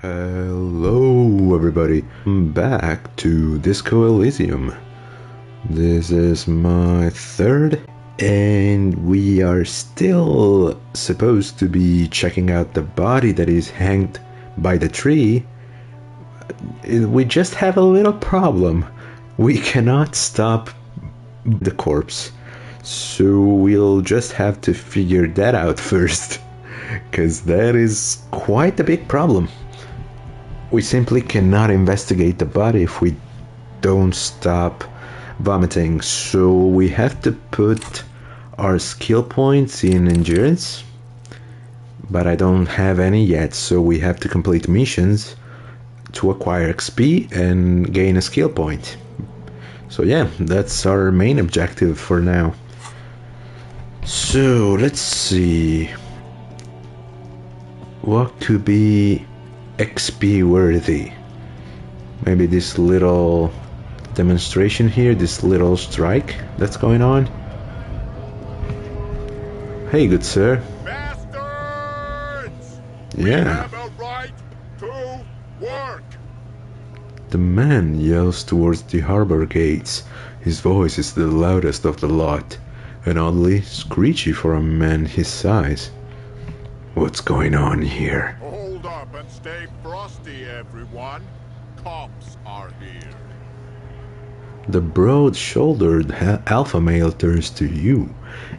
Hello everybody, I'm back to Disco Elysium. This is my third, and we are still supposed to be checking out the body that is hanged by the tree. We just have a little problem. We cannot stop the corpse, so we'll just have to figure that out first, because that is quite a big problem. We simply cannot investigate the body if we don't stop vomiting, so we have to put our skill points in endurance, but I don't have any yet, so we have to complete missions to acquire XP and gain a skill point. So yeah, that's our main objective for now. So let's see what could be XP worthy. Maybe this little demonstration here, this little strike that's going on. Hey, good sir. Bastards! Yeah. We have a right to work. The man yells towards the harbor gates. His voice is the loudest of the lot, and oddly screechy for a man his size. What's going on here? Hold up and stay frosty, everyone. Cops are here. The broad-shouldered alpha male turns to you.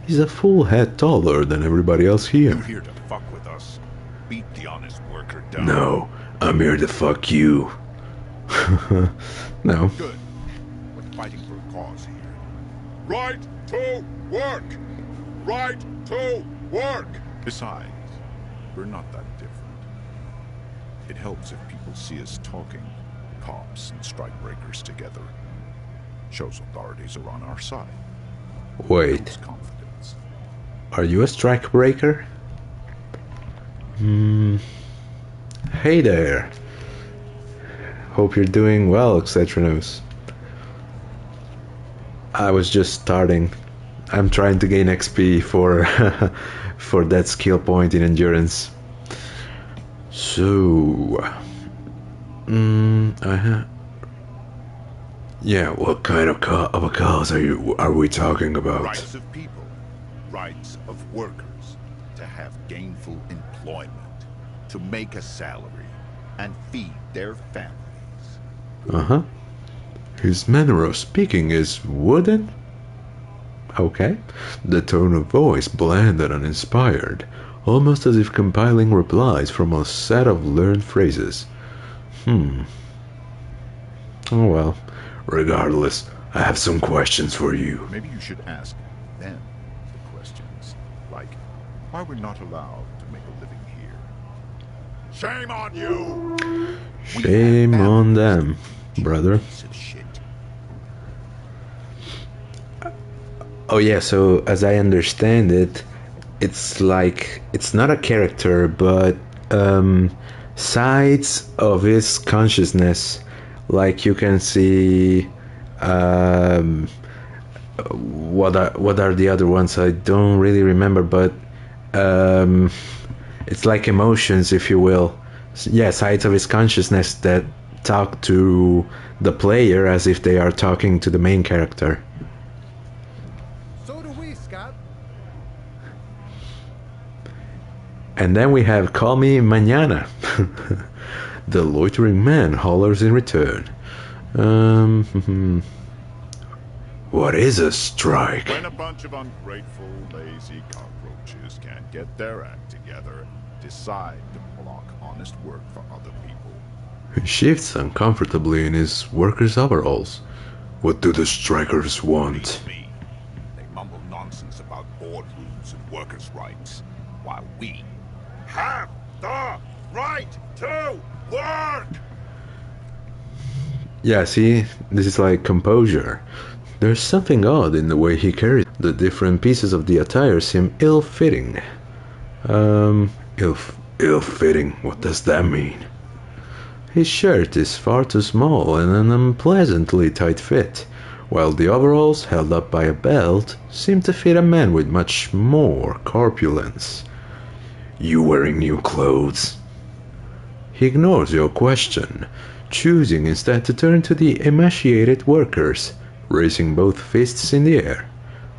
He's a full head taller than everybody else here. You here to fuck with us? Beat the honest worker down. No, I'm here to fuck you. No. Good. We're fighting for a cause here. Right to work. Right to work. Besides, we're not that different. It helps if people see us talking, cops and strikebreakers together. Shows authorities are on our side. Wait, Builds confidence. are you a strikebreaker? Hey there. Hope you're doing well, Xetranos. I was just starting. I'm trying to gain XP for for that skill point in endurance. So, yeah, what kind of a cause are we talking about? Rights of people, rights of workers, to have gainful employment, to make a salary, and feed their families. Uh-huh. His manner of speaking is wooden? Okay. The tone of voice bland and uninspired, almost as if compiling replies from a set of learned phrases. Oh well. Regardless, I have some questions for you. Maybe you should ask them the questions, like why we're not allowed to make a living here. Shame on you! Shame on them, brother. Piece of shit. Oh yeah, so as I understand it, it's like, it's not a character, but sides of his consciousness. Like you can see, what are the other ones? I don't really remember, but it's like emotions, if you will. Yeah, sides of his consciousness that talk to the player as if they are talking to the main character. So do we, Scott. And then we have Call Me Mañana. The loitering man hollers in return. What is a strike? When a bunch of ungrateful, lazy cockroaches can't get their act together, decide to block honest work for other people. He shifts uncomfortably in his worker's overalls. What do the strikers want? Me. They mumble nonsense about boardrooms and workers' rights, while we have the right to work! Yeah, see, this is like composure. There's something odd in the way he carries. The different pieces of the attire seem ill-fitting. Ill-fitting, what does that mean? His shirt is far too small and an unpleasantly tight fit, while the overalls, held up by a belt, seem to fit a man with much more corpulence. You wearing new clothes? He ignores your question, choosing instead to turn to the emaciated workers, raising both fists in the air.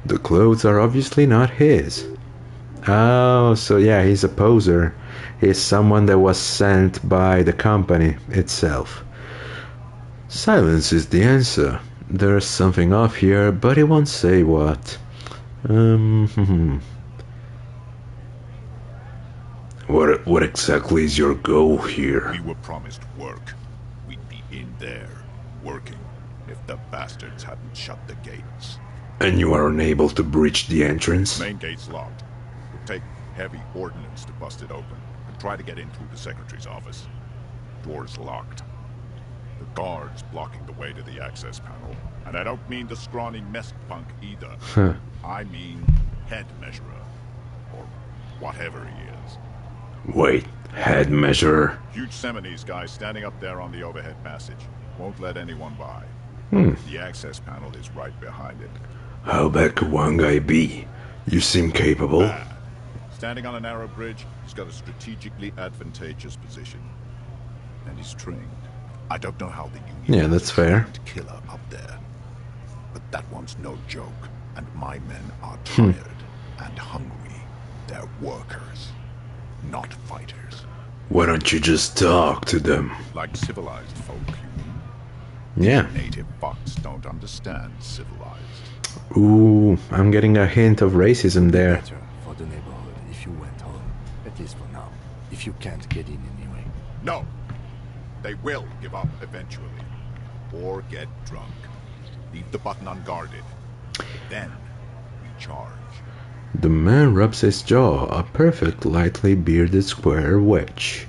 The clothes are obviously not his. Oh, so yeah, he's a poser. He's someone that was sent by the company itself. Silence is the answer. There's something off here, but he won't say what. What exactly is your goal here? We were promised work. We'd be in there, working, if the bastards hadn't shut the gates. And you are unable to breach the entrance? Main gate's locked. It'll take heavy ordnance to bust it open and try to get in through the secretary's office. Door's locked. The guard's blocking the way to the access panel. And I don't mean the scrawny mess punk either. I mean head measurer. Or whatever he is. Wait, head measurer? Huge Seminese guy standing up there on the overhead passage. Won't let anyone by. The access panel is right behind it. How bad could one guy be? You seem capable. Bad. Standing on a narrow bridge, he's got a strategically advantageous position. And he's trained. I don't know how the Union... Yeah, that's fair. ...killer up there. But that one's no joke. And my men are tired and hungry. They're workers, not fighters. Why don't you just talk to them? Like civilized folk, you mean? Yeah. Native fucks don't understand civilized. Ooh, I'm getting a hint of racism there. Better for the neighborhood if you went home, at least for now. If you can't get in anyway. No! They will give up eventually. Or get drunk. Leave the button unguarded. Then, we charge. The man rubs his jaw, a perfect, lightly bearded square wedge.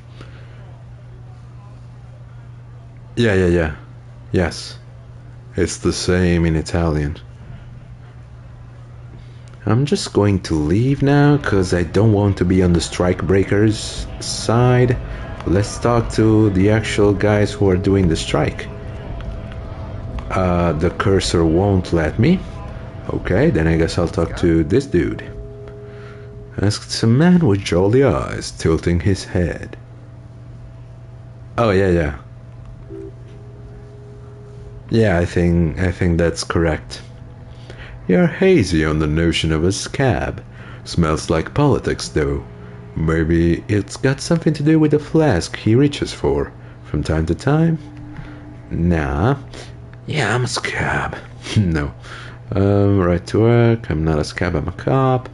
Yeah. Yes. It's the same in Italian. I'm just going to leave now, because I don't want to be on the strike breakers' side. Let's talk to the actual guys who are doing the strike. The cursor won't let me. Okay, then I guess I'll talk to this dude. Asks a man with jolly eyes, tilting his head. Oh, yeah. Yeah, I think that's correct. You're hazy on the notion of a scab. Smells like politics, though. Maybe it's got something to do with the flask he reaches for from time to time? Nah. Yeah, I'm a scab. No. Right to work. I'm not a scab, I'm a cop.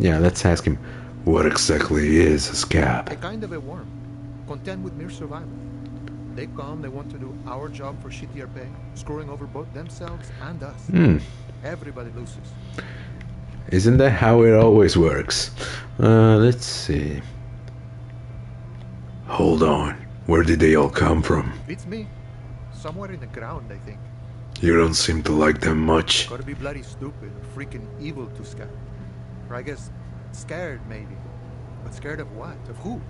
Yeah, let's ask him. What exactly is a scab? A kind of a worm, content with mere survival. They come, they want to do our job for shittier pay, screwing over both themselves and us. Everybody loses. Isn't that how it always works? Let's see. Hold on. Where did they all come from? It's me. Somewhere in the ground, I think. You don't seem to like them much. Gotta be bloody stupid or freaking evil to scab. Or I guess scared, maybe. But scared of what? Of who?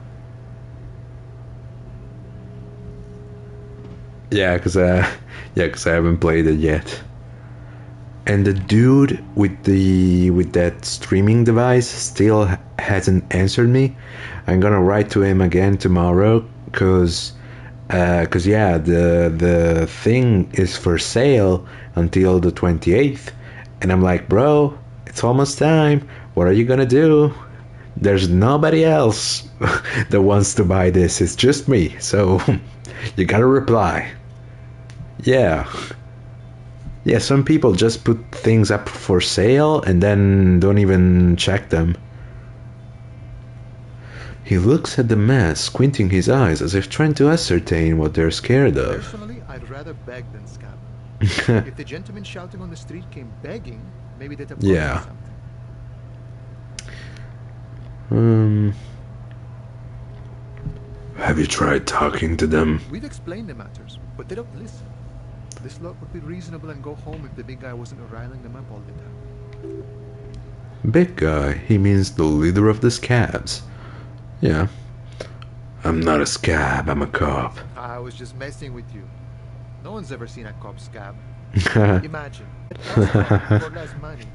Yeah, cause I haven't played it yet. And the dude with that streaming device still hasn't answered me. I'm gonna write to him again tomorrow, cause yeah, the thing is for sale until the 28th, and I'm like, bro, it's almost time. What are you gonna do? There's nobody else that wants to buy this. It's just me. So you gotta reply. Yeah, some people just put things up for sale and then don't even check them. He looks at the mass, squinting his eyes as if trying to ascertain what they're scared of. Personally, I'd rather beg than scab. If the gentleman shouting on the street came begging, maybe they'd have Yeah. something. Have you tried talking to them? We've explained the matters, but they don't listen. This lot would be reasonable and go home if the big guy wasn't riling them up all the time. Big guy, he means the leader of the scabs. Yeah. I'm not a scab, I'm a cop. I was just messing with you. No one's ever seen a cop scab. Imagine. For less money.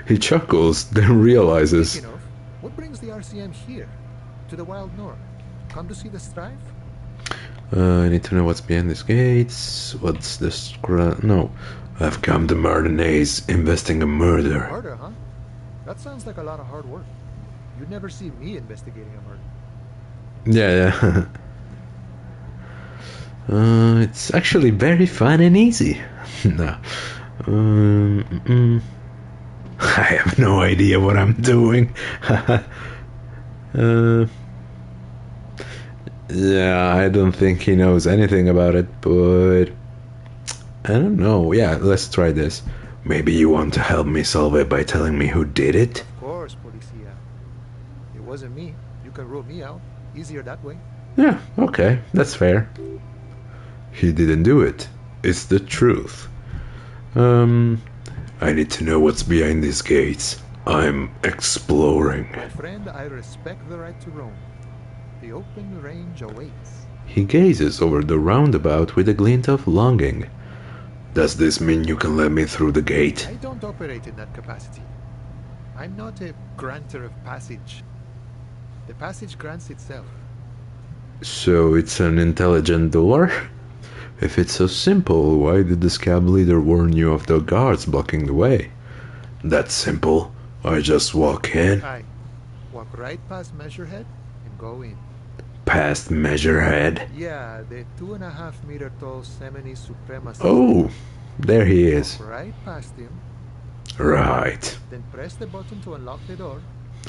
He chuckles, then realizes. Speaking of, what brings the RCM here? To the wild north? Come to see the strife? I need to know what's behind these gates. What's this? No. I've come to Martinez investing a murder. Murder, huh? That sounds like a lot of hard work. You'd never see me investigating a murder. Yeah. It's actually very fun and easy. No. I have no idea what I'm doing. Yeah, I don't think he knows anything about it, but I don't know. Yeah, let's try this. Maybe you want to help me solve it by telling me who did it? Of course, Policia. It wasn't me. You can rule me out. Easier that way. Yeah, okay, that's fair. He didn't do it. It's the truth. I need to know what's behind these gates. I'm exploring. My friend, I respect the right to roam. The open range awaits. He gazes over the roundabout with a glint of longing. Does this mean you can let me through the gate? I don't operate in that capacity. I'm not a granter of passage. The passage grants itself. So it's an intelligent door? If it's so simple, why did the scab leader warn you of the guards blocking the way? That's simple. I just walk in. I walk right past Measurehead and go in. Past Measurehead. Yeah, the 2.5 meter tall Semini Supremacist. Oh, there he is. Walk right past him. Right. Then press the button to unlock the door.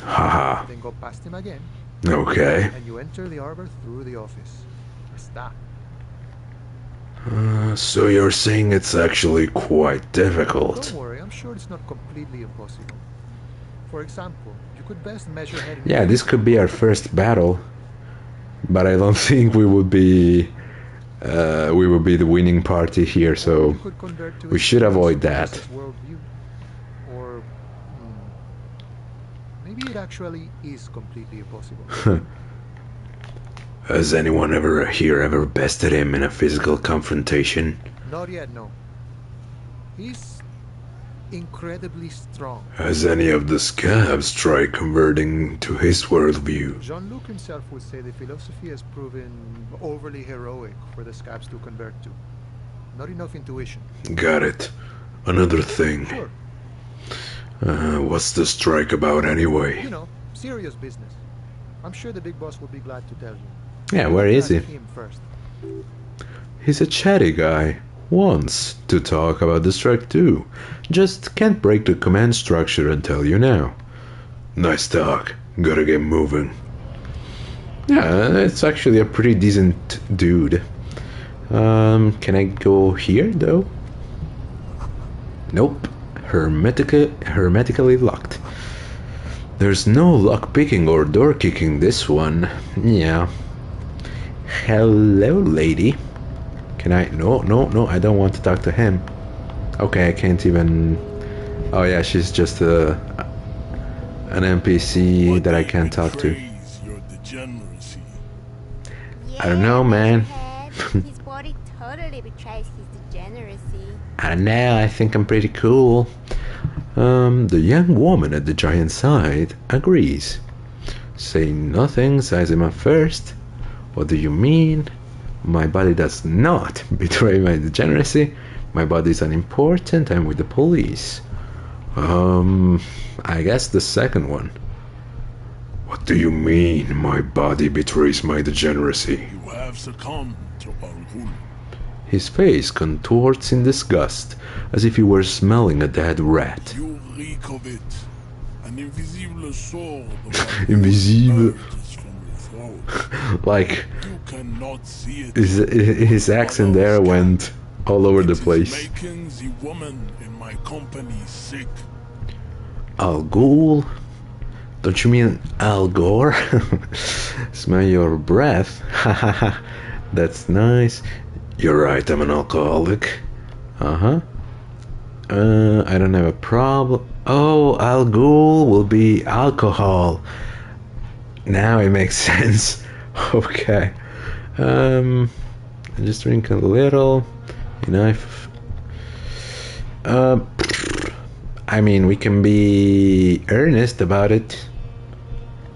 Haha. Then go past him again. Okay. And you enter the arbor through the office. Stop. So you're saying it's actually quite difficult. Don't worry, I'm sure it's not completely impossible. For example, you could best measure head. Yeah, this could be our first battle, but I don't think we would be the winning party here. So we should avoid that. Worldview. Or maybe it actually is completely impossible. Has anyone ever bested him in a physical confrontation? Not yet, no. He's incredibly strong. Has any of the scabs tried converting to his worldview? Jean-Luc himself would say the philosophy has proven overly heroic for the scabs to convert to. Not enough intuition. Got it. Another thing. Sure. What's the strike about anyway? You know, serious business. I'm sure the big boss will be glad to tell you. Yeah, where is he? Ask him first. He's a chatty guy. Wants to talk about the strike too. Just can't break the command structure and tell you now. Nice talk. Gotta get moving. Yeah, it's actually a pretty decent dude. Can I go here though? Nope. Hermetically locked. There's no lock picking or door kicking this one. Yeah. Hello, lady. Can I? No, I don't want to talk to him. Okay, I can't even. Oh yeah, she's just an NPC that I can't talk to. I don't know, man. His body totally betrays his degeneracy. I don't know, I think I'm pretty cool. The young woman at the giant's side agrees. Saying nothing, size him up first. What do you mean? My body does not betray my degeneracy. My body is unimportant. I'm with the police. I guess the second one. What do you mean, my body betrays my degeneracy? You have succumbed to Al-Ghul. His face contorts in disgust, as if he were smelling a dead rat. You reek of it. An invisible sword. Invisible. From your throat. Like, You cannot see it. his accent there went all over the place. Making the woman in my company sick. Al Ghul? Don't you mean Al Gore? Smell your breath. Hahaha. That's nice. You're right, I'm an alcoholic. I don't have a problem. Oh, Al Ghul will be alcohol. Now it makes sense. Okay. I just drink a little. You know, I mean, we can be earnest about it.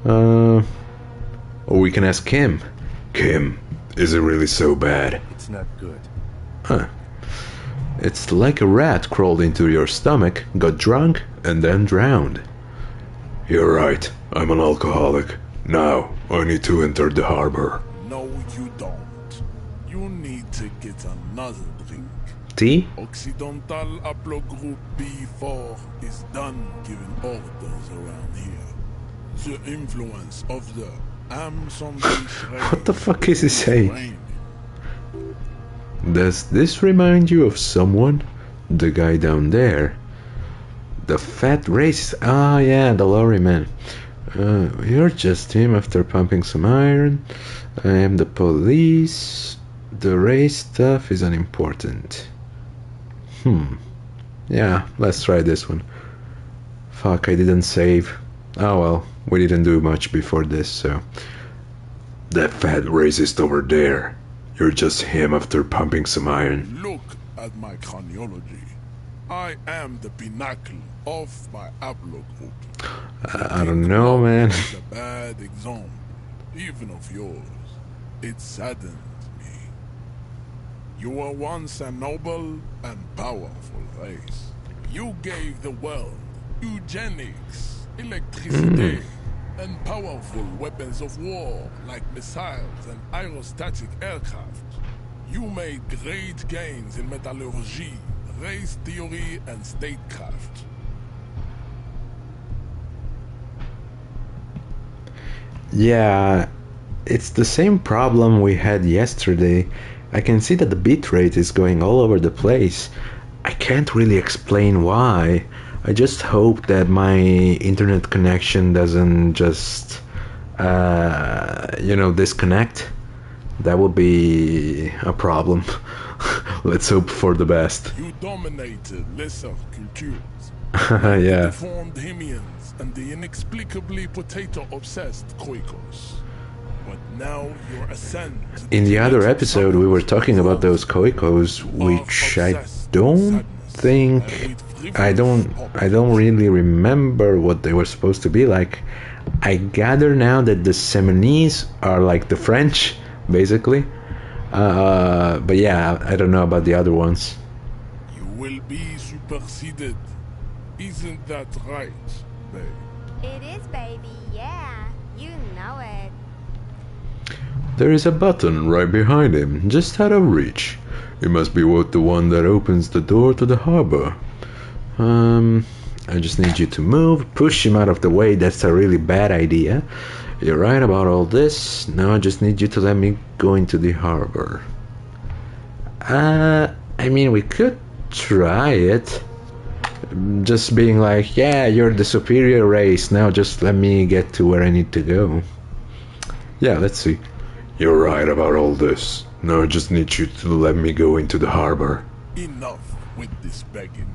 Or we can ask him. Kim, is it really so bad? It's not good. Huh. It's like a rat crawled into your stomach, got drunk, and then drowned. You're right. I'm an alcoholic. Now, I need to enter the harbor. No, you don't. You need to get another drink. Tea? Occidental Haplogroup B4 is done giving orders around here. The influence of the What the fuck is he saying? Does this remind you of someone? The guy down there. The fat racist. Ah, yeah, the lorry man. You're just him after pumping some iron. I am the police. The race stuff is unimportant. Yeah, let's try this one. Fuck, I didn't save. Oh well, we didn't do much before this, so... That fat racist over there. You're just him after pumping some iron. Look at my chronology. I am the pinnacle of my haplogroup. I don't know, man. It's a bad example, even of yours. It saddens me. You were once a noble and powerful race. You gave the world eugenics, electricity, and powerful weapons of war like missiles and aerostatic aircraft. You made great gains in metallurgy, race theory, and statecraft. Yeah, it's the same problem we had yesterday. I can see that the bitrate is going all over the place. I can't really explain why. I just hope that my internet connection doesn't just, disconnect. That would be a problem. Let's hope for the best. You dominated lesser cultures. Yeah. The deformed Hemians and the inexplicably potato-obsessed Khoikos. But now your ascent... In the other episode, we were talking about those Khoikos, which I don't think... I don't really remember what they were supposed to be like. I gather now that the Seminese are like the French, basically. But yeah, I don't know about the other ones. You will be superseded. Isn't that right, babe? It is, baby, yeah. You know it. There is a button right behind him, just out of reach. It must be the one that opens the door to the harbor. I just need you to move, push him out of the way. That's a really bad idea. You're right about all this. Now I just need you to let me go into the harbor. I mean, we could try it. Just being like, yeah, you're the superior race. Now just let me get to where I need to go. Yeah, let's see. You're right about all this. Now I just need you to let me go into the harbor. Enough with this begging.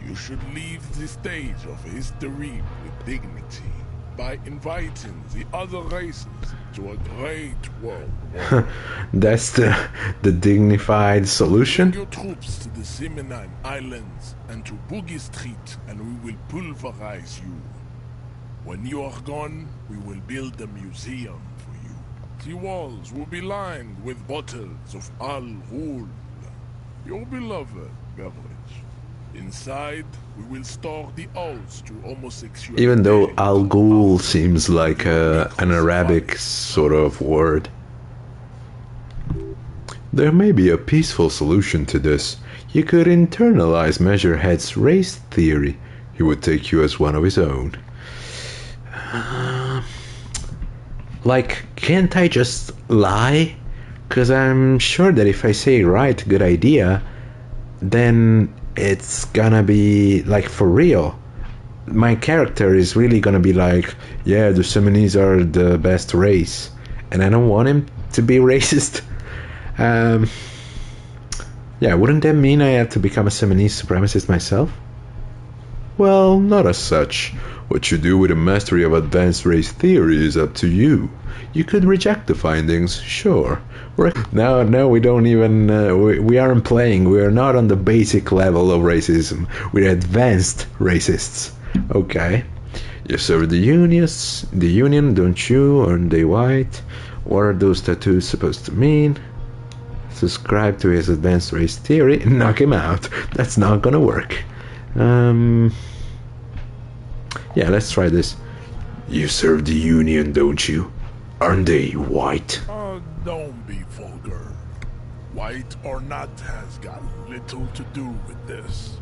You should leave the stage of history with dignity by inviting the other races to a great world war. That's the dignified solution? Bring your troops to the Seminine Islands and to Boogie Street, and we will pulverize you. When you are gone, we will build a museum for you. The walls will be lined with bottles of Al Ghul, your beloved beverage. Inside, we will store the oaths to homosexuality. Even though Al Ghul seems like an Arabic sort of word. There may be a peaceful solution to this. You could internalize Measurehead's race theory. He would take you as one of his own. Like, can't I just lie? 'Cause I'm sure that if I say right, good idea, then it's gonna be like for real. My character is really gonna be like, yeah, the Seminese are the best race, and I don't want him to be racist. Yeah, wouldn't that mean I have to become a Seminese supremacist myself? Well, not as such. What you do with a mastery of advanced race theory is up to you. You could reject the findings, sure. No, we don't even... we aren't playing. We are not on the basic level of racism. We're advanced racists. Okay. You serve the union, don't you? Aren't they white? What are those tattoos supposed to mean? Subscribe to his advanced race theory. Knock him out. That's not gonna work. Yeah, let's try this. You serve the Union, don't you? Aren't they white? Don't be vulgar. White or not has got little to do with this.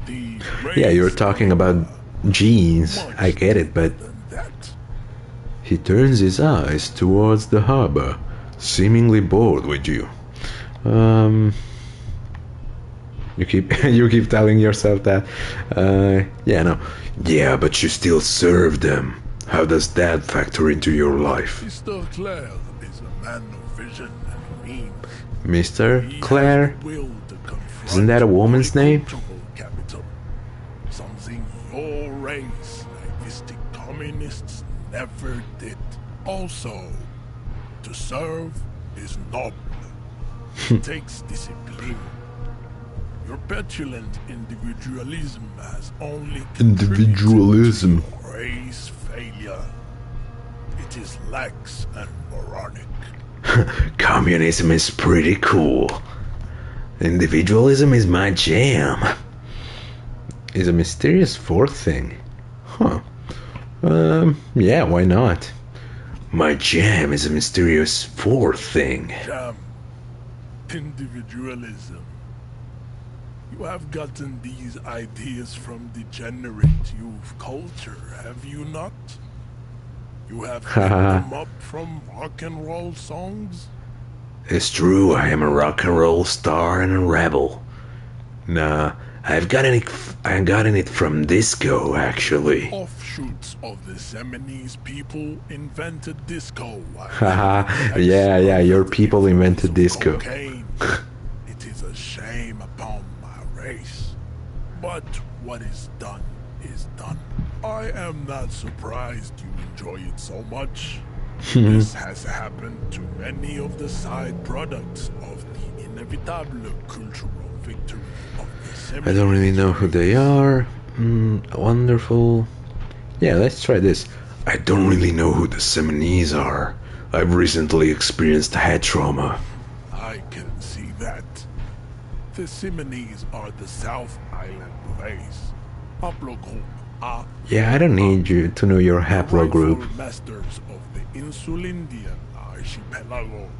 The Yeah, you're talking about genes. I get it, but... that. He turns his eyes towards the harbor, seemingly bored with you. You keep telling yourself that. Yeah, no. Yeah, but you still serve them. How does that factor into your life? Mr. Claire is a man of vision and means. Mr. He Claire? has the will to confront Isn't that a woman's name? cultural capital. Something your race, naivistic communists, never did. Also, to serve is noble. It takes discipline. Your petulant individualism has only Individualism. contributed to race failure. It is lax and moronic. Communism is pretty cool. Individualism is my jam. Is a mysterious fourth thing. Huh. Yeah, why not? My jam is a mysterious fourth thing. Jam. Individualism. You have gotten these ideas from degenerate youth culture, have you not? You have picked them up from rock and roll songs? It's true, I am a rock and roll star and a rebel. Nah, I've gotten it from disco, actually. Offshoots of the Seminoles people invented disco. Haha, yeah, your people invented disco. Cocaine. It is a shame upon my race. But what is done is done. I am not surprised you enjoy it so much. This has happened to many of the side products of the inevitable cultural victory of the Seminoles. I don't really know who they are. Wonderful. Yeah, let's try this. I don't really know who the Seminoles are. I've recently experienced head trauma. I can see that. The Seminoles are the South Island race. Haplogroup A. Yeah, I don't need you to know your haplogroup. Rightful masters of the Insulindian archipelago.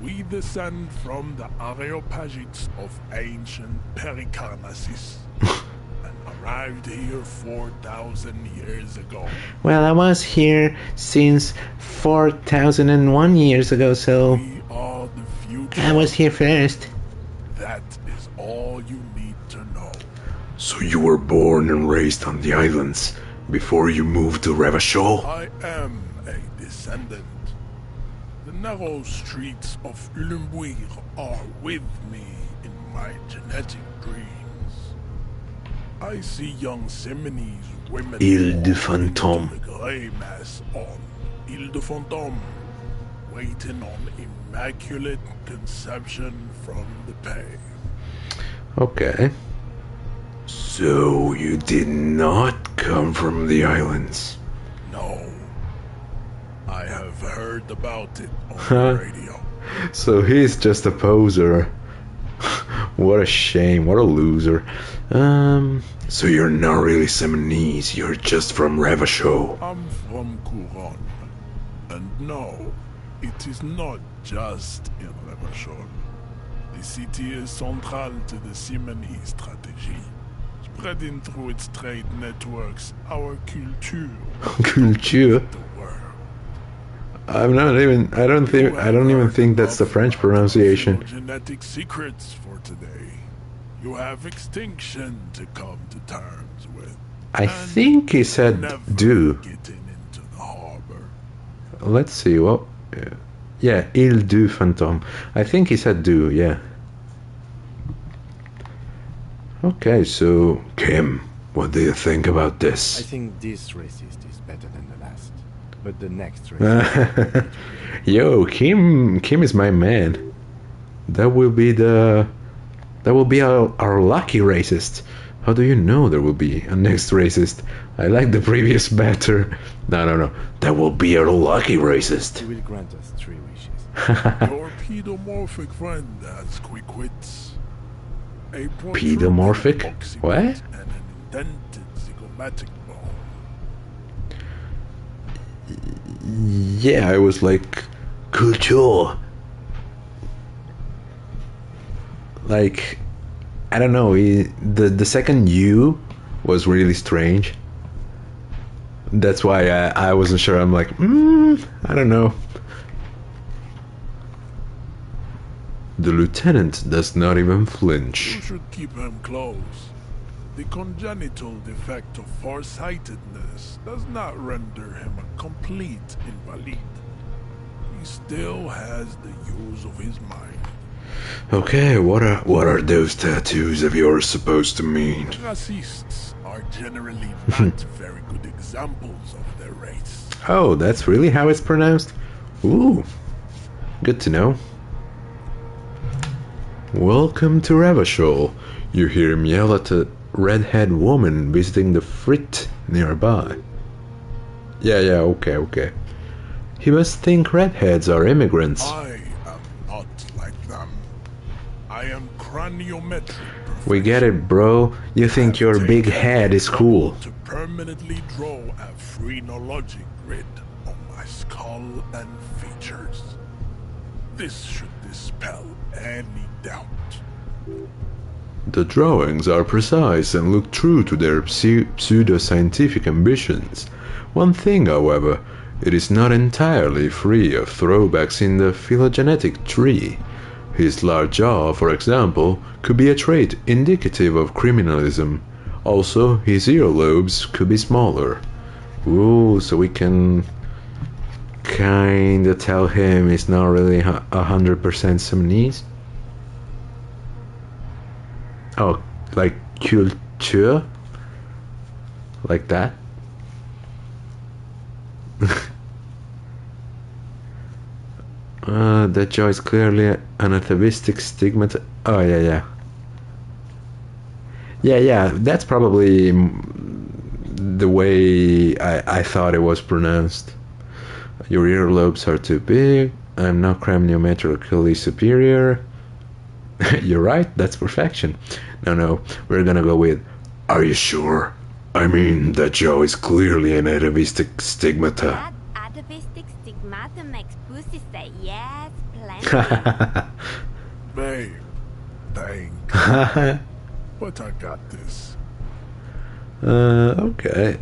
We descend from the Areopagites of ancient Pericarnassus and arrived here 4,000 years ago. Well, I was here since 4,001 years ago, so We are the future. I was here first. That is all you need to know. So you were born and raised on the islands before you moved to Revachol? I am a descendant. The narrow streets of Elysium are with me in my genetic dreams. I see young Seminoles women Ile de walking into Fantôme. the grey mass on Ile de Fantôme, waiting on immaculate conception from the pave. Okay. So you did not come from the islands? No. I have heard about it on Huh? the radio. So he's just a poser. What a shame, what a loser. So you're not really Seminoles, you're just from Revachol. I'm from Couronne. And no, it is not just in Revachol. The city is central to the Seminoles strategy. Spreading through its trade networks our culture Culture? the world. I don't even think that's the French pronunciation. Genetic secrets for today. You have extinction to come to terms with. I And think he said never do. getting into the harbor. Let's see, what? Yeah, Ile du Fantôme. I think he said do, yeah. Okay, so, Kim, what do you think about I this? think this racist is better than the last. But the next racist... Yo, Kim is my man. That will be our lucky racist. How do you know there will be a next racist? I like the previous better. No. That will be a lucky racist. He will grant us 3 wishes. Your pedomorphic friend has quick wits. A Pedomorphic? protruding What? occiput and an indented zygomatic bone. Yeah, I was like, culture. Like, I don't know. The second U was really strange. That's why I wasn't sure. I'm like, I don't know. The lieutenant does not even You flinch. should keep him close. The congenital defect of farsightedness does not render him a complete invalid. He still has the use of his mind. Okay, what are those tattoos of yours supposed to mean? Racists are generally not very good examples of their race. Oh, that's really how it's pronounced? Ooh, good to know. Welcome to Ravashol. You hear him yell at a redhead woman visiting the frit nearby. Yeah, okay. He must think redheads are immigrants. I am not like them. I am craniometric. We get it, bro. You think your big head is cool. To permanently draw a phrenologic grid on my skull and features. This should dispel any doubt. The drawings are precise and look true to their pseudo-scientific ambitions. One thing, however, it is not entirely free of throwbacks in the phylogenetic tree. His large jaw, for example, could be a trait indicative of criminalism. Also, his earlobes could be smaller. Ooh, so we can kinda tell him he's not really 100% Siamese. Oh, like culture? Like that? That jaw is clearly an atavistic stigma. Oh, yeah. Yeah, that's probably the way I thought it was pronounced. Your earlobes are too big. I'm not craniometrically superior. You're right, that's perfection. No, we're gonna go with, are you sure? I mean, that jaw is clearly an atavistic stigmata. That atavistic stigmata makes pussy say yes, plenty. Babe, thanks. But I got this. Okay,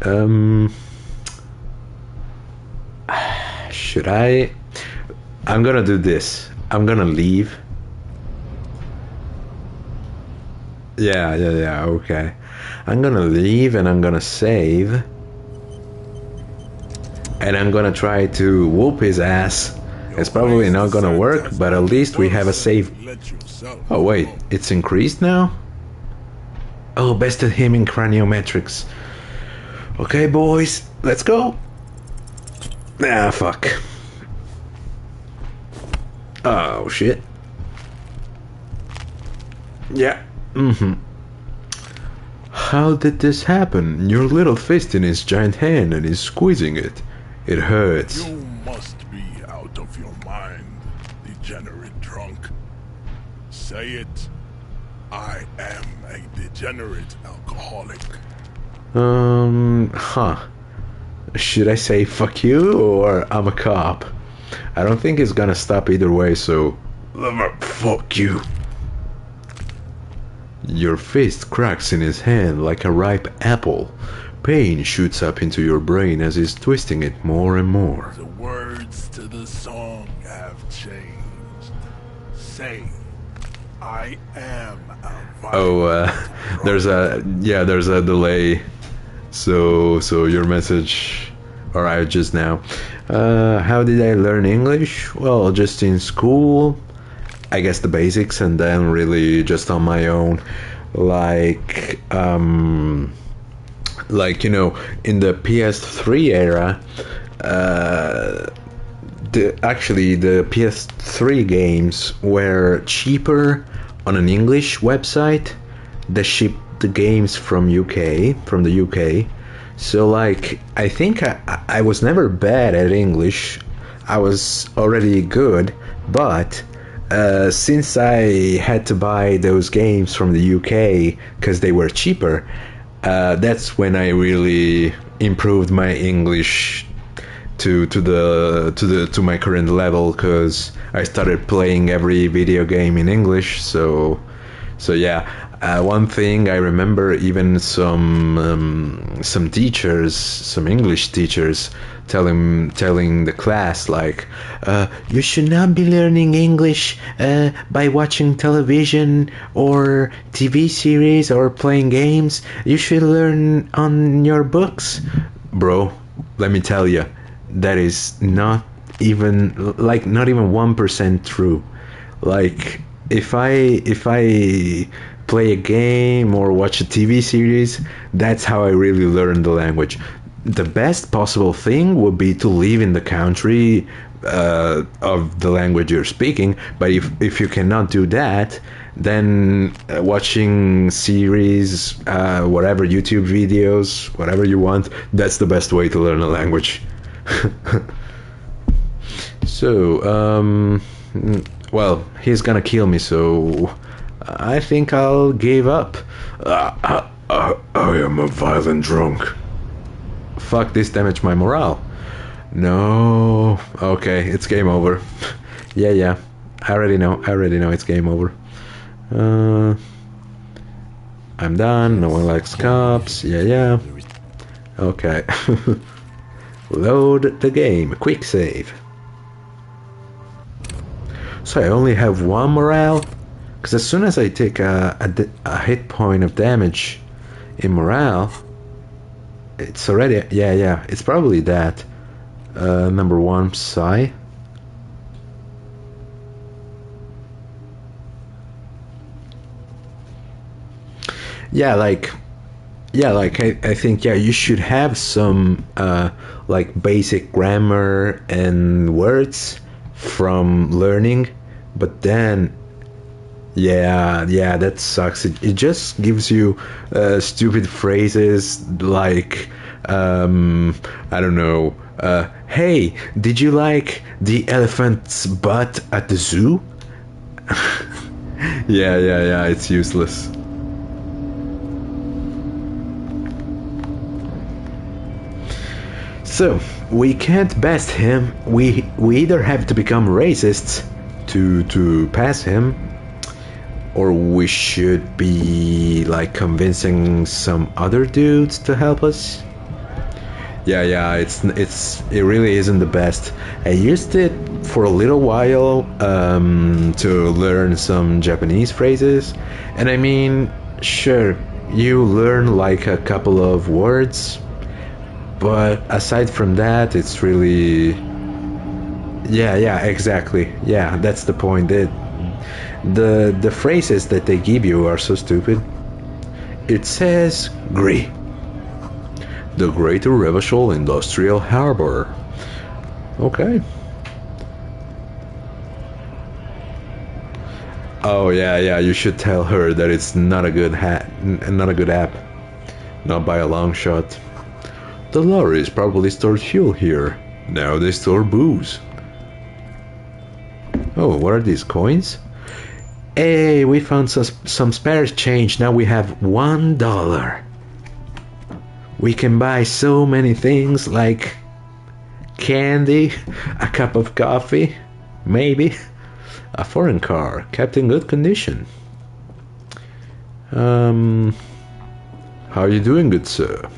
should I? I'm gonna do this. I'm gonna leave. Yeah, okay. I'm gonna leave and I'm gonna save. And I'm gonna try to whoop his ass. It's probably not gonna work, but at least we have a save. Oh wait, it's increased now? Oh, bested him in craniometrics. Okay, boys, let's go. Ah, fuck. Oh, shit. Yeah. How did this happen? Your little fist in his giant hand and he's squeezing it. It hurts. You must be out of your mind, degenerate drunk. Say it. I am a degenerate alcoholic. Should I say fuck you or I'm a cop? I don't think it's gonna stop either way, so fuck you. Your fist cracks in his hand like a ripe apple. Pain shoots up into your brain as he's twisting it more and more. The words to the song have changed. Say, I am a Oh, there's a delay. So your message arrived just now. How did I learn English? Well, just in school, I guess the basics, and then really just on my own. Like you know, in the PS3 era, the PS3 games were cheaper on an English website. The the games from the UK. So like I think I was never bad at English. I was already good, but since I had to buy those games from the UK because they were cheaper, that's when I really improved my English to my current level, because I started playing every video game in English. So yeah. One thing I remember, even some teachers, some English teachers, telling the class like, you should not be learning English by watching television or TV series or playing games. You should learn on your books. Bro, let me tell you, that is not even 1% true. Like if I play a game or watch a TV series, that's how I really learn the language. The best possible thing would be to live in the country of the language you're speaking, but if you cannot do that, then watching series, whatever, YouTube videos, whatever you want, that's the best way to learn a language. So, well, he's gonna kill me, so I think I'll give up. I am a violent drunk. Fuck, this damaged my morale. No. Okay, it's game over. Yeah. I already know it's game over. I'm done. No one likes cops. Yeah. Okay. Load the game. Quick save. So I only have one morale? Because as soon as I take a hit point of damage in morale, it's already... Yeah, it's probably that. Number 1, Psy. I think you should have some like basic grammar and words from learning, but then that sucks. It just gives you stupid phrases like I don't know, hey, did you like the elephant's butt at the zoo? Yeah, it's useless. So, we can't best him. We either have to become racists to pass him, or we should be like convincing some other dudes to help us. Yeah, it really isn't the best. I used it for a little while to learn some Japanese phrases, and I mean, sure, you learn like a couple of words, but aside from that, it's really... Yeah, exactly. Yeah, that's the point. The phrases that they give you are so stupid. It says GRI, the Greater Revachol Industrial Harbor. Okay. Oh yeah, you should tell her that it's not a good app. Not by a long shot. The lorries probably stored fuel here. Now they store booze. Oh, what are these, coins? Hey, we found some spare change. Now we have $1. We can buy so many things like candy, a cup of coffee, maybe a foreign car kept in good condition. How are you doing, good sir?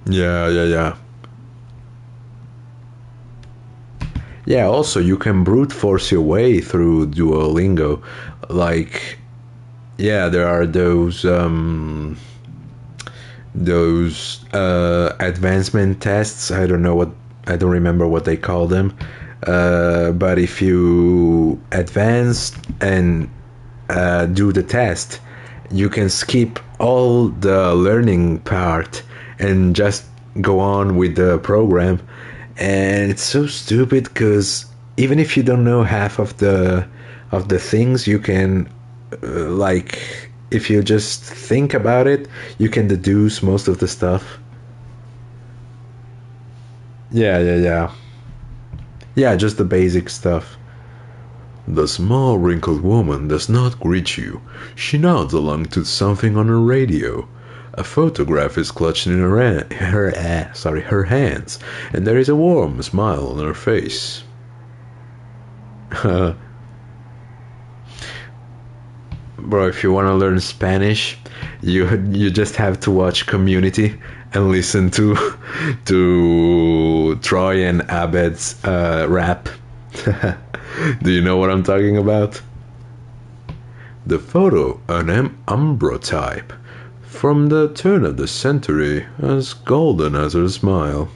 Yeah. Yeah, also you can brute force your way through Duolingo. Like, yeah, there are those advancement tests. I don't remember what they call them. But if you advance and do the test, you can skip all the learning part and just go on with the program. And it's so stupid because even if you don't know half of the things, you can like, if you just think about it, you can deduce most of the stuff. Yeah. Yeah, just the basic stuff. The small wrinkled woman does not greet you. She nods along to something on her radio. A photograph is clutched in her hands, and there is a warm smile on her face. Bro, if you want to learn Spanish, you just have to watch Community and listen to Troy and Abed's rap. Do you know what I'm talking about? The photo, an ambrotype from the turn of the century, as golden as her smile.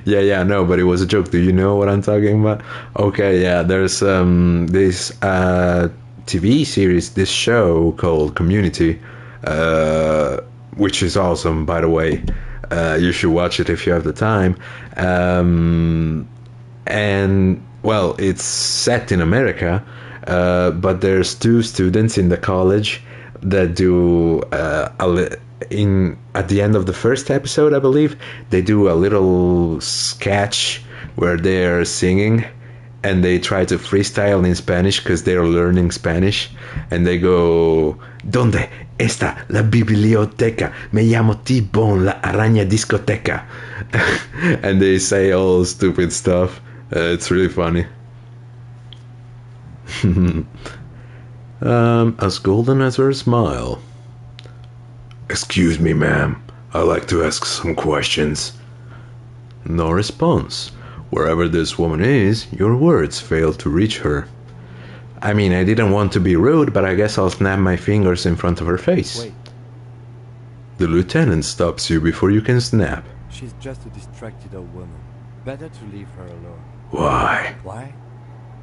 Yeah, no, but it was a joke. Do you know what I'm talking about? Okay, yeah, there's this TV series, this show called Community, which is awesome, by the way. You should watch it if you have the time. And, well, it's set in America, but there's two students in the college that do at the end of the first episode, I believe, they do a little sketch where they're singing and they try to freestyle in Spanish because they're learning Spanish, and they go, ¿Dónde está la biblioteca? Me llamo T-Bone, la araña discoteca. And they say all stupid stuff. It's really funny. As golden as her smile. Excuse me, ma'am. I'd like to ask some questions. No response. Wherever this woman is, your words fail to reach her. I mean, I didn't want to be rude, but I guess I'll snap my fingers in front of her face. Wait. The lieutenant stops you before you can snap. She's just a distracted old woman. Better to leave her alone. Why? Why?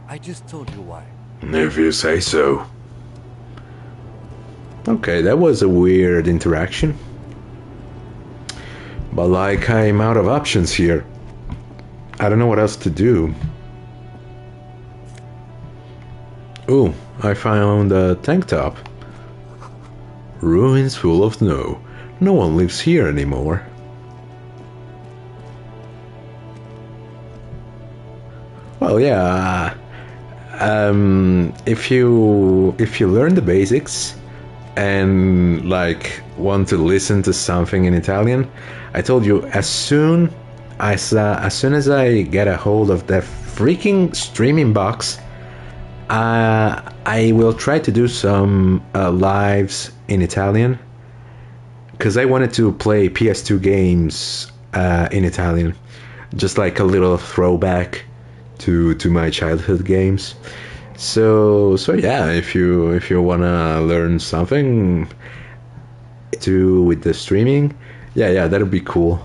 I just told you why. If you say so. Okay, that was a weird interaction. But like, I'm out of options here. I don't know what else to do. Ooh, I found a tank top. Ruins full of snow. No one lives here anymore. Well, yeah. If you learn the basics and like want to listen to something in Italian, I told you, as soon as I get a hold of the freaking streaming box, I will try to do some lives in Italian, because I wanted to play PS2 games in Italian, just like a little throwback to my childhood games. So yeah, if you wanna learn something to with the streaming, yeah, that'd be cool.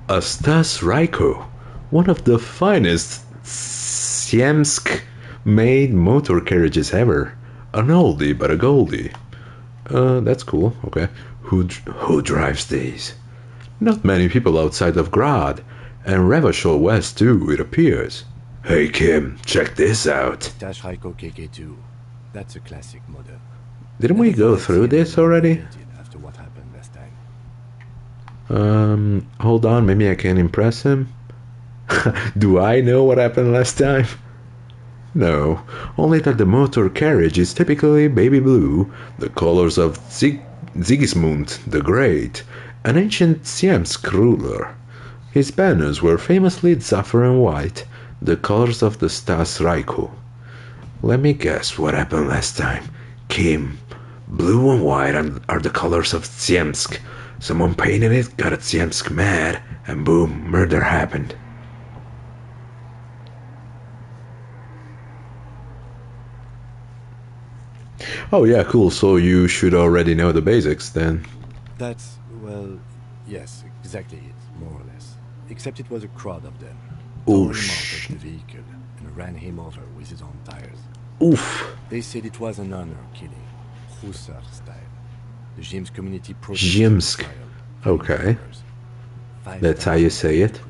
A Stas Raiko, one of the finest Siemsk made motor carriages ever. An oldie but a goldie. That's cool. Okay. Who drives these? Not many people outside of Grad, and Revachol West too, it appears. Hey Kim, check this out. Dash Raiko KK2. That's a classic model. Didn't we go through this already? After what happened last time. Hold on, maybe I can impress him. Do I know what happened last time? No, only that the motor carriage is typically baby blue, the colors of Sigismund the Great, an ancient Siemsk ruler. His banners were famously zaffer and white, the colors of the Stas Raiko. Let me guess what happened last time. Kim, blue and white are the colors of Siemsk. Someone painted it, got Siemsk mad, and boom, murder happened. Oh yeah, cool, so you should already know the basics then. That's, well, yes, exactly it, more or less. Except it was a crowd of them. Tore him out of the vehicle and ran him over with his own tires. Oof. They said it was an honor killing, Hussar style. The James community Jimsk. Okay. That's how you say it.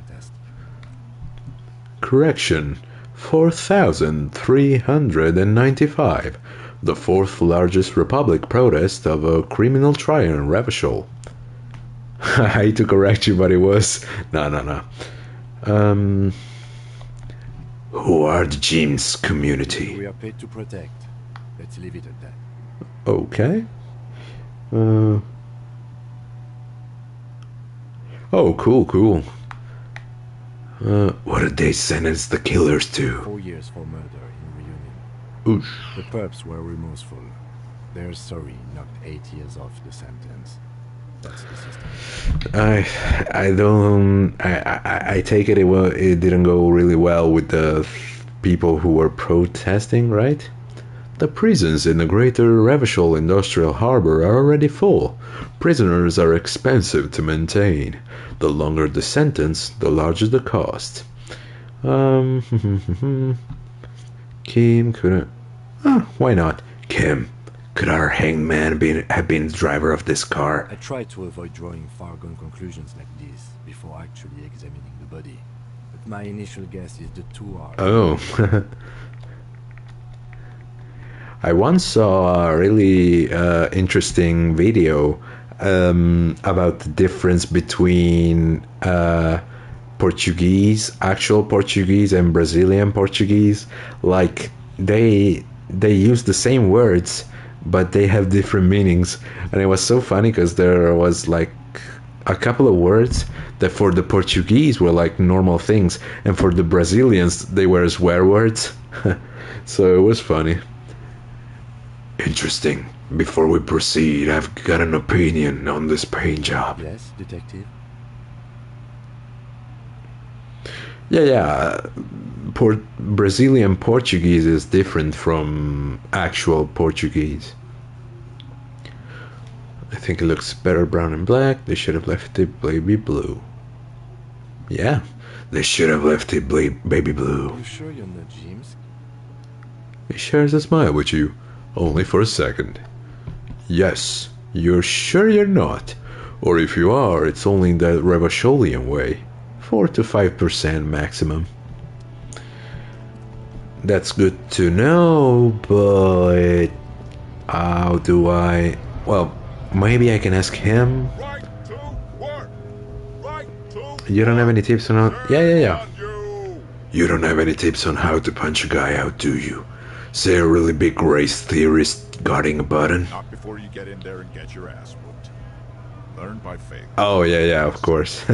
Correction. 4,395, the fourth largest Republic protest of a criminal trial in Revachol. I hate to correct you, but it was... No. Who are the James community? We are paid to protect. Let's leave it at that. Okay. Oh, cool. What did they sentence the killers to? 4 years for murder in reunion. Oosh. The perps were remorseful. Their sorry knocked 8 years off the sentence. That's the system. I take it it didn't go really well with the people who were protesting, right? The prisons in the greater Revachol industrial harbor are already full. Prisoners are expensive to maintain. The longer the sentence, the larger the cost. Kim could... why not? Kim, could our hangman have been the driver of this car? I tried to avoid drawing far-gone conclusions like this before actually examining the body. But my initial guess is the two are... Oh. I once saw a really interesting video about the difference between actual Portuguese and Brazilian Portuguese. Like they use the same words, but they have different meanings. And it was so funny because there was like a couple of words that for the Portuguese were like normal things, and for the Brazilians they were swear words. So it was funny. Interesting. Before we proceed, I've got an opinion on this paint job. Yes, detective? Yeah. Brazilian Portuguese is different from actual Portuguese. I think it looks better brown and black. They should have left it baby blue. Yeah, they should have left it baby blue. You sure you're not James? He shares a smile with you. Only for a second. Yes, you're sure you're not? Or if you are, it's only in the Revacholian way. 4 to 5% maximum. That's good to know, but... how do I... Well, maybe I can ask him. Right to work. Right to You don't have any tips on how... Yeah. you. You don't have any tips on how to punch a guy out, do you? Say a really big race theorist guarding a button? Not before you get in there and get your ass whooped. Learn by faith. Oh, yeah, of course.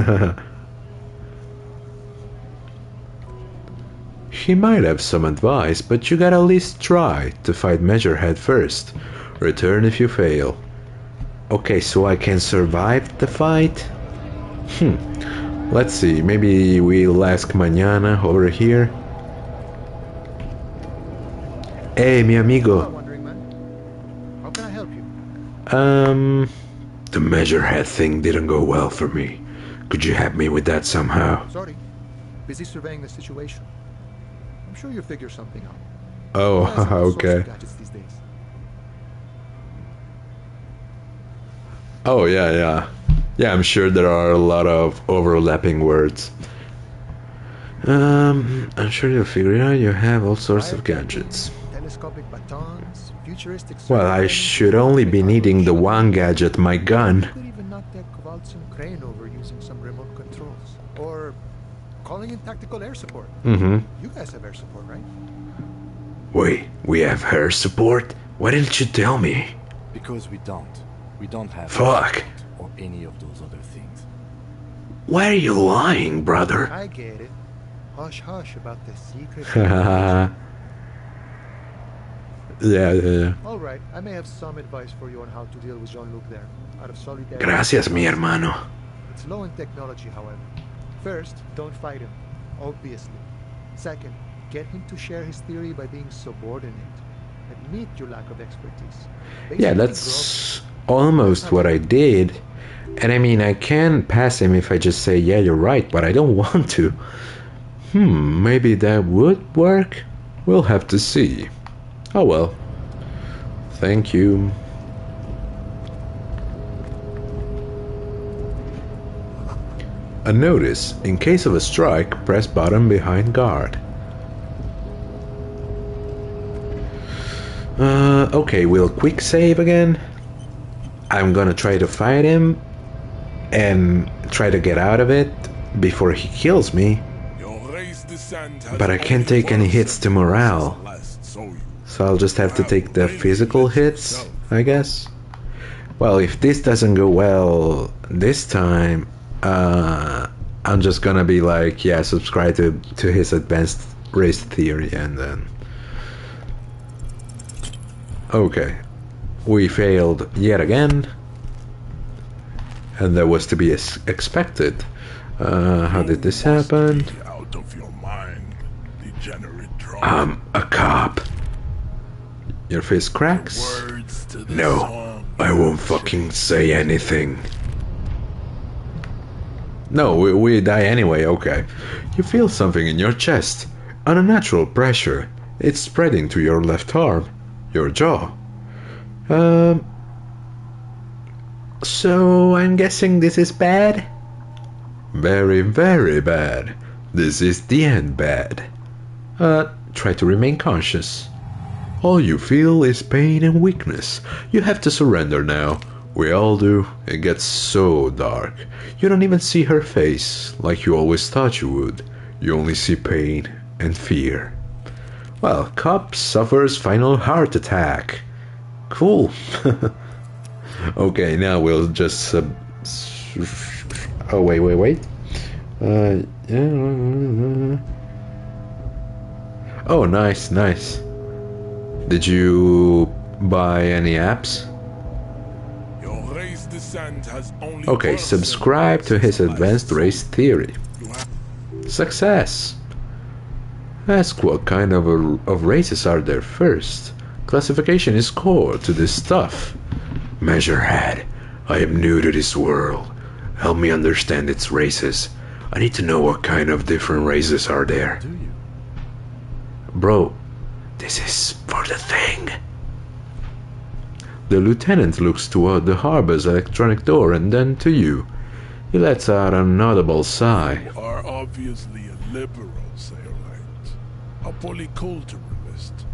He might have some advice, but you gotta at least try to fight Measurehead first. Return if you fail. Okay, so I can survive the fight? Let's see, maybe we'll ask Mañana over here. Hey, mi amigo. Hello, Wandering Man. How can I help you? The Measurehead thing didn't go well for me. Could you help me with that somehow? Sorry. Busy surveying the situation. I'm sure you'll figure something out. Oh, Who has all sorts of okay. gadgets these days? Oh, yeah. Yeah, I'm sure there are a lot of overlapping words. I'm sure you'll figure it out. You have all sorts of gadgets. Telescopic batons, futuristic... Well, I should only be needing the one gadget, my gun. You could even knock that Kowalski crane over using some remote controls. Or calling in tactical air support. Mm-hmm. You guys have air support, right? Wait, we have her support? Why didn't you tell me? Because we don't. We don't have... Fuck. or any of those other things. Why are you lying, brother? I get it. Hush about the secret. Yeah. All right, I may have some advice for you on how to deal with Jean-Luc there. Out of solidarity. Gracias, mi hermano. It's low in technology, however. First, don't fight him, obviously. Second, get him to share his theory by being subordinate. Admit your lack of expertise. Yeah, that's almost what I did. And I mean, I can pass him if I just say, yeah, you're right, but I don't want to. Maybe that would work? We'll have to see. Oh well. Thank you. A notice. In case of a strike, press button behind guard. Okay, we'll quick save again. I'm gonna try to fight him and try to get out of it before he kills me. But I can't take any hits to morale. So I'll just have to take the physical hits, I guess. Well, if this doesn't go well this time, I'm just gonna be like, yeah, subscribe to his advanced race theory, and then... Okay. We failed yet again. And that was to be expected. How did this happen? I'm a cop. Your face cracks? No, I won't fucking say anything. No, we die anyway, okay. You feel something in your chest. An unnatural pressure. It's spreading to your left arm. Your jaw. So I'm guessing this is bad? Very, very bad. This is the end bad. Try to remain conscious. All you feel is pain and weakness. You have to surrender now. We all do. It gets so dark. You don't even see her face, like you always thought you would. You only see pain and fear. Well, cop suffers final heart attack. Cool. Okay, now we'll just oh, wait. Oh, nice. Did you buy any apps? Okay, subscribe to his advanced race theory. Success. Ask what kind of races are there first. Classification is core to this stuff. Measurehead, I am new to this world. Help me understand its races. I need to know what kind of different races are there. Do you? Bro, this is for the thing. The lieutenant looks toward the harbor's electronic door and then to you. He lets out an audible sigh. You are obviously a liberal, Sailite. A polyculturalist.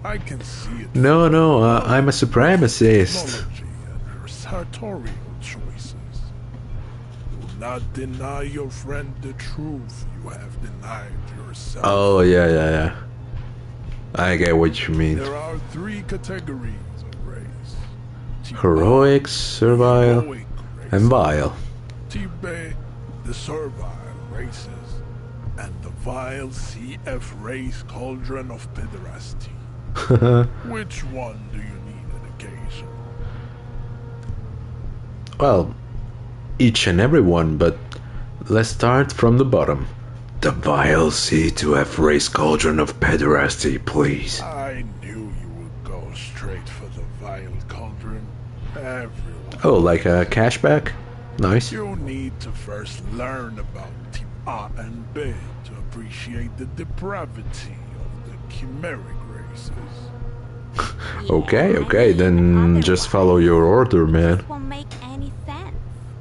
I can see it. No, I'm a supremacist. Technology and your sartorial choices. Do not deny your friend the truth you have denied yourself. Oh, yeah. I get what you mean. There are three categories of race. Heroic, servile, Heroic races. and vile. Tibe, the servile races, and the vile CF race cauldron of pederasty. Which one do you need an occasion? Well, each and every one, but let's start from the bottom. The vile C2F race cauldron of pederasty, please. I knew you would go straight for the vile cauldron. Everyone. Oh, like a cashback? Nice. You need to first learn about Team A and B to appreciate the depravity of the chimeric races. Okay, then just follow your order, man. This won't make any sense.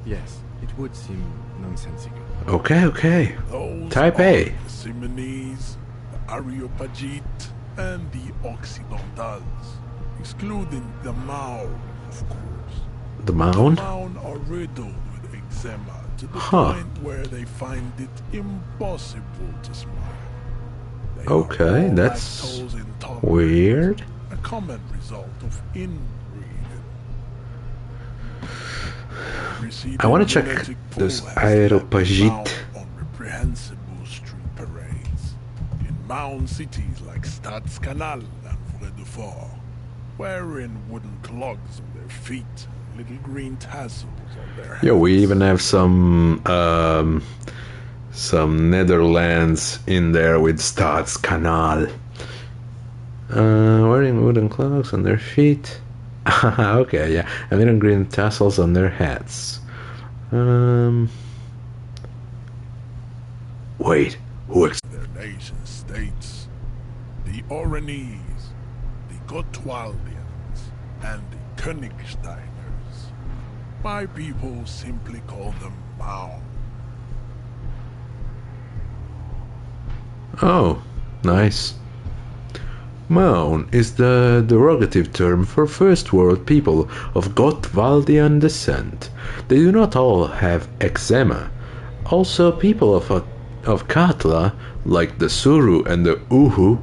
Yes, it would seem nonsensical. Okay. Those Type are A. the Simonese, the Areopagite, and the Occidentals, excluding the Maun, of course. The mound? Maun are riddled with eczema to the Huh. point where they find it impossible to smile. They are Okay, all that's lactose intolerant, weird. a common result of inbreeding. I wanna check this Areopagite. On reprehensible street parades in mound cities like Stadskanal and Vredefort, wearing wooden clogs on their feet, little green tassels on their heads. Yo, we even have some Netherlands in there with Stadskanal. Wearing wooden clogs on their feet. Okay, yeah, and little green tassels on their hats. Wait, who Their nation states, the Oranese, the Gotwaldians, and the Königsteiners. My people simply call them Mao. Oh, nice. Maun is the derogative term for first world people of Gotwaldian descent. They do not all have eczema. Also, people of Katla, like the Suru and the Uhu,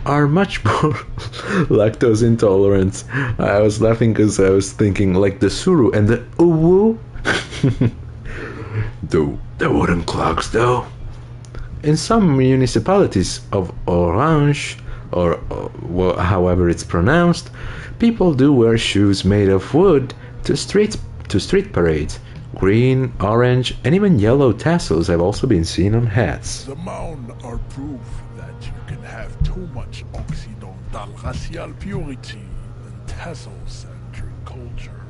are much more lactose intolerant. I was laughing because I was thinking like the Suru and the Uwu. The wooden clogs, though. In some municipalities of Orange, or well, however it's pronounced, people do wear shoes made of wood to street parades. Green, orange, and even yellow tassels have also been seen on hats. The Maun are proof that you can have too much Occidental racial purity and tassel-centric culture.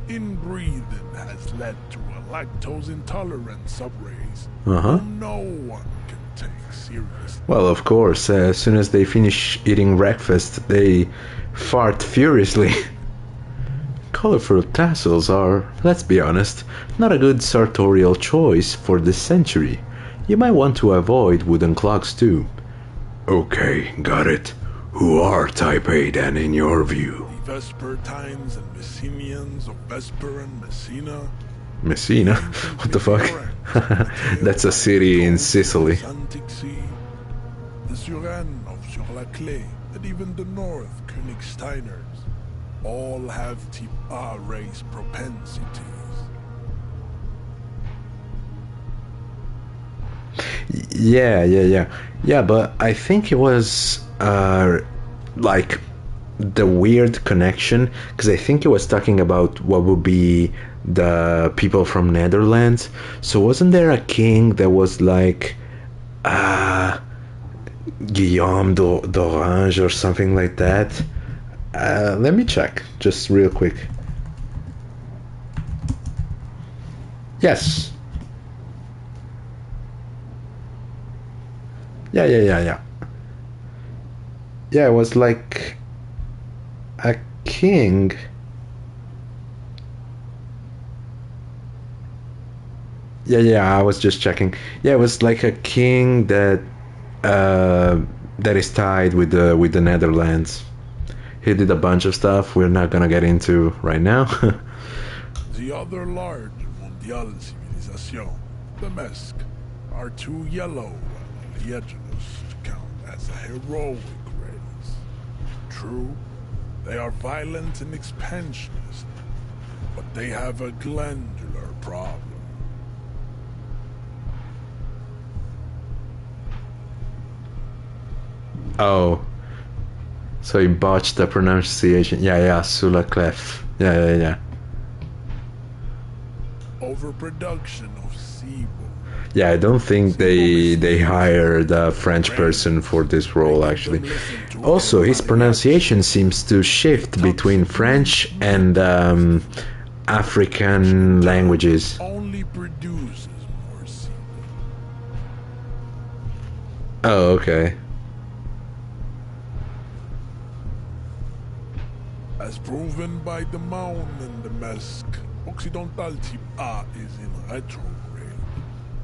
Inbreeding has led to a lactose-intolerant subrace whom no one can take seriously. Well, of course, as soon as they finish eating breakfast, they fart furiously. Colorful tassels are, let's be honest, not a good sartorial choice for this century. You might want to avoid wooden clogs too. Okay, got it. Who are Type A then in your view? The Vespertines and Messenians of Vesper and Messina. Messina? What the fuck? That's a city in Sicily. The Suren of Sur-la-Clé, and even the North Königsteiners, all have Type A race propensities. Yeah, but I think it was like the weird connection, because I think it was talking about what would be the people from Netherlands. So wasn't there a king that was like Guillaume d'Orange or something like that? Let me check just real quick. Yes. Yeah. Yeah, it was like a king. Yeah, I was just checking. Yeah, it was like a king that is tied with the Netherlands. He did a bunch of stuff we're not gonna get into right now. The other large mondial civilization, the Mesk, are too yellow and oleaginous to count as a heroic race. True, they are violent and expansionist, but they have a glandular problem. Oh. So he botched the pronunciation. Yeah, Sur-la-Clef. Yeah. Overproduction of sebum. Yeah, I don't think they hired a French person for this role, actually. Also, his pronunciation seems to shift between French and African languages. Only produces more sebum. Oh, okay. As proven by the Maun and the Mesk, Occidental Type A is in retrograde.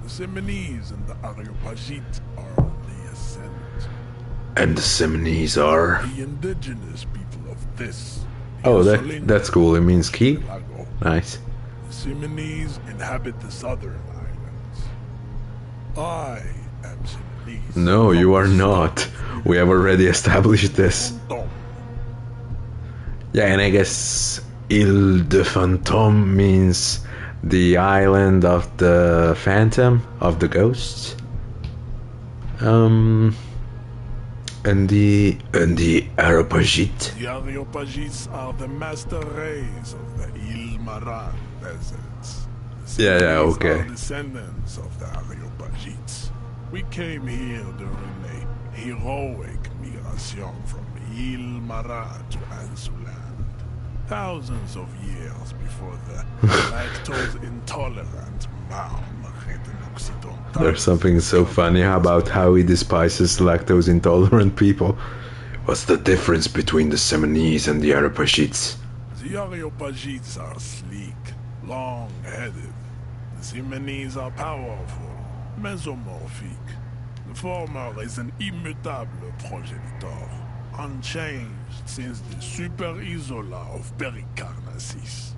The Seminese and the Areopagite are on the ascent. And the Seminese are? The indigenous people of this. Oh, that's cool. It means key? Nice. The Seminese inhabit the southern islands. I am Seminese. No, you are not. We have already established this. Yeah, and I guess Ile de Fantôme means the island of the phantom, of the ghosts. And the Areopagite. The Areopagites are the master race of the Ile Maran deserts. Yeah, okay. Are descendants of the Areopagites. We came here during a heroic migration from Ile Maran to Ansuland. Thousands of years before the lactose-intolerant Maun hit Occidental. There's something so funny about how he despises lactose-intolerant people. What's the difference between the Seminese and the Areopagites? The Areopagites are sleek, long-headed. The Seminese are powerful, mesomorphic. The former is an immutable progenitor, unchanged since the Super Isola of Pericarnassus.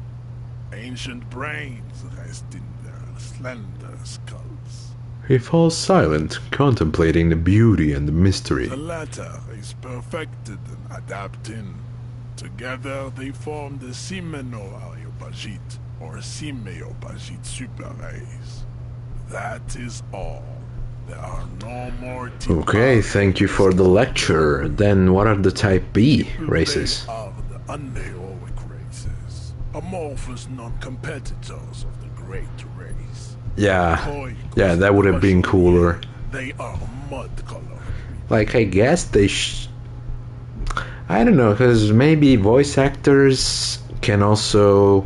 Ancient brains rest in their slender skulls. He falls silent, contemplating the beauty and the mystery. The latter is perfected and adapting. Together they form the Simeno-Areopagite or Simeopagite superrace. That is all. There are no more Okay, thank you for the lecture. Then what are the type B races? They are the unheroic races, amorphous non-competitors of the great race. Yeah, that would have been cooler. They are mud-colored. Like, I guess they I don't know, because maybe voice actors can also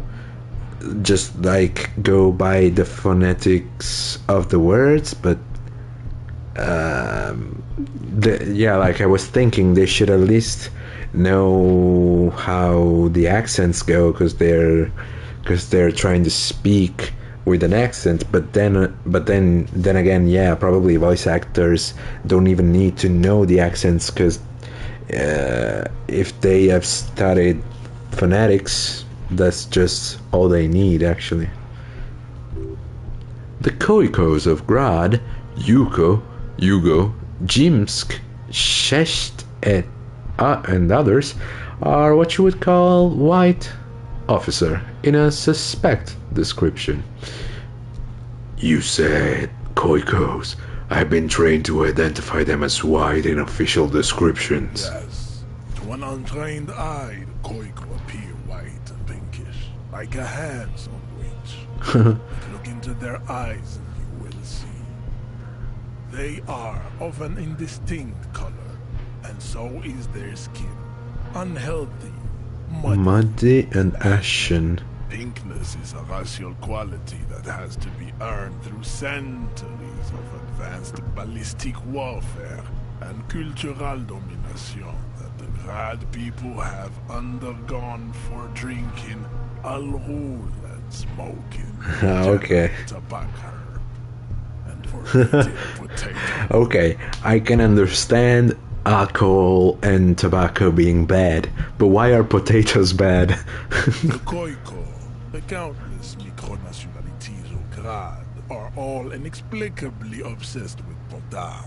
just, like, go by the phonetics of the words, but like I was thinking, they should at least know how the accents go, because they're trying to speak with an accent. But then again, yeah, probably voice actors don't even need to know the accents, because if they have studied phonetics, that's just all they need, actually. The Koikos of Grad, Yuko, Jimsk, Shest, and others are what you would call white officer in a suspect description. You said Koikos. I've been trained to identify them as white in official descriptions. Yes. To an untrained eye, the Koiko appear white and pinkish, like a handsome witch. Look into their eyes and you will see. They are of an indistinct color, and so is their skin. Unhealthy, Muddy and ashen. Pinkness is a racial quality that has to be earned through centuries of advanced ballistic warfare and cultural domination that the Grad people have undergone for drinking alcohol and smoking Okay. tobacco and for eating potato. Okay, I can understand alcohol and tobacco being bad, but why are potatoes bad? The Koiko, the countless micronationalities of Grad, are all inexplicably obsessed with potat.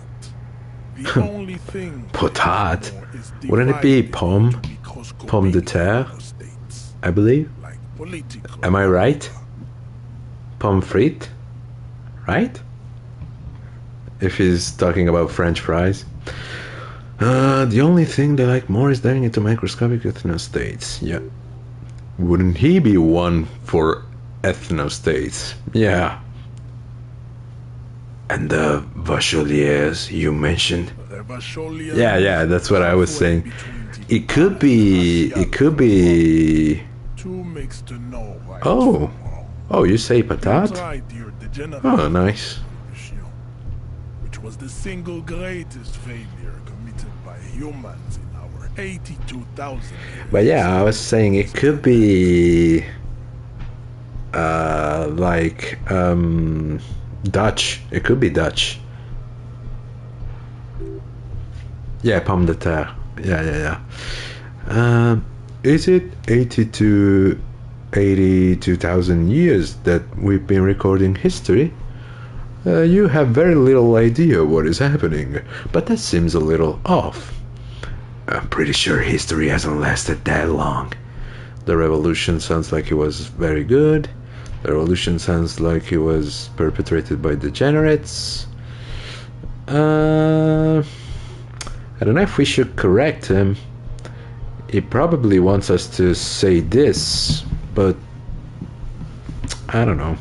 The only thing Potat? more is Wouldn't it be divided pomme? into microscopic Pomme de terre, states, I believe. like political. Am I right? Pomme frite? Right? If he's talking about French fries. The only thing they like more is diving into microscopic ethnostates. Yeah. Wouldn't he be one for ethnostates? Yeah. And the Vacholiers you mentioned. The Vacholians Yeah, that's what I was saying. between It could be. Too mixed to know right Oh. from wrong. Oh, you say You patat? tried your degenerate Oh, nice. evolution, which was the single greatest failure committed by humans in our 82,000 years. But yeah, I was saying it could be Dutch. It could be Dutch. Yeah, pomme de terre. Yeah. Is it 82,000 years that we've been recording history? You have very little idea what is happening, but that seems a little off. I'm pretty sure history hasn't lasted that long. The revolution sounds like it was very good. The revolution sounds like it was perpetrated by degenerates. I don't know if we should correct him. He probably wants us to say this, but I don't know.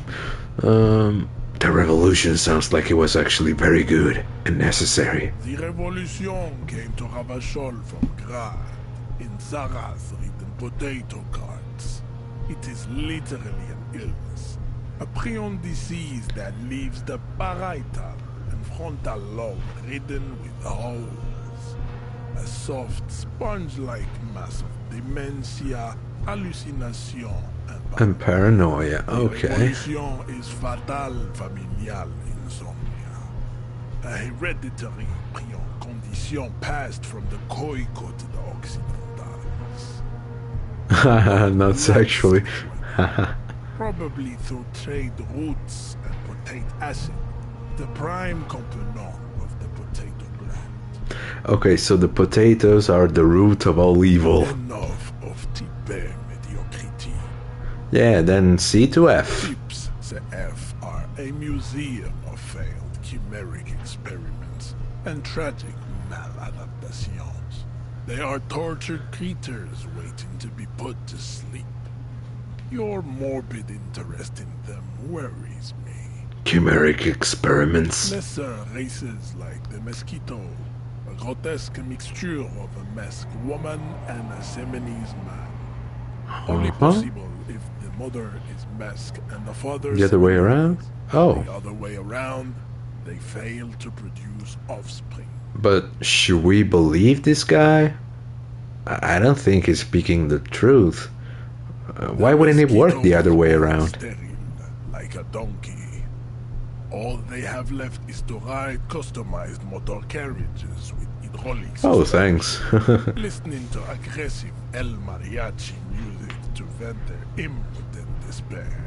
The revolution sounds like it was actually very good and necessary. The revolution came to Ravachol from Grad in Zara's written potato carts. It is literally an illness, a prion disease that leaves the parietal and frontal lobe ridden with holes. A soft, sponge-like mass of dementia, hallucination, And paranoia, The okay. revolution is fatal familial insomnia. a hereditary condition passed from the Khoikhoi to the Occidentals. Not sexually. Probably through trade routes and potate acid, the prime component of the potato plant. Okay, so the potatoes are the root of all evil. Enough of Tibet mediocrity. Yeah, then C to F. Tips the F are a museum of failed chimeric experiments and tragic maladaptations. They are tortured creatures waiting to be put to sleep. Your morbid interest in them worries me. Chimeric experiments. Lesser races like the mosquito, a grotesque mixture of a masked woman and a Siamese man. Only possible if the mother is masked and the father The other way around? Oh. The other way around, they fail to produce offspring. But should we believe this guy? I don't think he's speaking the truth. Why wouldn't it work the other way around? Sterile, like a donkey. All they have left is to ride customized motor carriages with hydraulics. Oh, thanks. Listening to aggressive El Mariachi music to vent their impotent despair.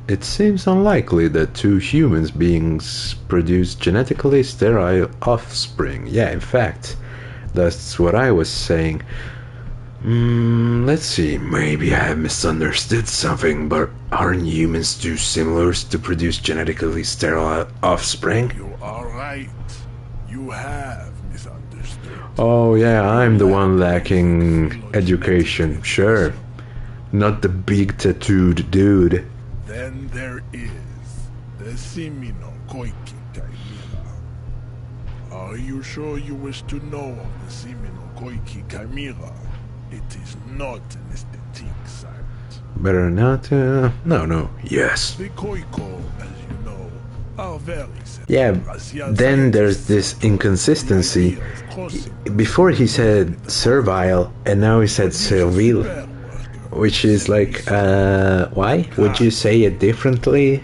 It seems unlikely that two human beings produce genetically sterile offspring. Yeah, in fact, that's what I was saying. Let's see, maybe I have misunderstood something, but aren't humans too similar to produce genetically sterile offspring? You are right. You have misunderstood. Oh yeah, I'm the one lacking education, sure. Not the big tattooed dude. Then there is the Simino Koiki Chimera. Are you sure you wish to know of the Simino Koiki Chimera? It is not an aesthetic site. Better not, no, yes. The Khoikhoi, as you know, are very Yeah, then there's this inconsistency. Before he said servile, and now he said servile. Which is like, why? Would you say it differently?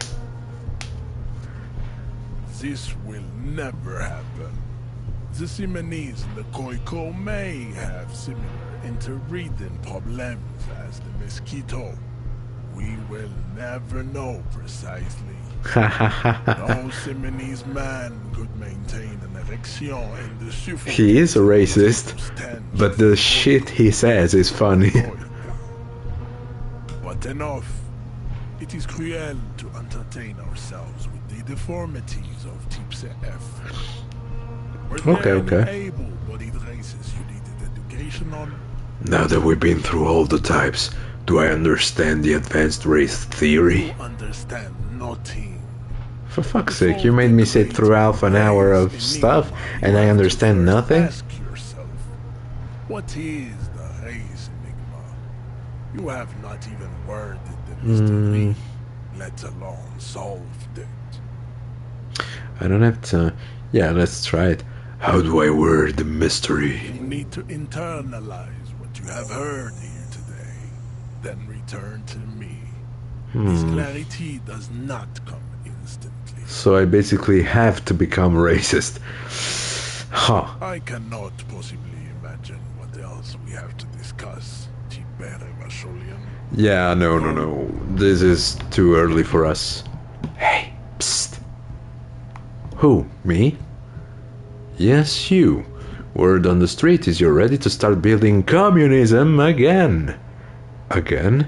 This will never happen. The Simonese and the Khoikhoi may have similar interbreeding problems as the mosquito. We will never know precisely. No Simonese man could maintain an erection in the super. He is a racist, but the shit he says is funny. But enough. It is cruel to entertain ourselves with the deformities of Type F. Were there any able-bodied races you needed education on? Now that we've been through all the types, do I understand the advanced race theory? You understand nothing. For fuck's sake, you made me sit through half an hour of stuff and I understand nothing? Ask yourself, what is the race enigma? You have not even worded the mystery, let alone solved it. I don't have to... Yeah, let's try it. How do I word the mystery? You need to internalize what you have heard here today, then return to me. This clarity does not come instantly. So I basically have to become racist. Huh. I cannot possibly imagine what else we have to discuss, Tibere Vasholian. Yeah, no. This is too early for us. Hey, psst. Who? Me? Yes, you. Word on the street is you're ready to start building communism again. Again?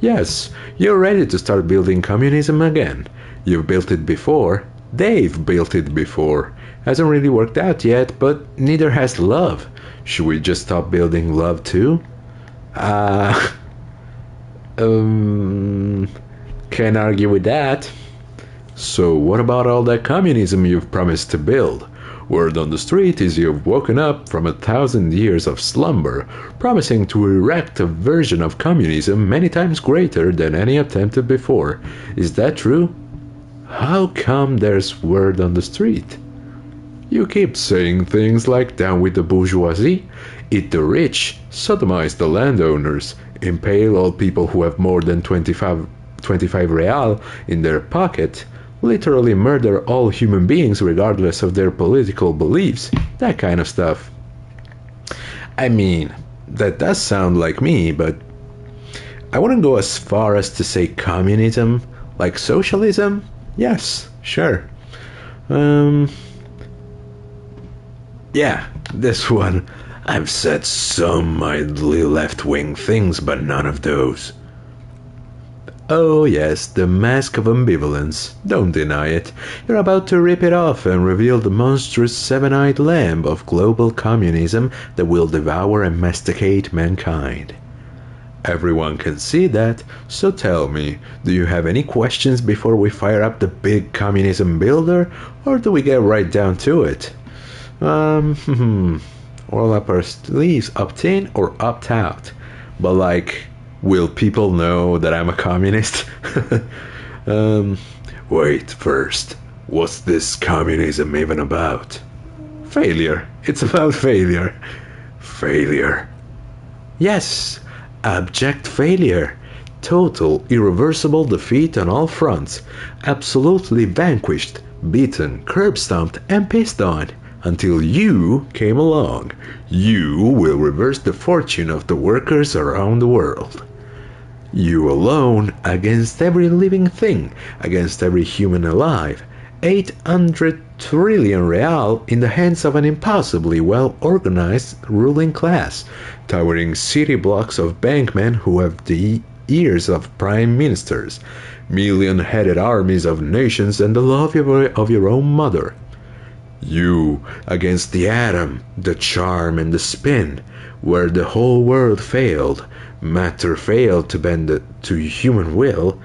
Yes, you're ready to start building communism again. You've built it before. They've built it before. Hasn't really worked out yet, but neither has love. Should we just stop building love too? Can't argue with that. So what about all that communism you've promised to build? Word on the street is you've woken up from 1,000 years of slumber, promising to erect a version of communism many times greater than any attempted before. Is that true? How come there's word on the street? You keep saying things like down with the bourgeoisie, eat the rich, sodomize the landowners, impale all people who have more than 25 real in their pocket, Literally murder all human beings regardless of their political beliefs. That kind of stuff. I mean, that does sound like me, but I wouldn't go as far as to say communism. Like socialism? Yes, sure. Yeah, this one. I've said some mildly left-wing things, but none of those. Oh yes, the mask of ambivalence. Don't deny it. You're about to rip it off and reveal the monstrous seven-eyed lamb of global communism that will devour and masticate mankind. Everyone can see that, so tell me, do you have any questions before we fire up the big communism builder, or do we get right down to it? Roll up our sleeves, opt in or opt out. But like, will people know that I'm a communist? Wait, first, what's this communism even about? Failure. It's about failure. Failure. Yes, abject failure. Total, irreversible defeat on all fronts. Absolutely vanquished, beaten, curb-stomped, and pissed on. Until you came along. You will reverse the fortune of the workers around the world. You alone against every living thing, against every human alive. 800 trillion real in the hands of an impossibly well-organized ruling class, towering city blocks of bankmen who have the ears of prime ministers, million-headed armies of nations, and the love of your own mother. You against the atom, the charm and the spin, where the whole world failed. Matter failed to bend to human will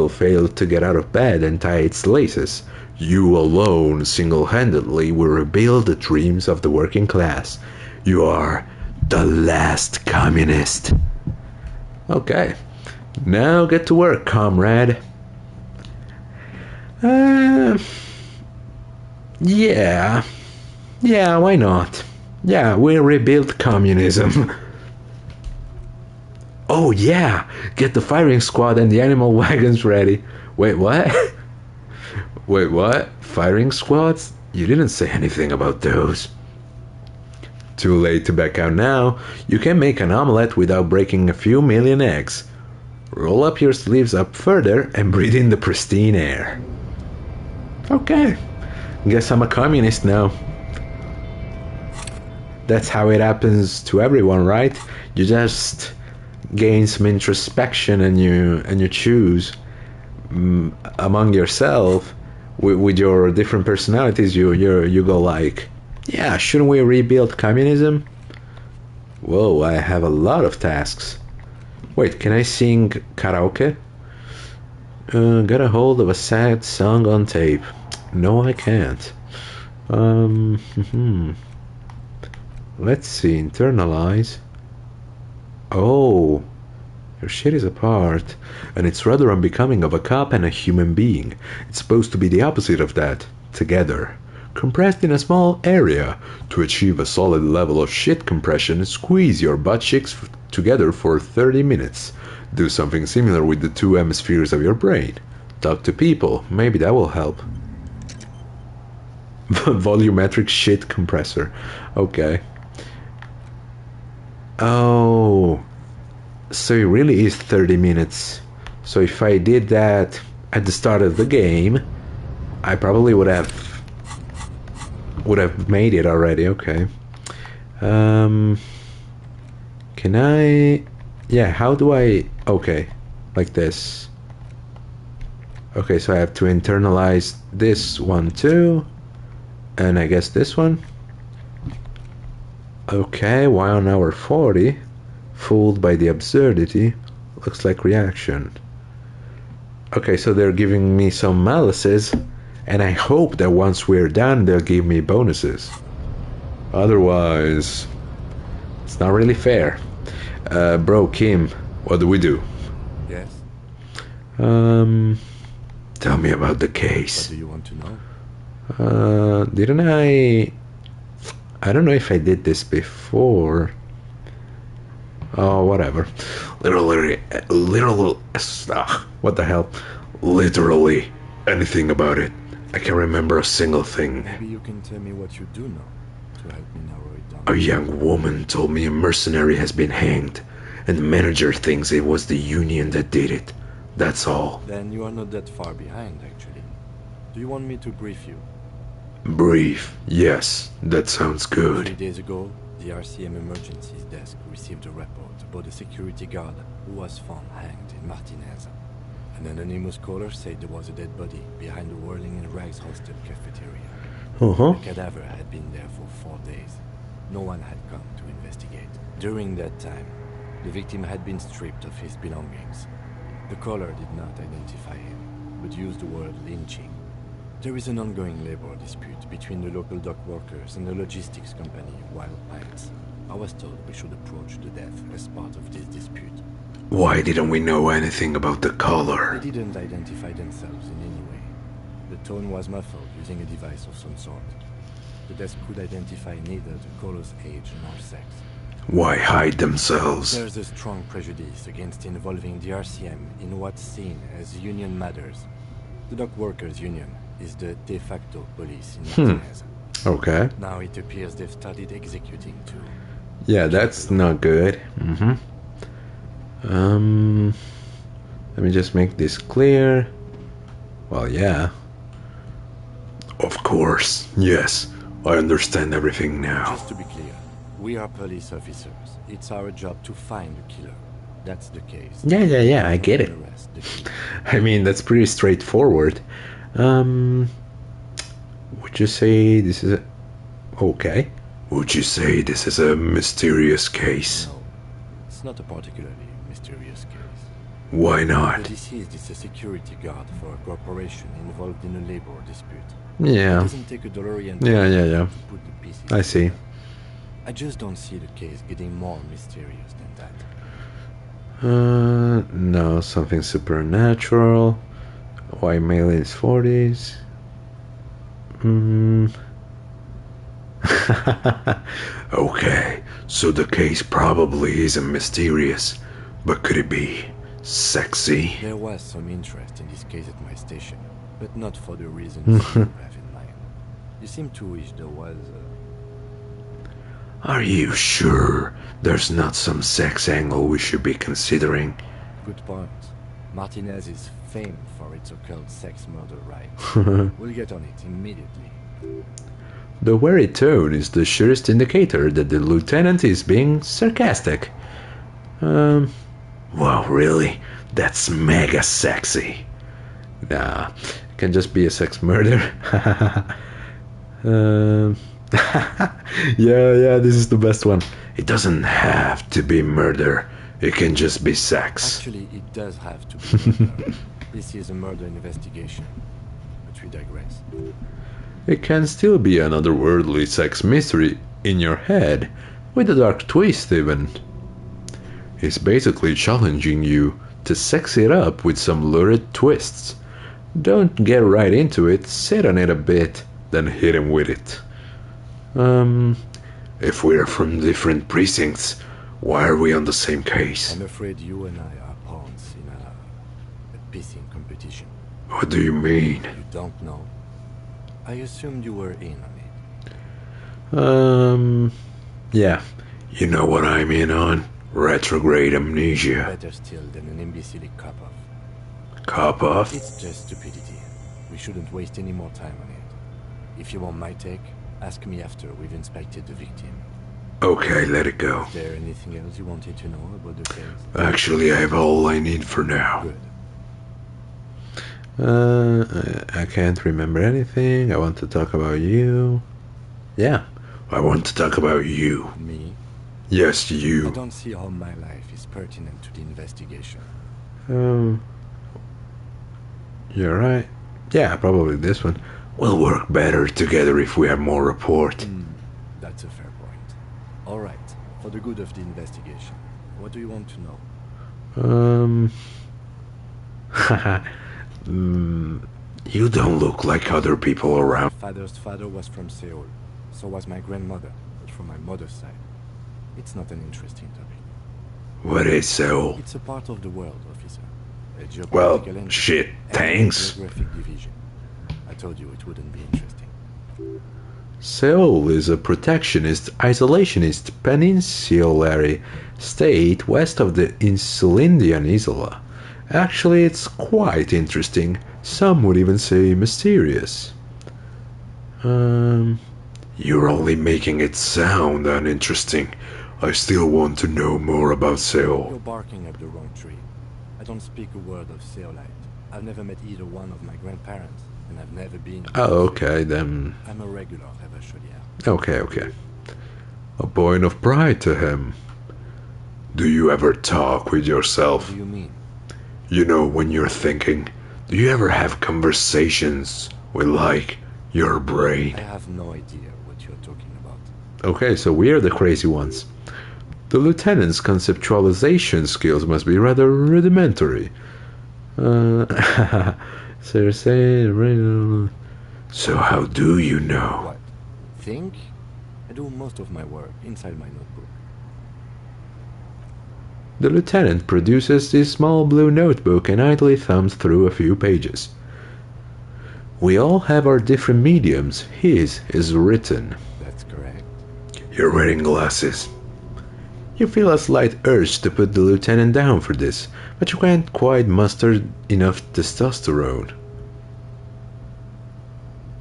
failed to get out of bed and tie its laces. You alone, single-handedly, will rebuild the dreams of the working class. You are the last communist. Okay, now get to work, comrade. Yeah, why not? Yeah, we rebuild communism. Oh yeah, get the firing squad and the animal wagons ready. Wait, what? Wait, what? Firing squads? You didn't say anything about those. Too late to back out now. You can make an omelette without breaking a few million eggs. Roll up your sleeves up further and breathe in the pristine air. Okay, guess I'm a communist now. That's how it happens to everyone, right? You just gain some introspection and you choose among yourself with your different personalities. You go like, yeah, shouldn't we rebuild communism? Whoa, I have a lot of tasks. Wait, can I sing karaoke? Got a hold of a sad song on tape. No, I can't. Let's see, internalize. Oh, your shit is apart, and it's rather unbecoming of a cop and a human being. It's supposed to be the opposite of that. Together. Compressed in a small area. To achieve a solid level of shit compression, squeeze your butt cheeks together for 30 minutes. Do something similar with the two hemispheres of your brain. Talk to people, maybe that will help. Volumetric shit compressor. Okay. Oh, so it really is 30 minutes. So if I did that at the start of the game, I probably would have made it already. Okay. Can I? Yeah. How do I? Okay, like this. Okay, so I have to internalize this one too, and I guess this one. Okay, why on hour 40? Fooled by the absurdity. Looks like reaction. Okay, so they're giving me some malices, and I hope that once we're done, they'll give me bonuses. Otherwise, it's not really fair. Bro, Kim, what do we do? Yes? Tell me about the case. What do you want to know? Didn't I don't know if I did this before. Oh, whatever. Literally, what the hell? Literally, anything about it. I can't remember a single thing. Maybe you can tell me what you do know to help me narrow it down. A young woman told me a mercenary has been hanged, and the manager thinks it was the Union that did it. That's all. Then you are not that far behind, actually. Do you want me to brief you? Brief. Yes, that sounds 3 good. days ago, the RCM emergencies desk received a report about a security guard who was found hanged in Martinez. An anonymous caller said there was a dead body behind the Whirling in Rags hostel cafeteria. The cadaver had been there for 4 days. No one had come to investigate. During that time, the victim had been stripped of his belongings. The caller did not identify him, but used the word lynching. There is an ongoing labor dispute between the local dock workers and the logistics company, Wild Pines. I was told we should approach the death as part of this dispute. Why didn't we know anything about the They color? didn't identify themselves in any way. The tone was muffled using a device of some sort. The desk could identify neither the caller's age nor sex. Why hide themselves? There's a strong prejudice against involving the RCM in what's seen as union matters. The dock workers' union is the de facto police in Martinez. Okay. Now it appears they've started executing too. Yeah, that's not good. Let me just make this clear. Well, yeah. Of course, yes. I understand everything now. Just to be clear, we are police officers. It's our job to find the killer. That's the case. Yeah, I get it. Arrest the killer. I mean, that's pretty straightforward. Would you say this is a... Okay. Would you say this is a mysterious case? No, it's not a particularly mysterious case. Why The not? deceased is a security guard for a corporation involved in a labor dispute. It Yeah. doesn't take a DeLorean Yeah. to put the pieces I see. together. I just don't see the case getting more mysterious than that. No, something supernatural. Why male in his 40s? Okay, so the case probably isn't mysterious, but could it be sexy? There was some interest in this case at my station, but not for the reasons you have in mind. You seem to wish there was Are you sure there's not some sex angle we should be considering? good point. Martinez is famed for its occult sex murder rights. We'll get on it immediately. The wary tone is the surest indicator that the lieutenant is being sarcastic. Well, really? That's mega sexy. Nah, it can just be a sex murder. Yeah, this is the best one. It doesn't have to be murder. It can just be sex. Actually, it does have to be murder. This is a murder investigation. But we digress. It can still be an otherworldly sex mystery in your head, with a dark twist even. He's basically challenging you to sex it up with some lurid twists. Don't get right into it, sit on it a bit, then hit him with it. If we're from different precincts, why are we on the same case? I'm afraid you and I are pawns in a pissing competition. What do you mean? You don't know? I assumed you were in on it. Yeah. You know what I'm in on? Retrograde amnesia. Better still than an imbecile cop-off. Cop off? It's just stupidity. We shouldn't waste any more time on it. If you want my take, ask me after we've inspected the victim. Okay, let it go. Is there anything else you wanted to know about the case? Actually, I have all I need for now. Good. I can't remember anything. I want to talk about you. Yeah, I want to talk about you. Me? Yes, I you. don't see how my life is pertinent to the investigation. You're right. Yeah, probably this one. We'll work better together if we have more report. That's a fair point. All right, for the good of the investigation, what do you want to know? You don't look like other people around. Father's father was from Seoul. So was my grandmother, but from my mother's side. It's not an interesting topic. What is Seoul? It's a part of the world, officer. a Well, geopolitical entity, shit, and a thanks. geographic division. I told you it wouldn't be interesting. Seoul is a protectionist, isolationist, peninsulary state west of the Insulindian Isla. Actually, it's quite interesting. Some would even say mysterious. You're only making it sound uninteresting. I still want to know more about Seoul. You're barking up the wrong tree. I don't speak a word of Seolite. I've never met either one of my grandparents, and I've never been. Oh, okay, then. I'm a regular Revacholier. Okay. A point of pride to him. Do you ever talk with yourself? What do you mean? You know, when you're thinking, do you ever have conversations with, like, your brain? I have no idea what you're talking about. Okay, so we're the crazy ones. The lieutenant's conceptualization skills must be rather rudimentary. So how do you know? What? Think? I do most of my work inside my notebook. The lieutenant produces this small blue notebook and idly thumbs through a few pages. We all have our different mediums. His is written. That's correct. You're wearing glasses. You feel a slight urge to put the lieutenant down for this, but you can't quite muster enough testosterone.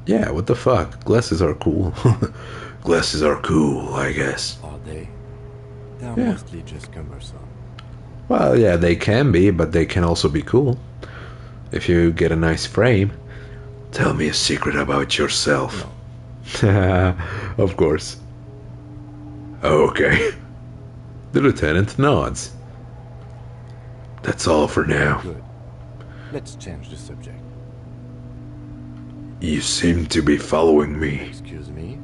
Yeah, what the fuck? Glasses are cool. Glasses are cool, I guess. Are they? They are Yeah. mostly just cumbersome. Well, yeah, they can be, but they can also be cool. If you get a nice frame. Tell me a secret about yourself. No. Of course. Okay. The lieutenant nods. That's all for now. Good. Let's change the subject. You seem to be following me. Excuse me?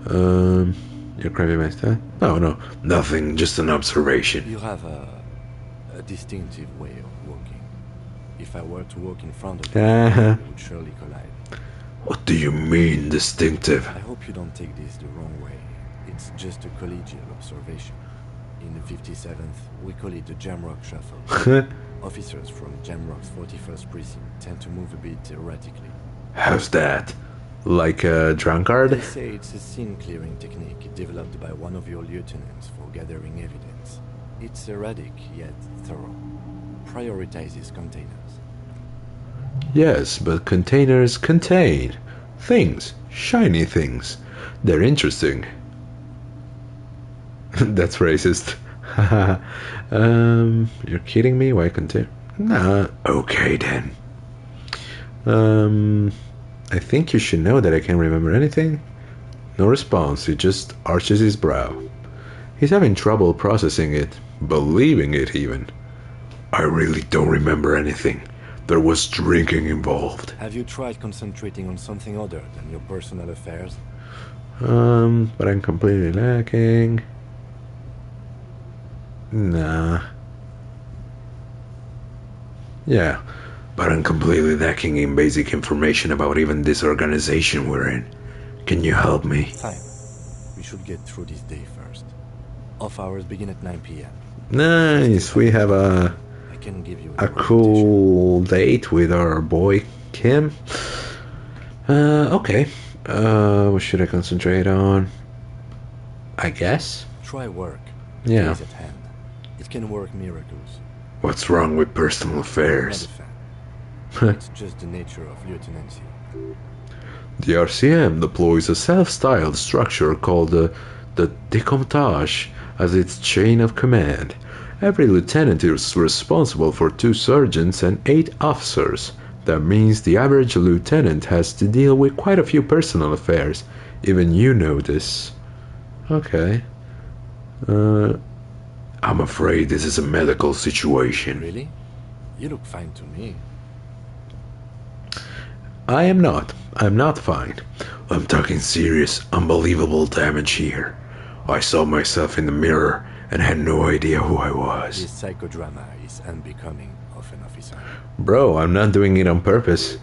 You're craving my stuff? No, nothing, just an observation. You have a distinctive way of walking. If I were to walk in front of you, we would surely collide. What do you mean, distinctive? I hope you don't take this the wrong way. It's just a collegial observation. In the 57th, we call it the Jamrock Shuffle. Officers from Jamrock's 41st Precinct tend to move a bit erratically. How's that? Like a drunkard? They say it's a scene-clearing technique developed by one of your lieutenants for gathering evidence. It's erratic, yet thorough. Prioritizes containers. Yes, but containers contain things, shiny things. They're interesting. That's racist. You're kidding me? Why contain? Nah. Okay then. I think you should know that I can't remember anything. No response. He just arches his brow. He's having trouble processing it, believing it even. I really don't remember anything. There was drinking involved. Have you tried concentrating on something other than your personal affairs? But I'm completely lacking. Nah. Yeah, but I'm completely lacking in basic information about even this organization we're in. Can you help me? Fine. We should get through this day first. Off hours begin at 9 p.m. Nice, we have I can give you a cool date with our boy Kim. Okay. What should I concentrate on? I guess. Try work. Yeah. Days at hand. It can work miracles. What's wrong with personal affairs? Not a fan. It's just the nature of lieutenancy. The RCM deploys a self-styled structure called the décomptage as its chain of command. Every lieutenant is responsible for 2 sergeants and 8 officers. That means the average lieutenant has to deal with quite a few personal affairs. Even you know this. Okay. I'm afraid this is a medical situation. Really? You look fine to me. I am not. I'm not fine. I'm talking serious, unbelievable damage here. I saw myself in the mirror and had no idea who I was. This psychodrama is unbecoming of an officer. Bro, I'm not doing it on purpose.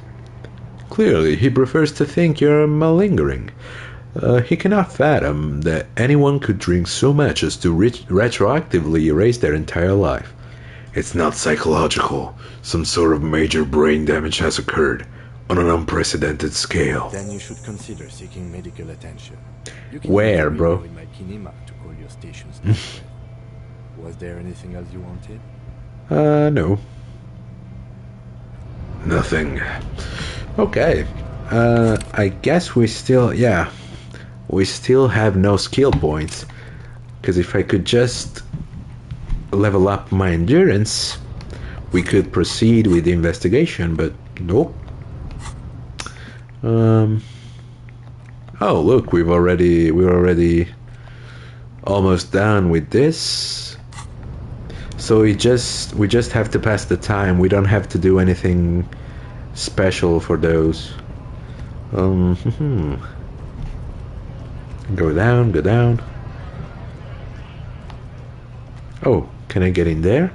Clearly, he prefers to think you're malingering. He cannot fathom that anyone could drink so much as to retroactively erase their entire life. It's not psychological. Some sort of major brain damage has occurred on an unprecedented scale. Then you should consider seeking medical attention. You can Where, use the bro? radio in my kinema to call your station's staff. Was there anything else you wanted? No. Nothing. Okay. I guess we still have no skill points. Because if I could just level up my endurance, we could proceed with the investigation, but nope. Oh look, we're already almost done with this. So we just have to pass the time. We don't have to do anything special for those. Go down. Oh, can I get in there?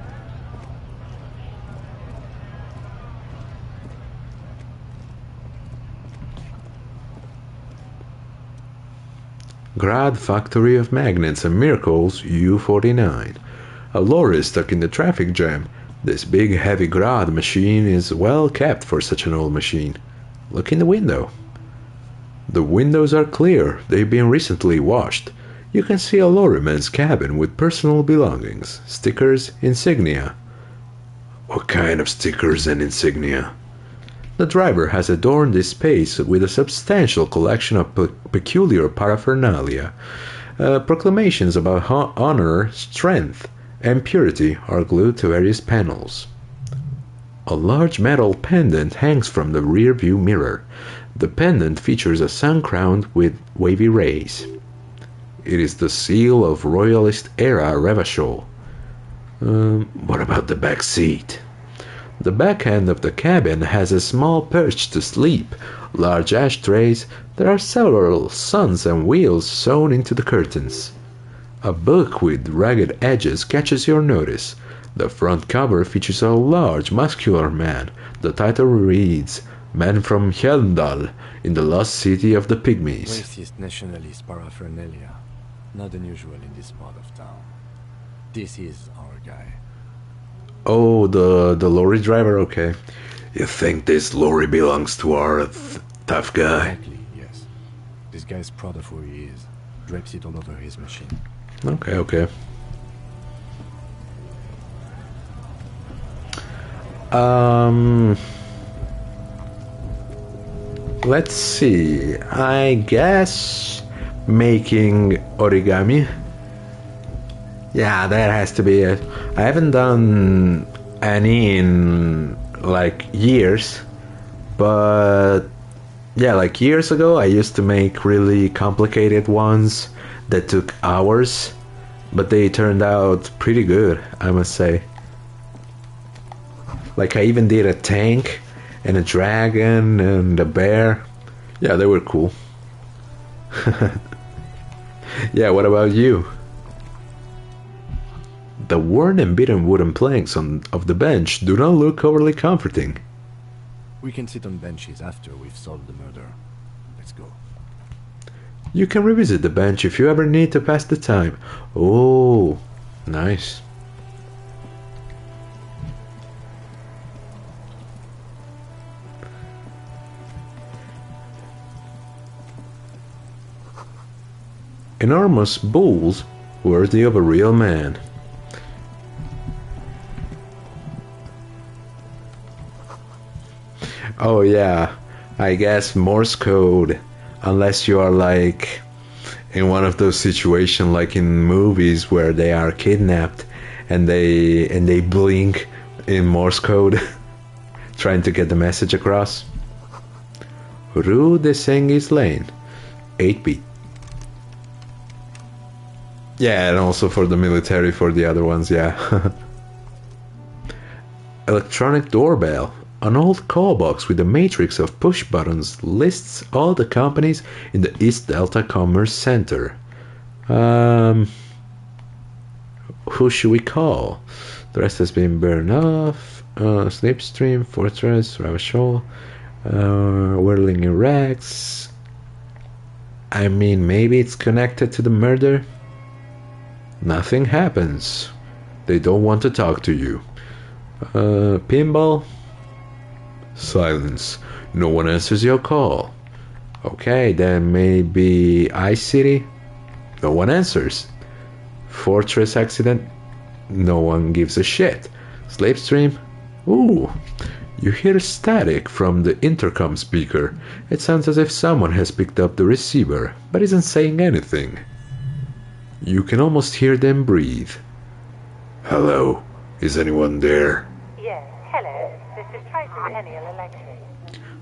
Grad Factory of Magnets and Miracles U-49. A lorry stuck in the traffic jam. This big heavy Grad machine is well kept for such an old machine. Look in the window. The windows are clear. They've been recently washed. You can see a lorryman's cabin with personal belongings, stickers, insignia. What kind of stickers and insignia? The driver has adorned this space with a substantial collection of peculiar paraphernalia. Proclamations about honor, strength, and purity are glued to various panels. A large metal pendant hangs from the rear view mirror. The pendant features a sun crowned with wavy rays. It is the seal of Royalist era Revachol. What about the back seat? The back end of the cabin has a small perch to sleep, large ashtrays. There are several suns and wheels sewn into the curtains. A book with ragged edges catches your notice. The front cover features a large, muscular man. The title reads, Man from Hjelmdal, in the lost city of the Pygmies. Racist nationalist paraphernalia. Not unusual in this part of town. This is our guy. Oh, the lorry driver? Okay. You think this lorry belongs to our tough guy? Exactly, yes. This guy's proud of who he is. Drapes it all over his machine. Okay. Let's see. I guess making origami. Yeah, that has to be it. I haven't done any in like years, but yeah, like years ago I used to make really complicated ones that took hours, but they turned out pretty good, I must say. Like I even did a tank and a dragon and a bear. Yeah, they were cool. Yeah, what about you? The worn and beaten wooden planks of the bench do not look overly comforting. We can sit on benches after we've solved the murder. Let's go. You can revisit the bench if you ever need to pass the time. Oh, nice. Enormous bulls worthy of a real man. Oh yeah, I guess Morse code, unless you are like in one of those situations like in movies where they are kidnapped and they blink in Morse code trying to get the message across. Rue de Senghis Lane, 8-bit. Yeah, and also for the military for the other ones, yeah. Electronic doorbell. An old call box with a matrix of push buttons lists all the companies in the East Delta Commerce Center. Who should we call? The rest has been burned off. Slipstream, Fortress, Ravachol, Whirling in Rags. I mean, maybe it's connected to the murder? Nothing happens. They don't want to talk to you. Pinball? Silence. No one answers your call. Okay, then maybe Ice City? No one answers. Fortress accident? No one gives a shit. Slipstream? Ooh, you hear static from the intercom speaker. It sounds as if someone has picked up the receiver, but isn't saying anything. You can almost hear them breathe. Hello, is anyone there? Yes, hello. This is Tricentennial Electric.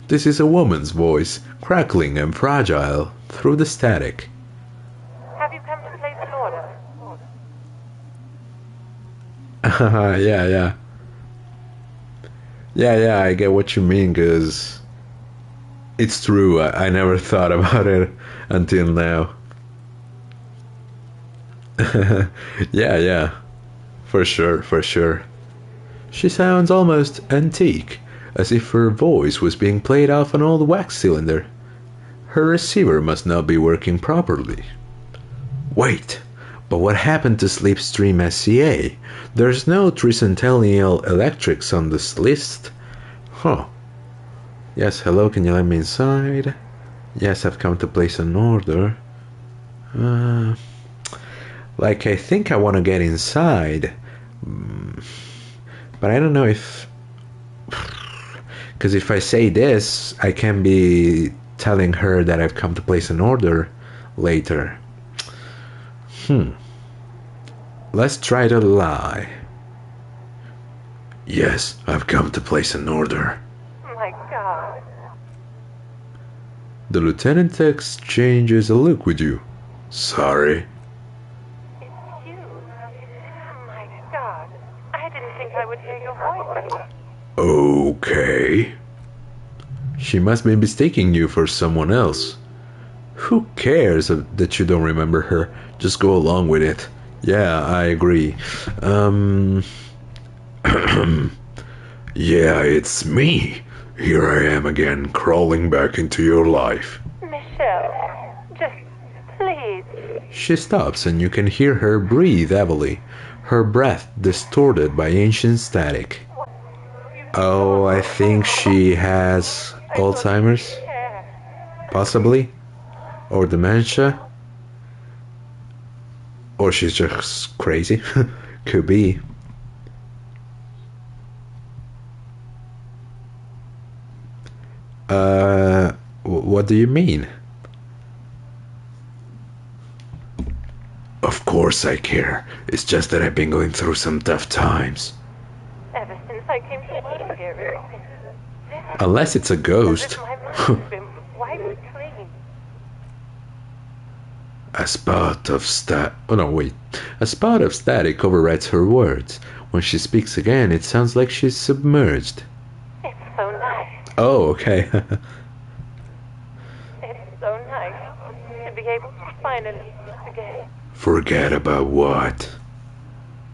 This is a woman's voice, crackling and fragile through the static. Have you come to place an order? Yeah. Yeah, I get what you mean, because it's true. I never thought about it until now. Yeah. For sure. She sounds almost antique, as if her voice was being played off an old wax cylinder. Her receiver must not be working properly. Wait, but what happened to Slipstream SCA? There's no Tricentennial Electrics on this list. Huh. Yes, hello, can you let me inside? Yes, I've come to place an order. Like, I think I want to get inside. But I don't know if... Because if I say this, I can be telling her that I've come to place an order later. Let's try to lie. Yes, I've come to place an order. My God. The lieutenant exchanges a look with you. Sorry. It's you. My God. I didn't think I would hear your voice. Okay. She must be mistaking you for someone else. Who cares that you don't remember her? Just go along with it. Yeah, I agree. Yeah, it's me. Here I am again, crawling back into your life. Michelle, just please. She stops and you can hear her breathe heavily, her breath distorted by ancient static. Oh, I think she has Alzheimer's? Possibly? Or dementia? Or she's just crazy? Could be. What do you mean? Of course I care. It's just that I've been going through some tough times. Ever since I came to live here, Unless it's a ghost. my mind's been wiped clean. A spot of static overrides her words. When she speaks again, it sounds like she's submerged. It's so nice. Oh, okay. It's so nice to be able to finally forget. Forget about what?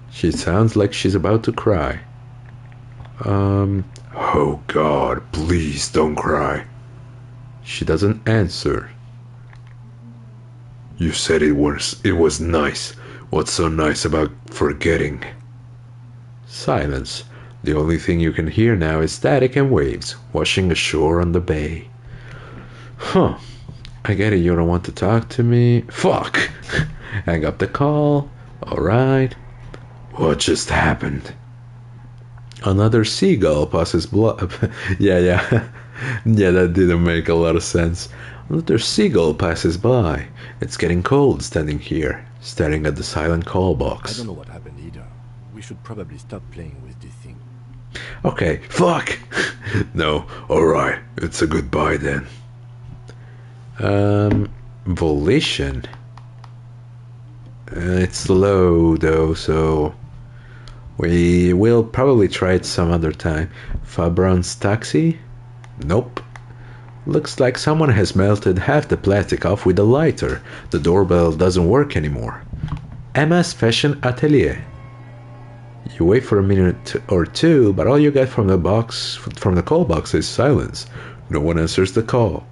She sounds like she's about to cry. Oh God, please don't cry. She doesn't answer. You said it was nice. What's so nice about forgetting? Silence. The only thing you can hear now is static and waves washing ashore on the bay. Huh. I get it, you don't want to talk to me. Fuck! Hang up the call. Alright. What just happened? Another seagull passes Yeah, that didn't make a lot of sense. Another seagull passes by. It's getting cold standing here, staring at the silent call I box. don't know what happened either. We should probably stop playing with this thing. Okay, fuck! No, alright, it's a goodbye then. Volition. It's low though, so we will probably try it some other time. Fabron's taxi? Nope. Looks like someone has melted half the plastic off with a lighter. The doorbell doesn't work anymore. Emma's Fashion Atelier. You wait for a minute or two, but all you get from the call box is silence. No one answers the call.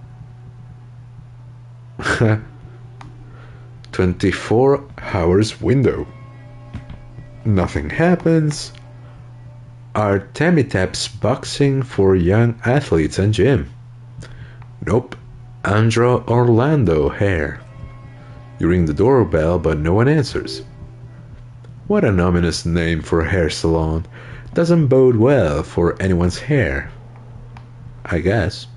24 hours window. Nothing happens. Artemitaps Boxing for Young Athletes and Gym. Nope. Andra Orlando Hair. You ring the doorbell, but no one answers. What an ominous name for a hair salon. Doesn't bode well for anyone's hair. I guess.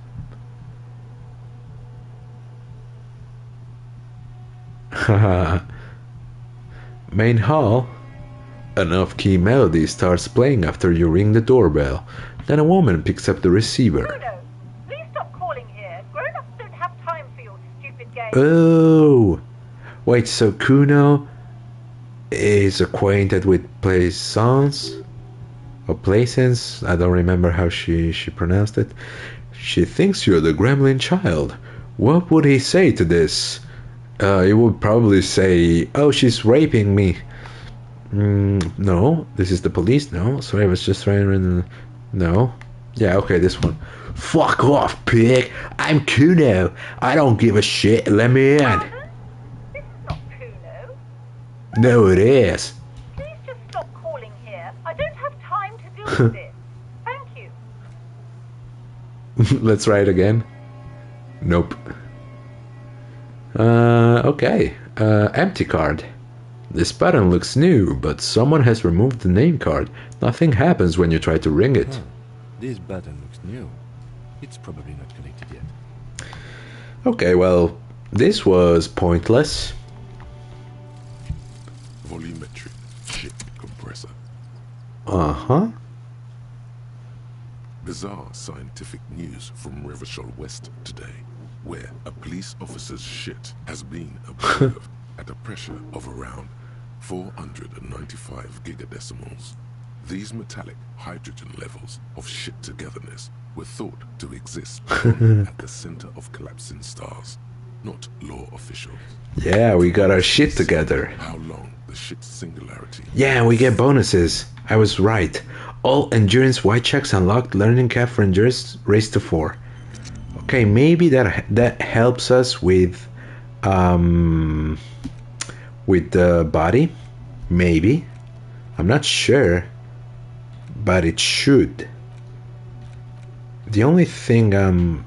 Haha. Main hall. An off-key melody starts playing after you ring the doorbell. Then a woman picks up the receiver. Bruno, please stop calling here. Grown-ups don't have time for your stupid games. Oh! Wait, so Kuno is acquainted with Plaisance? Or Plaisance? I don't remember how she pronounced it. She thinks you're the gremlin child. What would he say to this? He would probably say, oh, she's raping me. No, this is the police. No, sorry, I was just trying to... No. Yeah, okay, this one. Fuck off, pig. I'm Kuno. I don't give a shit. Let me in. This is not Kuno. No, it is. Please just stop calling here. I don't have time to deal with this. Thank you. Let's try it again. Nope. Okay. Empty card. This button looks new, but someone has removed the name card. Nothing happens when you try to ring it. This button looks new. It's probably not connected yet. Okay, well, this was pointless. Volumetric ship compressor. Uh-huh. Bizarre scientific news from Revachol West today, where a police officer's shit has been observed at a pressure of around 495 gigadecimals. These metallic hydrogen levels of shit togetherness were thought to exist at the center of collapsing stars, not law officials. Yeah, we got our shit together. How long the shit's singularity? Yeah, we get bonuses. I was right. All endurance white checks unlocked. Learning cap for endurance raised to 4. Okay, maybe that helps us with the body. Maybe. I'm not sure, but it should. The only thing I'm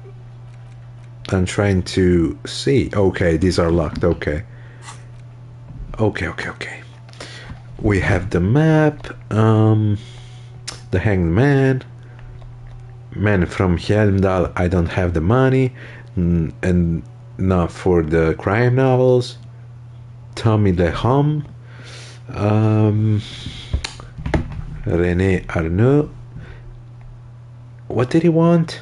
trying to see. Okay, these are locked. Okay. Okay. We have the map. The Hanged Man. Man from Helmdal. I don't have the money, and not for the crime novels. Tommy Lehom. René Arnaud. What did he want?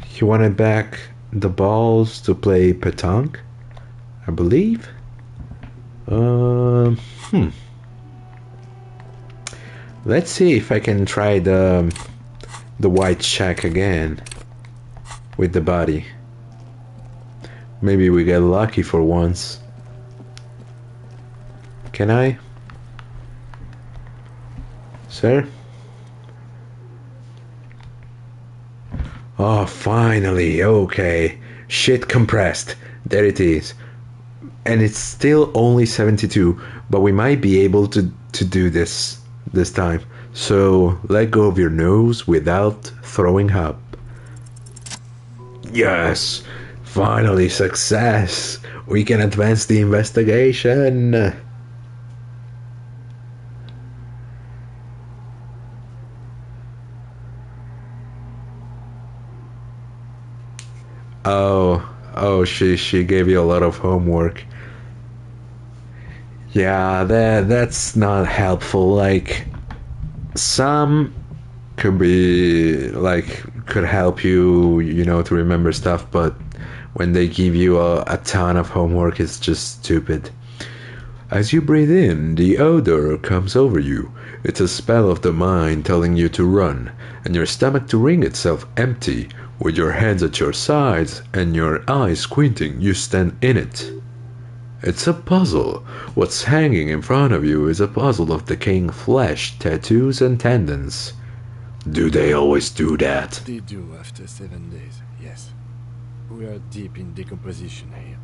He wanted back the balls to play petanque, I believe. Let's see if I can try the white shack again with the body. Maybe we get lucky for once. Can I? Sir? Oh, finally. Okay. Shit compressed. There it is. And it's still only 72, but we might be able to do this time. So let go of your nose without throwing up. Yes! Finally success! We can advance the investigation! Oh, she gave you a lot of homework. Yeah, that's not helpful. Like, some could help you, to remember stuff, but when they give you a ton of homework, it's just stupid. As you breathe in, the odor comes over you. It's a spell of the mind telling you to run, and your stomach to ring itself empty. With your hands at your sides and your eyes squinting, you stand in it. It's a puzzle. What's hanging in front of you is a puzzle of decaying flesh, tattoos, and tendons. Do they always do that? They do after 7 days, yes. We are deep in decomposition here.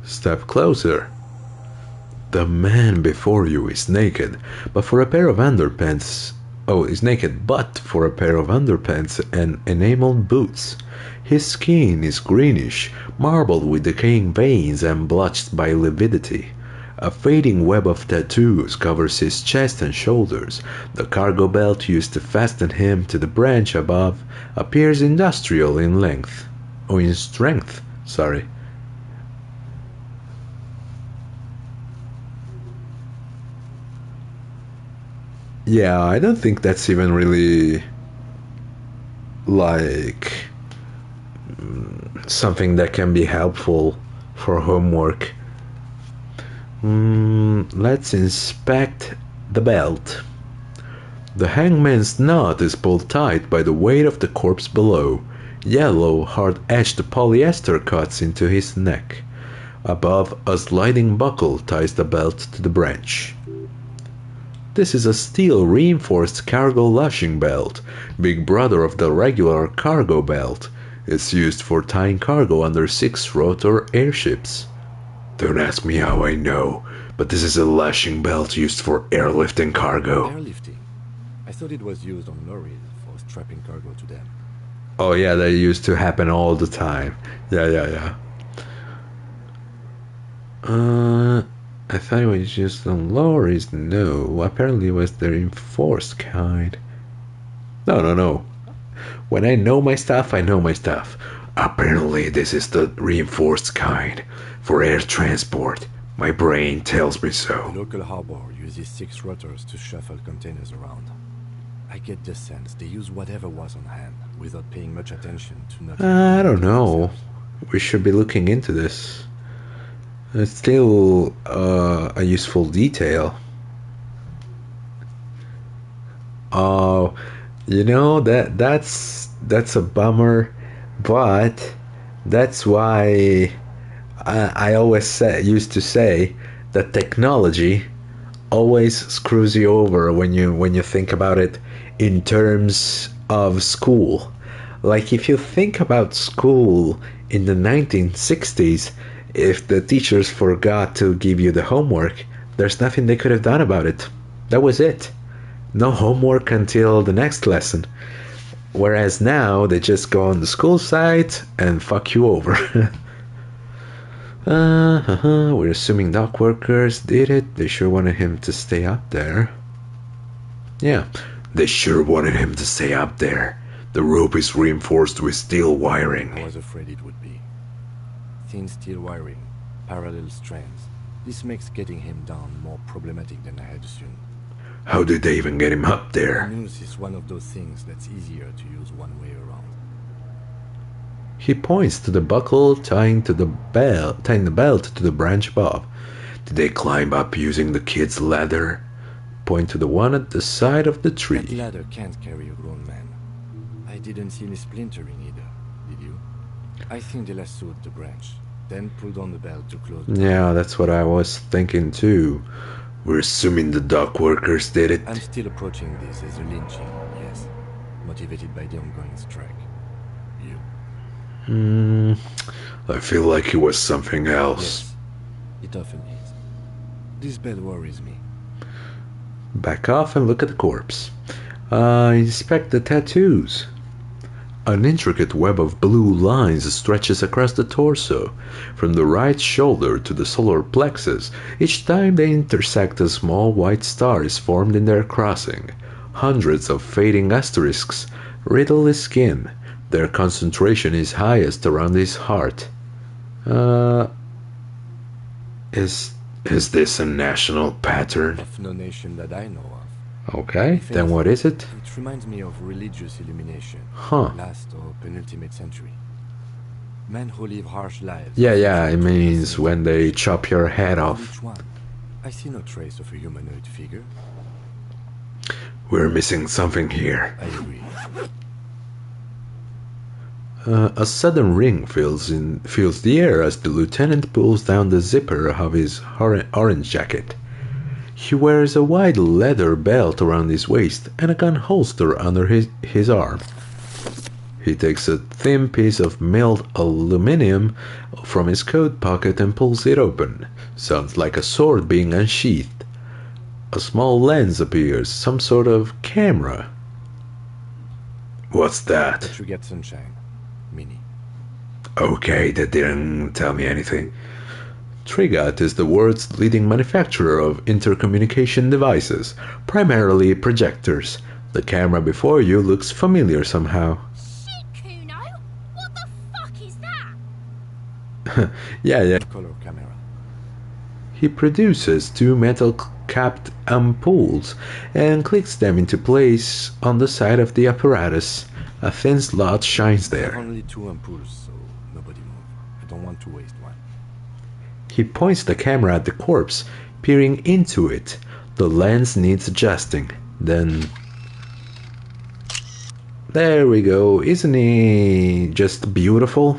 Step closer. The man before you is naked, but for a pair of underpants is naked but for a pair of underpants and enameled boots. His skin is greenish, marbled with decaying veins and blotched by lividity. A fading web of tattoos covers his chest and shoulders. The cargo belt used to fasten him to the branch above appears industrial in length. Oh, in strength, sorry. Yeah, I don't think that's even really like something that can be helpful for homework. Let's inspect the belt. The hangman's knot is pulled tight by the weight of the corpse below. Yellow, hard-edged polyester cuts into his neck. Above, a sliding buckle ties the belt to the branch. This is a steel-reinforced cargo lashing belt, big brother of the regular cargo belt. It's used for tying cargo under 6-rotor airships. Don't ask me how I know, but this is a lashing belt used for airlifting cargo. Airlifting? I thought it was used on lorries for strapping cargo to them. Oh yeah, that used to happen all the time. Yeah. I thought it was used on lorries. No, apparently it was the reinforced kind. No. When I know my stuff, I know my stuff. Apparently this is the reinforced kind for air transport. My brain tells me so. The local harbor uses 6 rotors to shuffle containers around. I get the sense they use whatever was on hand without paying much attention to nothing. I don't know. We should be looking into this. It's still a useful detail. Oh, that's a bummer, but that's why I always used to say that technology always screws you over when you think about it in terms of school. Like if you think about school in the 1960s, if the teachers forgot to give you the homework, there's nothing they could have done about it. That was it. No homework until the next lesson. Whereas now, they just go on the school site and fuck you over. We're assuming dock workers did it. They sure wanted him to stay up there. Yeah, they sure wanted him to stay up there. The rope is reinforced with steel wiring. I was afraid it would be. Thin steel wiring, parallel strands. This makes getting him down more problematic than I had assumed. How did they even get him up there? The noose is one of those things that's easier to use one way around. He points to the buckle tying the belt to the branch above. Did they climb up using the kid's ladder? Point to the one at the side of the tree. That ladder can't carry a grown man. I didn't see any splintering either, did you? I think they lassoed the branch, then pulled on the belt to close the Yeah, that's what I was thinking too. We're assuming the dock workers did it. I'm still approaching this as a lynching, yes. Motivated by the ongoing strike. You? I feel like it was something else. Yes, it often is. This bed worries me. Back off and look at the corpse. Inspect the tattoos. An intricate web of blue lines stretches across the torso, from the right shoulder to the solar plexus. Each time they intersect, a small white star is formed in their crossing. Hundreds of fading asterisks riddle his skin. Their concentration is highest around his heart. Is this a national pattern? Of no nation that I know of. Okay, then what is it? It reminds me of religious illumination. Huh. Last or penultimate century. Men who live harsh lives. Yeah, it means when they chop your head off. Which one? I see no trace of a humanoid figure. We're missing something here. I agree. A sudden ring fills the air as the lieutenant pulls down the zipper of his orange jacket. He wears a wide leather belt around his waist and a gun holster under his arm. He takes a thin piece of milled aluminum from his coat pocket and pulls it open. Sounds like a sword being unsheathed. A small lens appears, some sort of camera. What's that? Triggered Sunshine. Mini. Okay, that didn't tell me anything. Trigat is the world's leading manufacturer of intercommunication devices, primarily projectors. The camera before you looks familiar somehow. Shit, Kuno! What the fuck is that? Yeah. Color camera. He produces two metal-capped ampoules and clicks them into place on the side of the apparatus. A thin slot shines There are there. only 2 ampoules, so nobody move. I don't want to waste one. He points the camera at the corpse, peering into it. The lens needs adjusting. Then... there we go. Isn't he just beautiful?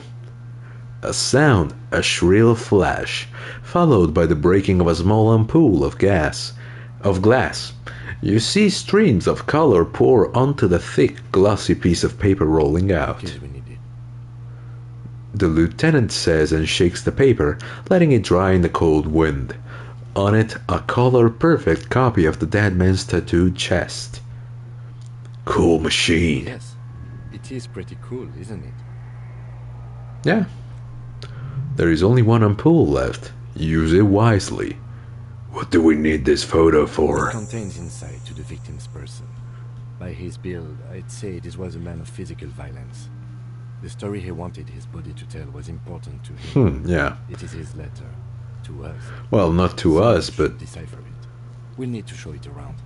A sound, a shrill flash, followed by the breaking of a small ampoule of glass. You see streams of color pour onto the thick, glossy piece of paper rolling out. In case we need it. The lieutenant says and shakes the paper, letting it dry in the cold wind. On it, a color-perfect copy of the dead man's tattooed chest. Cool machine. Yes. It is pretty cool, isn't it? Yeah. There is only one ampoule left. Use it wisely. What do we need this photo It for? contains insight to the victim's person. By his build, I'd say this was a man of physical violence. The story he wanted his body to tell was important to him. Yeah. It is his letter. To us. Well, not to Someone us, but... should decipher it. We'll need to show it around.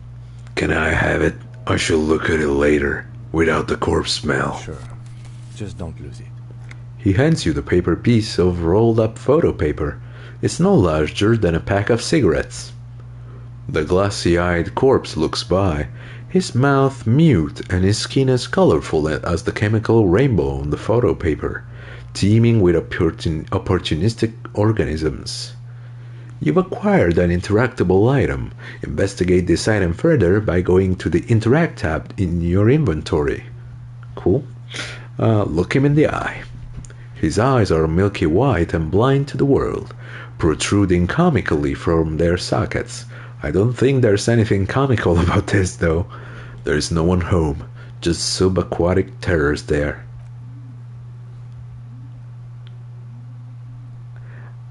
Can I have it? I shall look at it later, without the corpse smell. Sure. Just don't lose it. He hands you the paper piece of rolled-up photo paper. It's no larger than a pack of cigarettes. The glassy-eyed corpse looks by, his mouth mute and his skin as colorful as the chemical rainbow on the photo paper, teeming with opportunistic organisms. You've acquired an interactable item. Investigate this item further by going to the Interact tab in your inventory. Cool. Look him in the eye. His eyes are milky white and blind to the world, protruding comically from their sockets. I don't think there's anything comical about this, though. There's no one home, just subaquatic terrors there.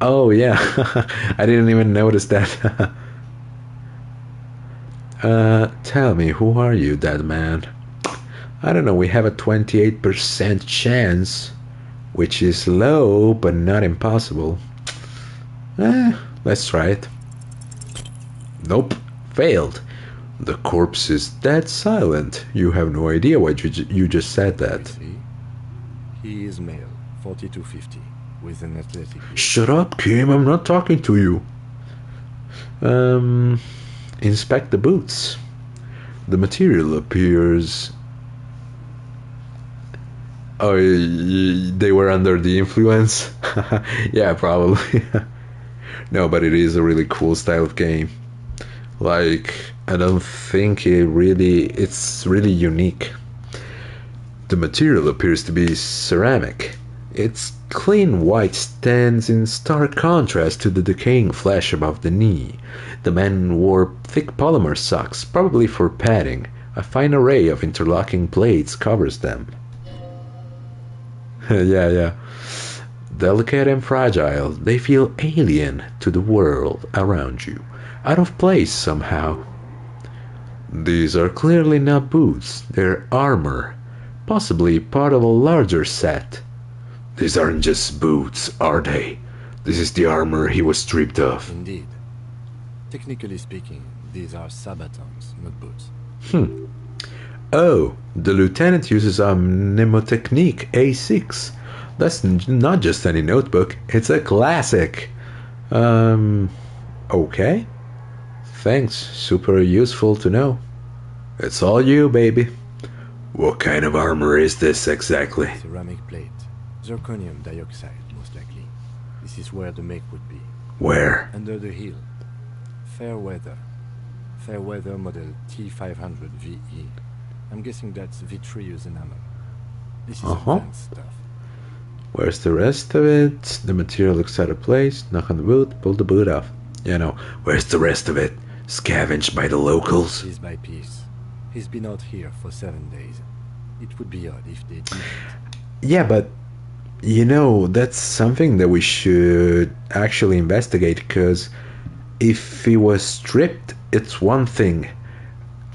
Oh, yeah, I didn't even notice that. Tell me, who are you, dead man? I don't know, we have a 28% chance, which is low, but not impossible. Let's try it. Nope, failed. The corpse is dead silent. You have no idea why you just said that. See? He is male, 4250, with an athletic build. Shut up, Kim, I'm not talking to you. Inspect the boots. The material appears... Oh, they were under the influence? Yeah, probably. No, but it is a really cool style of game. Like, I don't think it's really unique. The material appears to be ceramic. Its clean white stands in stark contrast to the decaying flesh above the knee. The man wore thick polymer socks, probably for padding. A fine array of interlocking plates covers them. Yeah. Delicate and fragile, they feel alien to the world around you, out of place somehow. These are clearly not boots, they're armor, possibly part of a larger set. These aren't just boots, are they? This is the armor he was stripped of. Indeed. Technically speaking, these are sabatons, not boots. Oh, the lieutenant uses a mnemotechnique A6. That's not just any notebook, it's a classic. Okay. Thanks, super useful to know. It's all you, baby. What kind of armor is this exactly? Ceramic plate. Zirconium dioxide, most likely. This is where the make would be. Where? Under the heel. Fair weather. Fair weather model T500 VE. I'm guessing that's vitreous enamel. This is advanced stuff. Where's the rest of it? The material looks out of place. Knock on the boot, pull the boot off. You know, where's the rest of it? scavenged by the locals. Piece by piece. He's been out here for 7 days. It would be odd if they didn't. Yeah, but you know, that's something that we should actually investigate, because if he was stripped, it's one thing.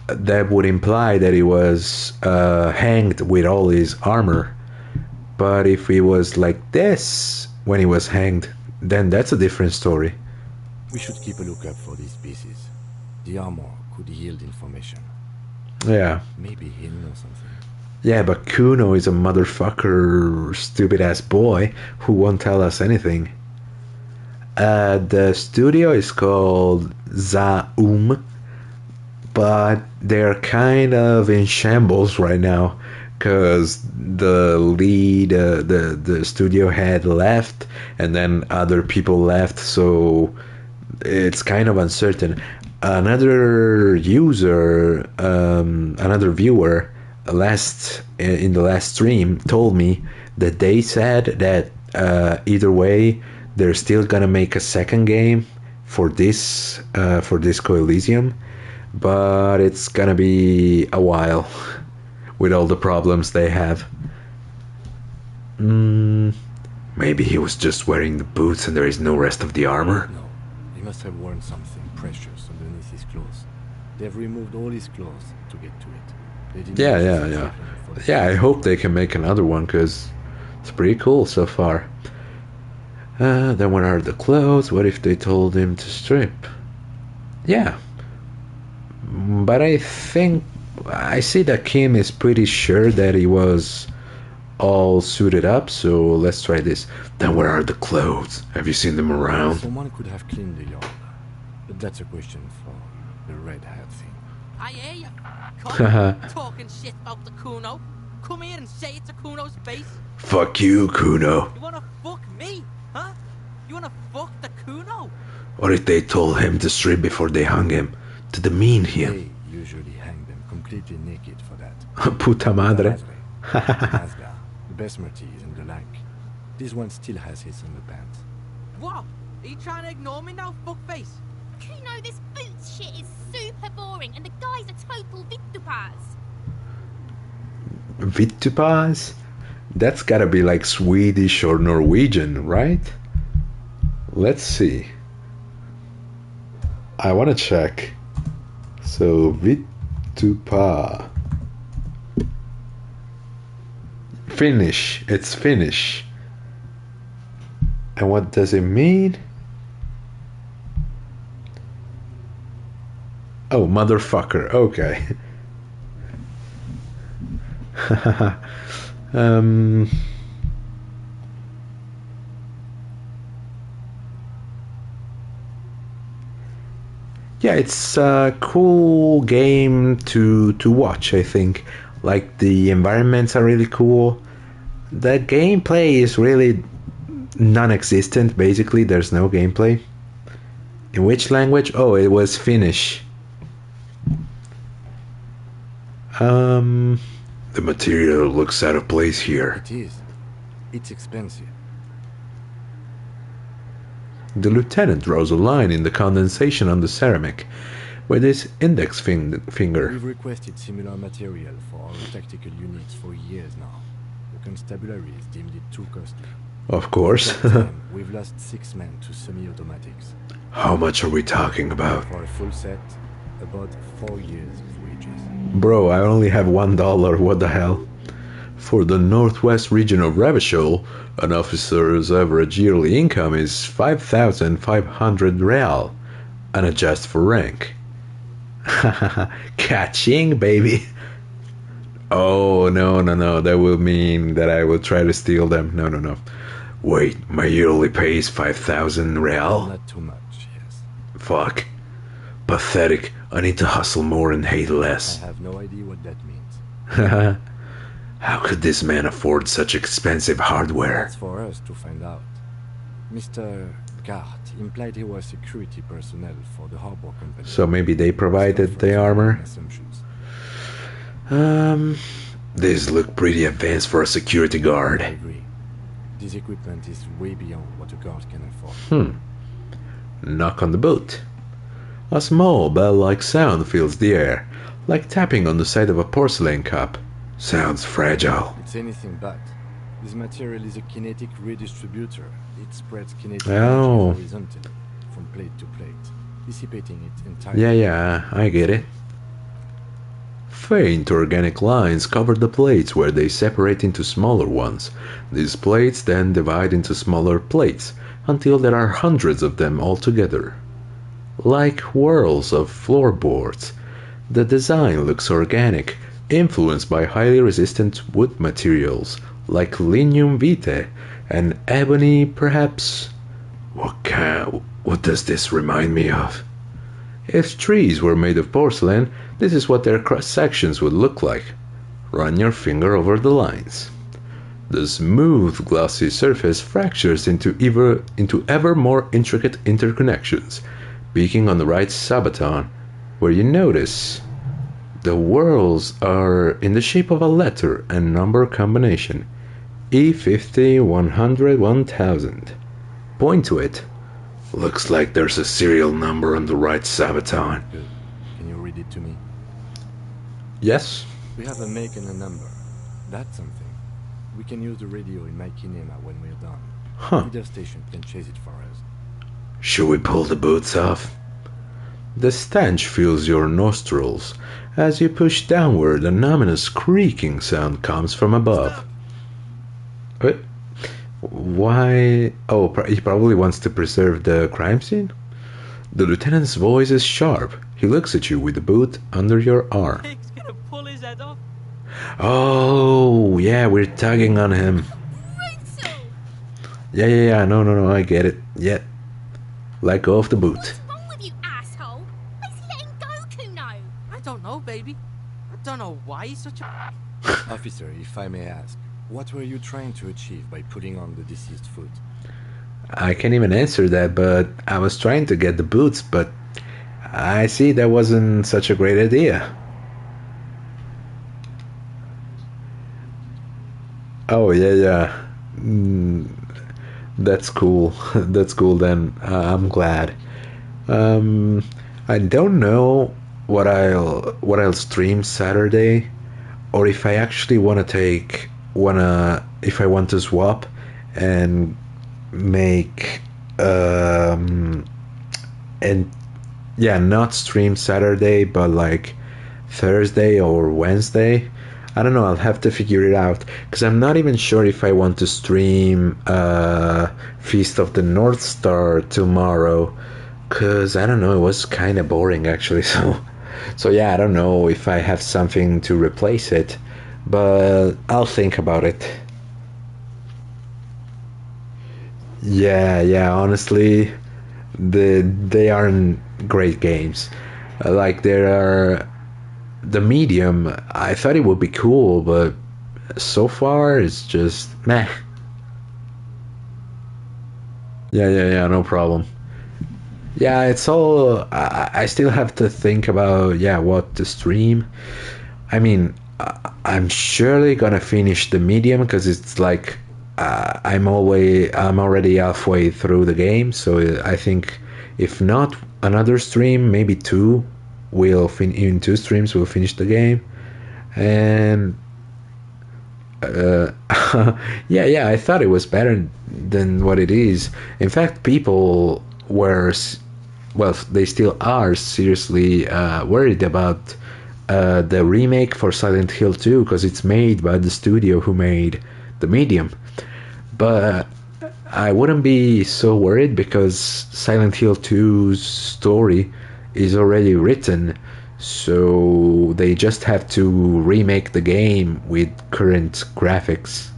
That would imply that he was hanged with all his armor. But if he was like this when he was hanged, then that's a different story. We should keep a lookout for these pieces. The armor could yield information. Yeah. Maybe he'll know something. Yeah, but Kuno is a motherfucker, stupid-ass boy who won't tell us anything. The studio is called Zaum, but they're kind of in shambles right now because the lead, the studio head left, and then other people left, so it's kind of uncertain. Another user, another viewer, in the last stream told me that they said that either way they're still gonna make a second game for this Disco Elysium, but it's gonna be a while with all the problems they have. Maybe he was just wearing the boots and there is no rest of the armor. No, he must have worn something precious underneath his clothes. They've removed all his clothes to get to it. They didn't Yeah, I hope they can make another one, because it's pretty cool so far. Then what are the clothes? What if they told him to strip? Yeah. But I think I see that Kim is pretty sure that he was all suited up, so let's try this. Then where are the clothes? Have you seen them around? Someone could have cleaned the yard, but that's a question for the red hat thing. I hear you. Come talking shit about the Kuno. Come here and say it to Kuno's face. Fuck you, Kuno. You wanna fuck me, huh? You wanna fuck the Kuno? What if they told him to strip before they hung him? To demean him? They usually hang them completely naked for that. Puta madre. Nazga, the Besmerty is in the like. This one still has his underpants. What? Are you trying to ignore me now, fuckface? Kuno, this boots shit is super boring, and the guy's a total vittupas. Vittupas? That's gotta be like Swedish or Norwegian, right? Let's see. I wanna check. So, Vittupa. Finnish. It's Finnish. And what does it mean? Oh, motherfucker. Okay. Yeah, it's a cool game to watch, I think. Like, the environments are really cool. The gameplay is really non-existent, basically. There's no gameplay. In which language? Oh, it was Finnish. The material looks out of place here. It is. It's expensive. The lieutenant draws a line in the condensation on the ceramic with his index finger. We've requested similar material for our tactical units for years now. The constabulary has deemed it too costly. Of course. At that time, we've lost 6 men to semi-automatics. How much are we talking about? For a full set, about 4 years of wages. Bro, I only have $1, what the hell? For the northwest region of Revachol, an officer's average yearly income is 5,500 real, unadjusted for rank. Catching, baby. Oh, no, that will mean that I will try to steal them. No. Wait, my yearly pay is 5,000 real? Not too much, yes. Fuck. Pathetic. I need to hustle more and hate less. I have no idea what that means. How could this man afford such expensive hardware? That's for us to find out. Mr. Gart implied he was security personnel for the harbor company. So maybe they provided the armor? Assumptions. These look pretty advanced for a security I guard. agree. This equipment is way beyond what a guard can afford. Knock on the boot. A small bell-like sound fills the air, like tapping on the side of a porcelain cup. Sounds fragile. It's anything but. This material is a kinetic redistributor. It spreads kinetic Oh. energy horizontally, from plate to plate, dissipating it entirely. Yeah, I get it. Faint organic lines cover the plates where they separate into smaller ones. These plates then divide into smaller plates, until there are hundreds of them altogether. Like whirls of floorboards, the design looks organic, influenced by highly resistant wood materials, like lignum vitae and ebony perhaps. What does this remind me of? If trees were made of porcelain, this is what their cross-sections would look like. Run your finger over the lines. The smooth, glossy surface fractures into ever more intricate interconnections, peaking on the right sabaton, where you notice the whorls are in the shape of a letter and number combination. E50, 100, 1000. Point to it. Looks like there's a serial number on the right sabaton. Good. Can you read it to me? Yes? We have a make and a number. That's something. We can use the radio in my kinema when we're done. Huh. Either station can chase it for us. Should we pull the boots off? The stench fills your nostrils. As you push downward, an ominous creaking sound comes from above. What? Why? Oh, he probably wants to preserve the crime scene? The lieutenant's voice is sharp. He looks at you with the boot under your arm. Pig's gonna pull his head off. Oh, yeah, we're tugging on him. Brutal! Yeah, no, I get it. Yeah. Let go of the boot. What's wrong with you, asshole? Why's he letting go, Kuno? I don't know, baby. I don't know why he's such a... Officer, if I may ask, what were you trying to achieve by putting on the deceased foot? I can't even answer that, but I was trying to get the boots, but I see that wasn't such a great idea. Oh, yeah. That's cool. That's cool then. I'm glad. I don't know what I'll stream Saturday, or if I actually if I want to swap and make not stream Saturday but like Thursday or Wednesday. I don't know, I'll have to figure it out, because I'm not even sure if I want to stream Feast of the North Star tomorrow, because I don't know, it was kind of boring actually. So yeah, I don't know if I have something to replace it, but I'll think about it. Yeah, honestly, they aren't great games. Like, there are the Medium. I thought it would be cool, but so far it's just meh. Yeah, no problem. Yeah, it's all. I still have to think about what to stream. I mean, I'm surely gonna finish the Medium, because it's like I'm already halfway through the game, so I think if not another stream, maybe two, in 2 streams we'll finish the game. And yeah, I thought it was better than what it is. In fact, people were, well, they still are seriously worried about the remake for Silent Hill 2, because it's made by the studio who made the Medium. But I wouldn't be so worried, because Silent Hill 2's story is already written, so they just have to remake the game with current graphics.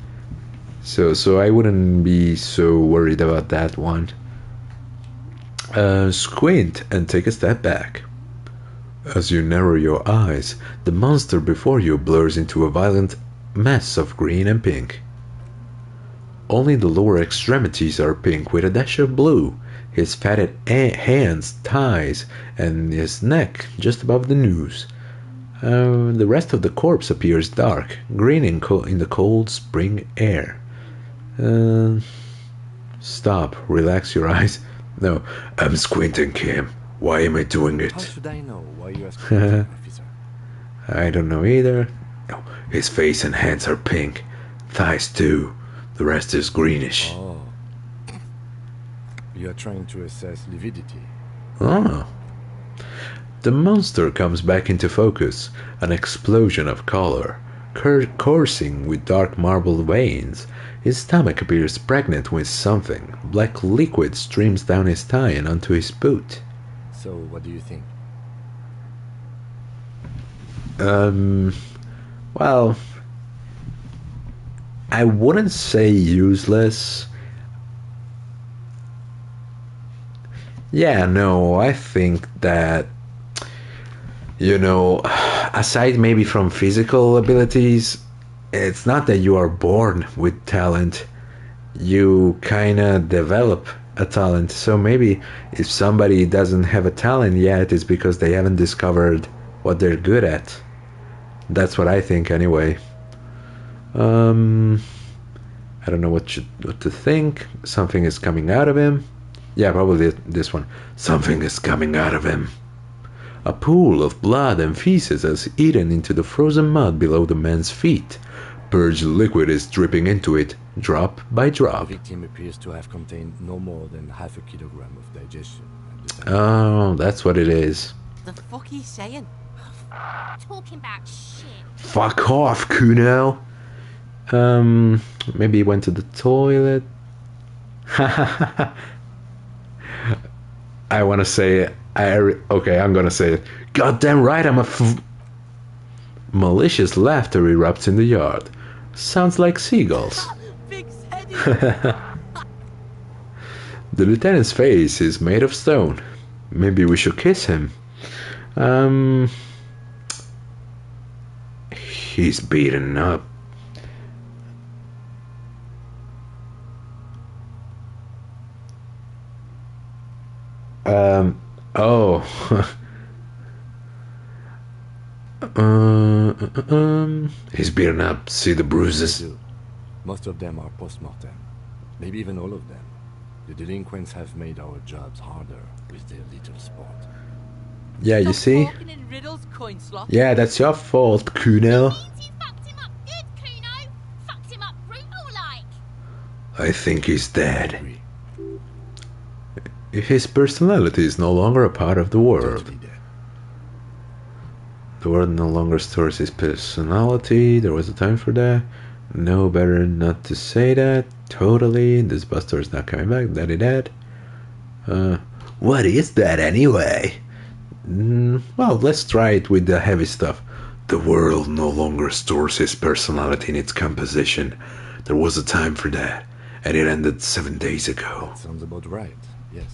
So I wouldn't be so worried about that one. Squint and take a step back. As you narrow your eyes, the monster before you blurs into a violent mess of green and pink. Only the lower extremities are pink with a dash of blue, his fatted hands, thighs, and his neck just above the noose. The rest of the corpse appears dark, green in the cold spring air. Stop, relax your eyes. No, I'm squinting, Kim. Why am I doing How it? should I know why you ask me, officer? I don't know either. Oh, his face and hands are pink. Thighs too. The rest is greenish. Oh. You are trying to assess lividity. Oh. The monster comes back into focus, an explosion of color, coursing with dark marble veins. His stomach appears pregnant with something. Black liquid streams down his thigh and onto his boot. So, what do you think? Well, I wouldn't say useless. Yeah, no, I think that, aside maybe from physical abilities, it's not that you are born with talent. You kinda develop a talent. So maybe if somebody doesn't have a talent yet, it's because they haven't discovered what they're good at. That's what I think anyway. I don't know what to think. Something is coming out of him. Yeah, probably this one. Something is coming out of him. A pool of blood and feces has eaten into the frozen mud below the man's feet. Purged liquid is dripping into it, drop by drop. The victim appears to have contained no more than half a kilogram of digestion at the time. Oh, that's what it is. The fuck he's saying? Talking about shit. Fuck off, Kuno. Maybe he went to the toilet. I want to say it. Okay, I'm gonna say it. Goddamn right, I'm a malicious laughter erupts in the yard. Sounds like seagulls. Big heady. The lieutenant's face is made of stone. Maybe we should kiss him. He's beaten up. Oh. He's beaten up. See the bruises? Still, most of them are post-mortem. Maybe even all of them. The delinquents have made our jobs harder with their little sport. Yeah, you Stop see? talking in riddles, coin slot. Yeah, that's your fault, Kuno. Means you fucked him up good, Kuno. Fucked him up brutal like. I think he's dead. Agree. His personality is no longer a part of the world. Totally dead. The world no longer stores his personality. There was a time for that. No, better not to say that. Totally. This buster is not coming back. Daddy dead. What is that anyway? Well, let's try it with the heavy stuff. The world no longer stores his personality in its composition. There was a time for that, and it ended 7 days ago. Sounds about right, yes.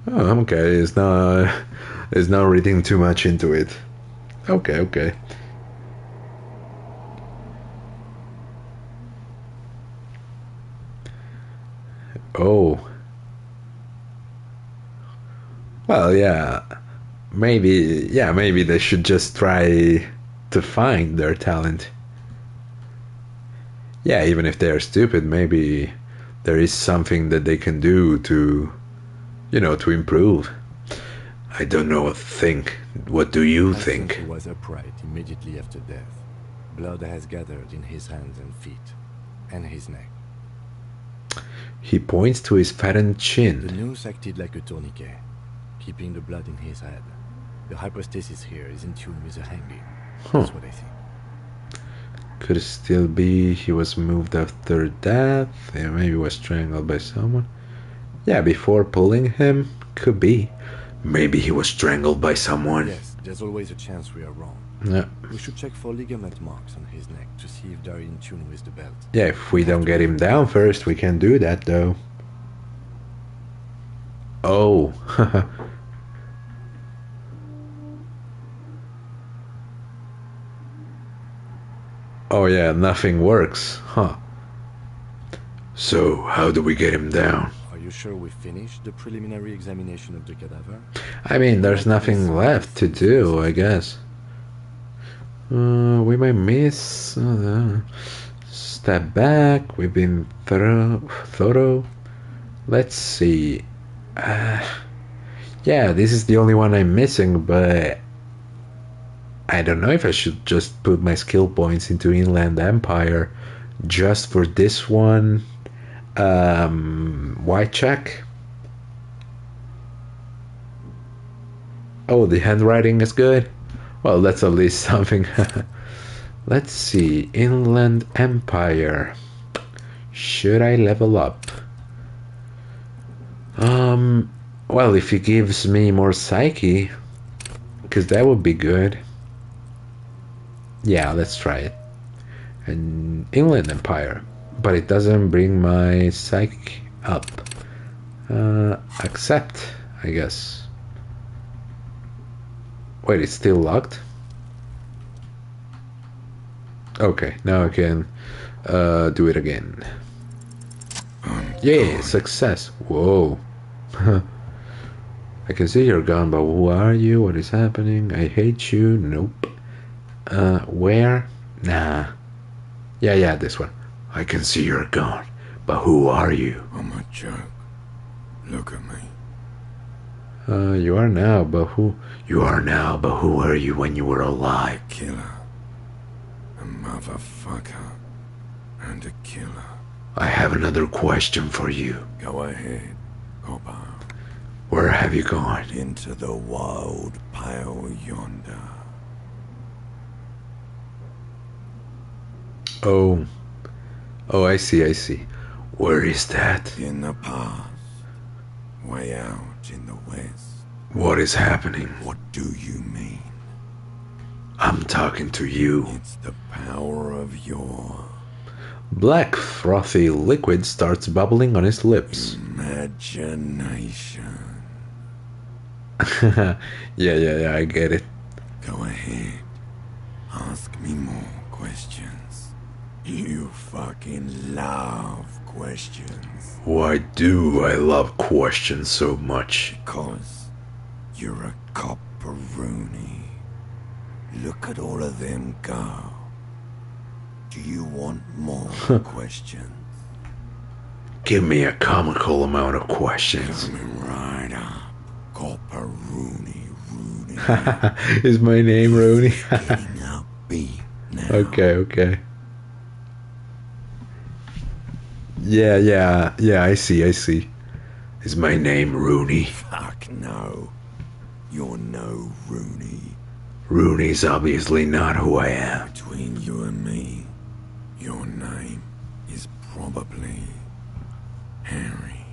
Oh, okay. It's not reading too much into it. Okay. Oh. Well, yeah. Maybe they should just try to find their talent. Yeah, even if they're stupid, maybe there is something that they can do to, to improve. I don't know what to think. What do you I think think? he was upright immediately after death. Blood has gathered in his hands and feet, and his neck. He points to his fattened The chin. noose acted like a tourniquet, keeping the blood in his head. The hypostasis here is in tune with the hanging. That's what I think. Could it still be he was moved after death? Yeah, maybe was strangled by someone. Yeah, before pulling him? Could be. Maybe he was strangled by someone. Yes, there's always a chance we are wrong. Yeah. We should check for ligament marks on his neck to see if they're in tune with the belt. Yeah, if we don't get him down first, we can do that though. Oh. Oh yeah, nothing works, huh? So, how do we get him down? Are you sure we finished the preliminary examination of the cadaver? I mean, there's nothing left to do, I guess. We might miss. Step back. We've been thorough. Let's see. Yeah, this is the only one I'm missing, but I don't know if I should just put my skill points into Inland Empire just for this one. Why check? Oh, the handwriting is good? Well, that's at least something. Let's see. Inland Empire. Should I level up? Well, if he gives me more psyche, because that would be good. Yeah, let's try it. And Inland Empire. But it doesn't bring my psyche up. Accept, I guess. Wait, it's still locked? Okay, now I can do it again. Yeah, success. Whoa. I can see you're gone, but who are you? What is happening? I hate you. Nope. Where? Nah. Yeah, this one. I can see you're gone, but who are you? I'm a joke. Look at me. You are now, but who? You are now, but who were you when you were alive? Killer. A motherfucker. And a killer. I have another question for you. Go ahead, copper. Where have you gone? Into the wild pale yonder. Oh, I see. Where is that? In the past. Way out in the west. What is happening? What do you mean? I'm talking to you. It's the power of your Black, frothy liquid starts bubbling on his lips. imagination. Yeah, I get it. Go ahead. Ask me more questions. You fucking love questions. Why do I love questions so much? Because you're a copperoony. Look at all of them go. Do you want more questions? Give me a comical amount of questions. Coming right up. Copperoony, Rooney. Is my name Rooney? Getting upbeat now. Okay. Yeah, I see. Is my name Rooney? Fuck no. You're no Rooney. Rooney's obviously not who I am. Between you and me, your name is probably Harry.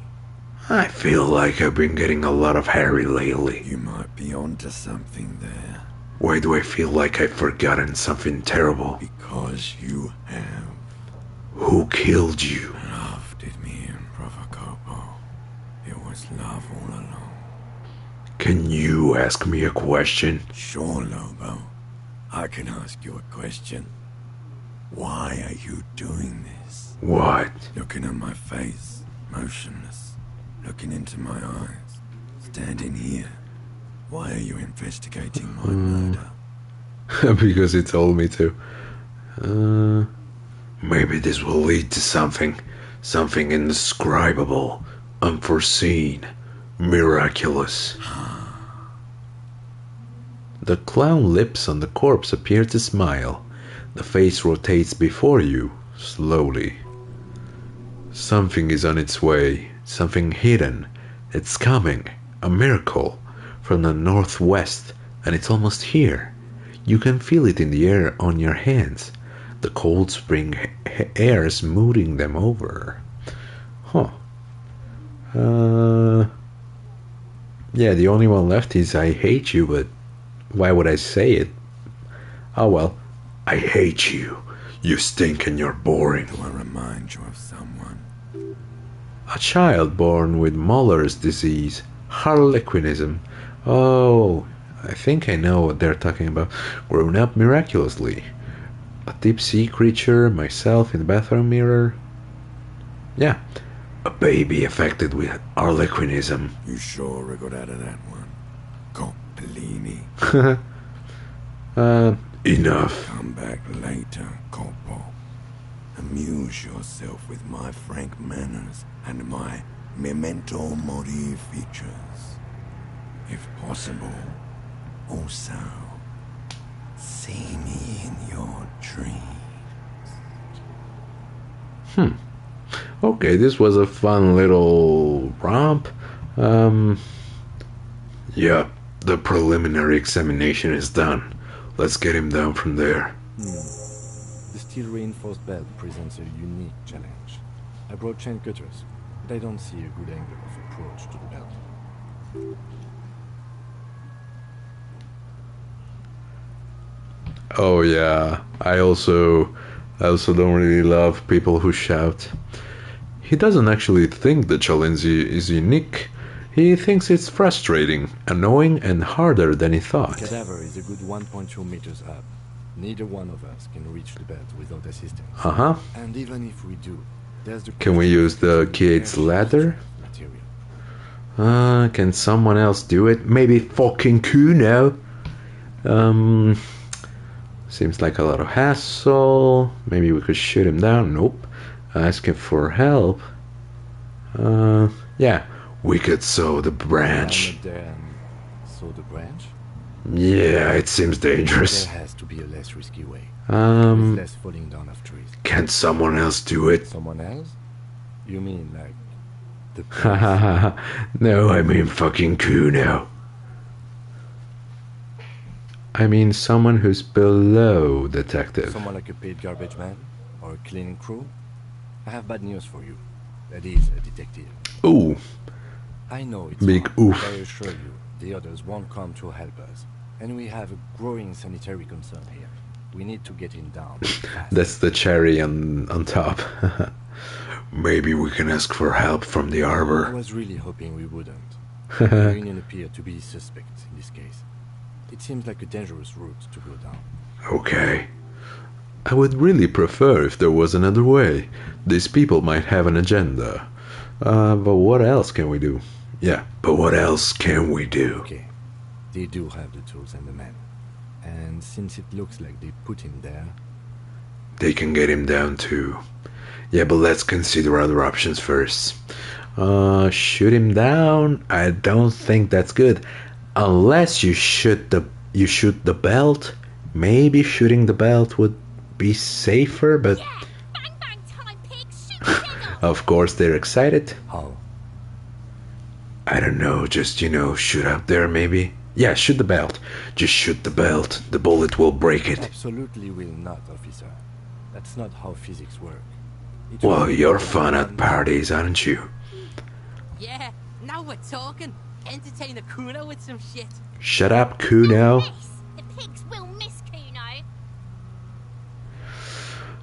I feel like I've been getting a lot of Harry lately. You might be onto something there. Why do I feel like I've forgotten something terrible? Because you have. Who killed you? Love did me in, Brother Copo. It was love all along. Can you ask me a question? Sure, Lobo. I can ask you a question. Why are you doing this? What? Looking at my face, motionless. Looking into my eyes. Standing here. Why are you investigating my murder? Because he told me to. Maybe this will lead to something. Something indescribable, unforeseen, miraculous. The clown lips on the corpse appear to smile. The face rotates before you, slowly. Something is on its way, something hidden. It's coming, a miracle, from the northwest, and it's almost here. You can feel it in the air on your hands. The cold spring air smoothing them over. Yeah, the only one left is I hate you, but why would I say it? Oh well. I hate you. You stink and you're boring. Do I remind you of someone? A child born with Muller's disease, harlequinism. Oh, I think I know what they're talking about. Grown up miraculously. A deep sea creature, myself in the bathroom mirror. Yeah, a baby affected with harlequinism. You sure wriggled out of that one? Coppellini. Enough. Come back later, Coppo. Amuse yourself with my frank manners and my memento mori features. If possible, also see me in your dreams. Okay, this was a fun little romp. Yeah, the preliminary examination is done. Let's get him down from there. The steel-reinforced belt presents a unique challenge. I brought chain cutters, but I don't see a good angle of approach to the belt. Oh yeah, I also don't really love people who shout. He doesn't actually think the challenge is unique. He thinks it's frustrating, annoying, and harder than he thought. The cadaver is a good 1.2 meters up. Neither one of us can reach the belt without assistance. Uh-huh. And even if we do, there's the Can we use the Kate's ladder? material. Can someone else do it? Maybe fucking Kuno? Seems like a lot of hassle. Maybe we could shoot him down. Nope. Ask him for help. Yeah. We could sow the branch. Climb up there and sow the branch? Yeah, it seems dangerous. There has to be a less risky way. With less falling down of trees. Can someone else do it? Someone else? You mean like the Hahaha. No, I mean fucking Kuno. I mean someone who's below detective. Someone like a paid garbage man? Or a cleaning crew? I have bad news for you. That is a detective. Ooh. I know it's Big hard, oof. but I assure you, the others won't come to help us. And we have a growing sanitary concern here. We need to get him down. fast. That's the cherry on top. Maybe we can ask for help from the I arbor. was really hoping we wouldn't. The Union appeared to be suspect in this case. It seems like a dangerous route to go down. Okay. I would really prefer if there was another way. These people might have an agenda. But what else can we do? Yeah, but what else can we do? Okay, they do have the tools and the men. And since it looks like they put him there, They can get him down too. Yeah, but let's consider other options first. Shoot him down? I don't think that's good. Unless you shoot the belt. Maybe shooting the belt would be safer, but Yeah! Bang bang time, pigs! Shoot the head off! of course they're excited. how? I don't know, just, shoot out there maybe? Yeah, shoot the belt. Just shoot the belt. The bullet will break it. Absolutely will not, officer. That's not how physics work. It Well, will- you're fun at parties, aren't you? Yeah, now we're talking. Entertain a Kuno with some shit. Shut up, Kuno. Miss! The pigs will miss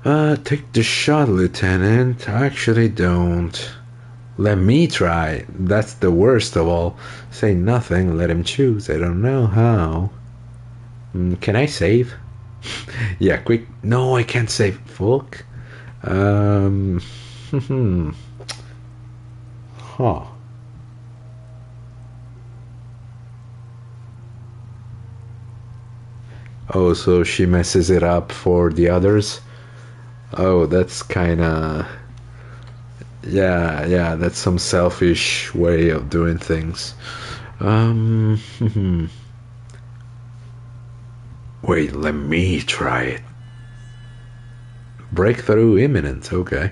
Kuno. Take the shot, Lieutenant. Actually, don't. Let me try. That's the worst of all. Say nothing, let him choose. I don't know how. Can I save? Yeah, quick. No, I can't save. Fuck. Huh. Oh, so she messes it up for the others? Oh, that's kinda... Yeah, that's some selfish way of doing things. Wait, let me try it. Breakthrough imminent, okay.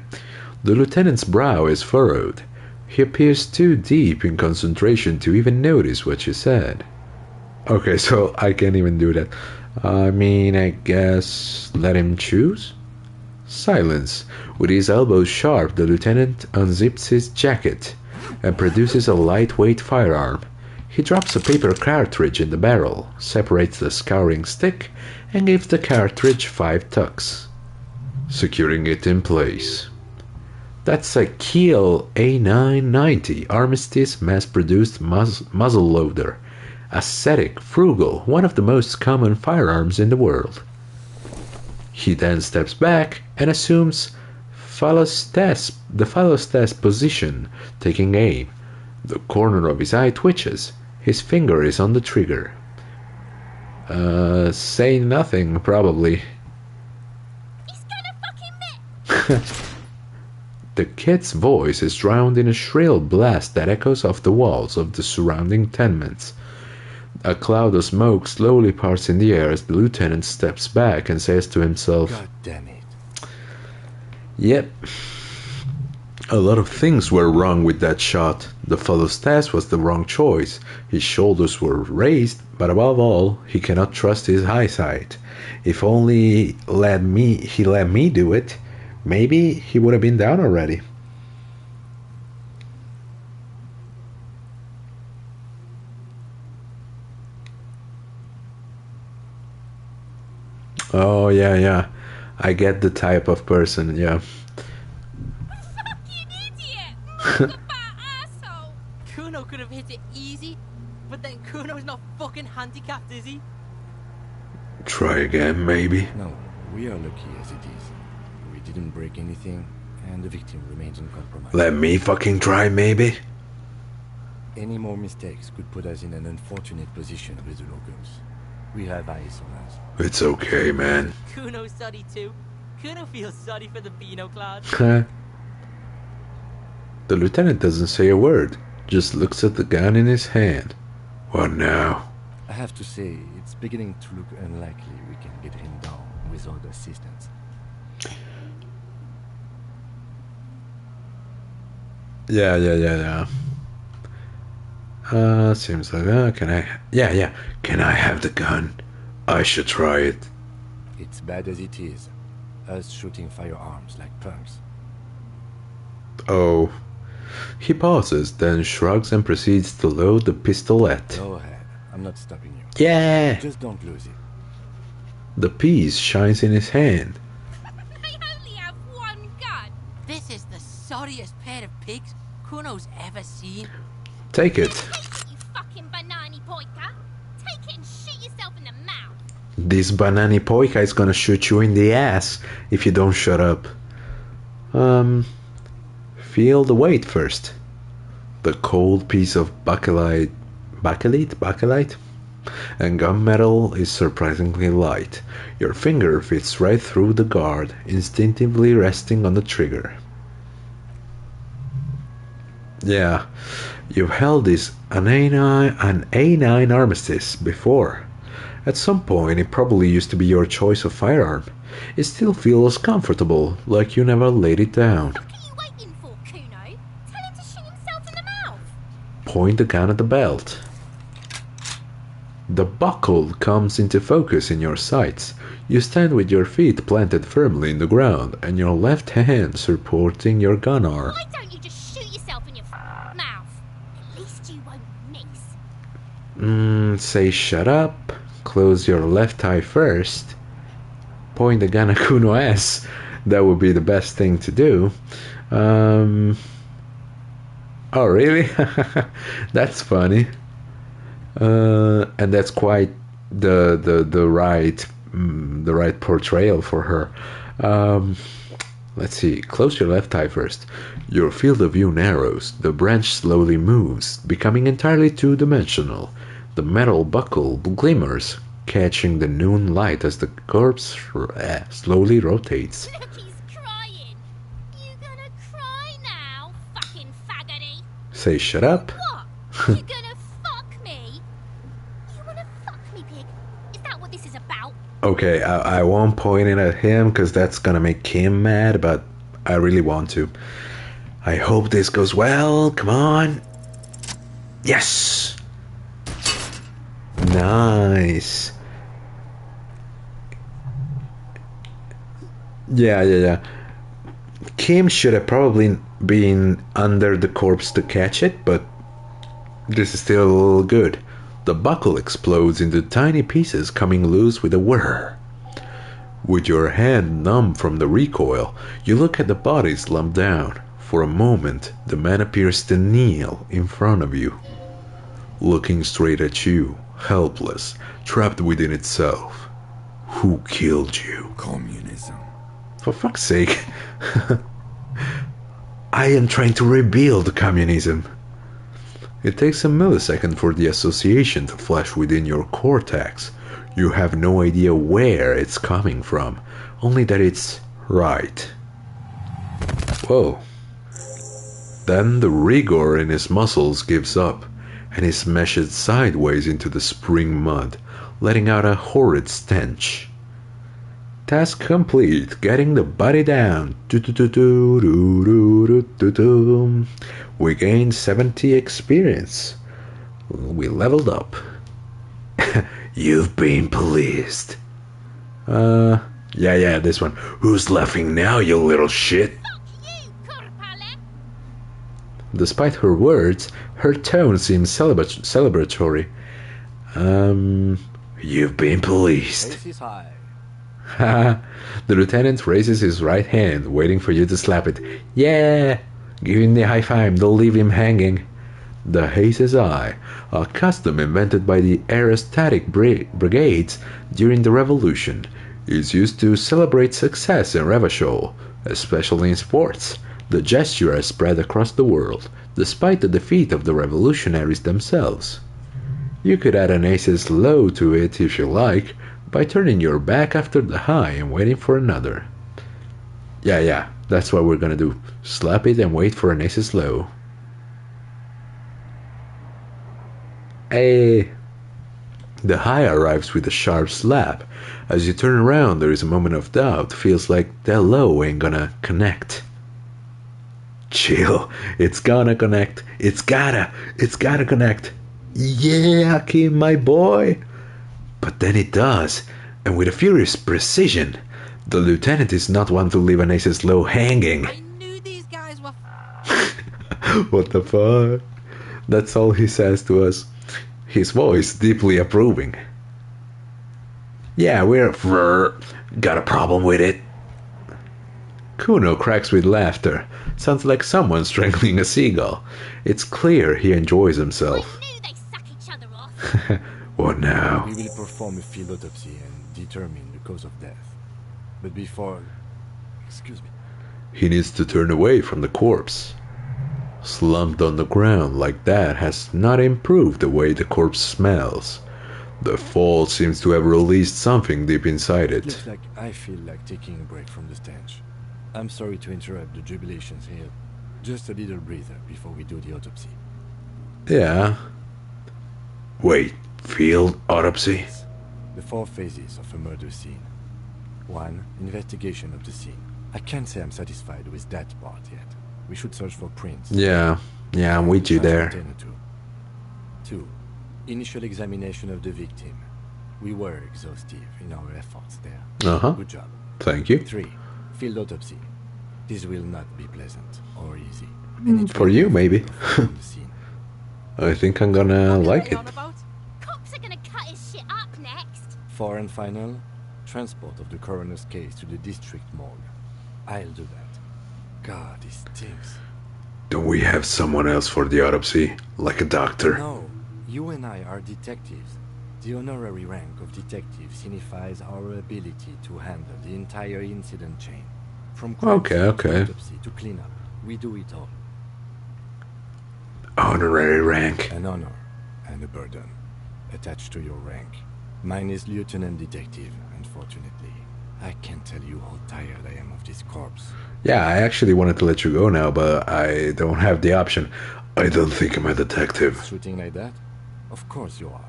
The lieutenant's brow is furrowed. He appears too deep in concentration to even notice what she said. Okay, so I can't even do that. I mean, I guess let him choose? Silence. With his elbows sharp, the lieutenant unzips his jacket and produces a lightweight firearm. He drops a paper cartridge in the barrel, separates the scouring stick, and gives the cartridge 5 tucks, securing it in place. That's a Kiel A990 Armistice mass-produced muzzle loader. Ascetic, frugal, one of the most common firearms in the world. He then steps back and assumes the phallostest position, taking aim. The corner of his eye twitches. His finger is on the trigger. Say nothing, probably. He's gonna fucking miss! The kid's voice is drowned in a shrill blast that echoes off the walls of the surrounding tenements. A cloud of smoke slowly parts in the air as the lieutenant steps back and says to himself, God damn it. "Yep. A lot of things were wrong with that shot. The fellow's task was the wrong choice. His shoulders were raised, but above all, he cannot trust his eyesight. If only he let me do it, maybe he would have been down already." Oh, yeah. I get the type of person, yeah. Fucking idiot! About asshole! Kuno could have hit it easy, but then Kuno's not fucking handicapped, is he? Try again, maybe. No, we are lucky as it is. We didn't break anything, and the victim remains uncompromised. Let me fucking try, maybe. Any more mistakes could put us in an unfortunate position with the locals. We have eyes on us. It's okay, man. Kuno's sorry too. Kuno feels sorry for the Beano Cloud. The lieutenant doesn't say a word, just looks at the gun in his hand. What now? I have to say, it's beginning to look unlikely we can get him down without assistance. Yeah. Seems like, can I? Yeah. Can I have the gun? I should try it. It's bad as it is. Us shooting firearms like punks. Oh. He pauses, then shrugs and proceeds to load the pistolet. Go ahead. I'm not stopping you. Yeah! Just don't lose it. The piece shines in his hand. They only have one gun. This is the sorriest pair of pigs Kuno's ever seen. Take it. Take it, you fucking banani poika. Take it and shoot yourself in the mouth. This banani poika is gonna shoot you in the ass if you don't shut up. Feel the weight first. The cold piece of bakelite and gunmetal is surprisingly light. Your finger fits right through the guard, instinctively resting on the trigger. Yeah, you've held this an A9 armistice before. At some point it probably used to be your choice of firearm. It still feels comfortable, like you never laid it down. What are you waiting for, Kuno? Tell him to shoot himself in the mouth. Point the gun at the belt. The buckle comes into focus in your sights. You stand with your feet planted firmly in the ground and your left hand supporting your gun arm. Why don't you just shoot yourself in your mouth? At least you won't miss. Say shut up. Close your left eye first. Point the gun at Kuno S. That would be the best thing to do. Oh really? That's funny. And that's quite the right portrayal for her. Let's see. Close your left eye first. Your field of view narrows. The branch slowly moves, becoming entirely two-dimensional. The metal buckle glimmers, catching the noon light as the corpse slowly rotates. Look, he's crying. You gonna cry now, fucking faggoty? Say shut up. What? You gonna fuck me? You wanna fuck me, pig? Is that what this is about? Okay, I won't point it at him because that's gonna make him mad, but I really want to. I hope this goes well. Come on. Yes! Nice. Yeah. Kim should have probably been under the corpse to catch it, but this is still good. The buckle explodes into tiny pieces, coming loose with a whir. With your hand numb from the recoil, you look at the body slumped down. For a moment, the man appears to kneel in front of you, looking straight at you, helpless, trapped within itself. Who killed you? Communism. For fuck's sake. I am trying to rebuild communism. It takes a millisecond for the association to flash within your cortex. You have no idea where it's coming from, only that it's right. Whoa. Then the rigor in his muscles gives up, and he smashed sideways into the spring mud, letting out a horrid stench. Task complete, getting the body down. We gained 70 experience. We leveled up. You've been policed. Yeah, this one. Who's laughing now, you little shit? Fuck you, Kumpale! Despite her words, her tone seems celebratory. You've been policed. Faces high. The lieutenant raises his right hand, waiting for you to slap it. Yeah! Give him the high five, don't leave him hanging. The Haze's Eye, a custom invented by the aerostatic brigades during the Revolution, is used to celebrate success in Revachol, especially in sports. The gesture has spread across the world, despite the defeat of the revolutionaries themselves. You could add an Ace's Low to it if you like, by turning your back after the high and waiting for another. Yeah, that's what we're gonna do. Slap it and wait for an Ace's Low. Hey! The high arrives with a sharp slap. As you turn around, there is a moment of doubt. Feels like that low ain't gonna connect. Chill. It's gonna connect. It's gotta connect. Yeah, Kim, my boy. But then it does, and with a furious precision. The lieutenant is not one to leave an Ace's Low hanging. I knew these guys were... What the fuck? That's all he says to us. His voice deeply approving. Yeah, got a problem with it. Kuno cracks with laughter. Sounds like someone strangling a seagull. It's clear he enjoys himself. I knew they suck each other off. What now? We will perform a field autopsy and determine the cause of death. But before... Excuse me. He needs to turn away from the corpse. Slumped on the ground like that has not improved the way the corpse smells. The fall seems to have released something deep inside it. Looks like I feel like taking a break from the stench. I'm sorry to interrupt the jubilations here. Just a little breather before we do the autopsy. Yeah. Wait, field autopsy? The 4 phases of a murder scene. 1. Investigation of the scene. I can't say I'm satisfied with that part yet. We should search for prints. Yeah, I'm with you there. 2. Initial examination of the victim. We were exhaustive in our efforts there. Good job. Thank you. 3. Field autopsy. This will not be pleasant or easy. And it For will you, be maybe. from the scene. I think I'm gonna like it. Cops are gonna cut his shit up next. 4 and final, transport of the coroner's case to the district morgue. I'll do that. God, this stinks. Don't we have someone else for the autopsy? Like a doctor? No, you and I are detectives. The honorary rank of detective signifies our ability to handle the entire incident chain. From crime scene to autopsy to cleanup, we do it all. Honorary rank. An honor and a burden attached to your rank. Mine is Lieutenant Detective, unfortunately. I can't tell you how tired I am of this corpse. Yeah, I actually wanted to let you go now, but I don't have the option. I don't think I'm a detective. Shooting like that? Of course you are.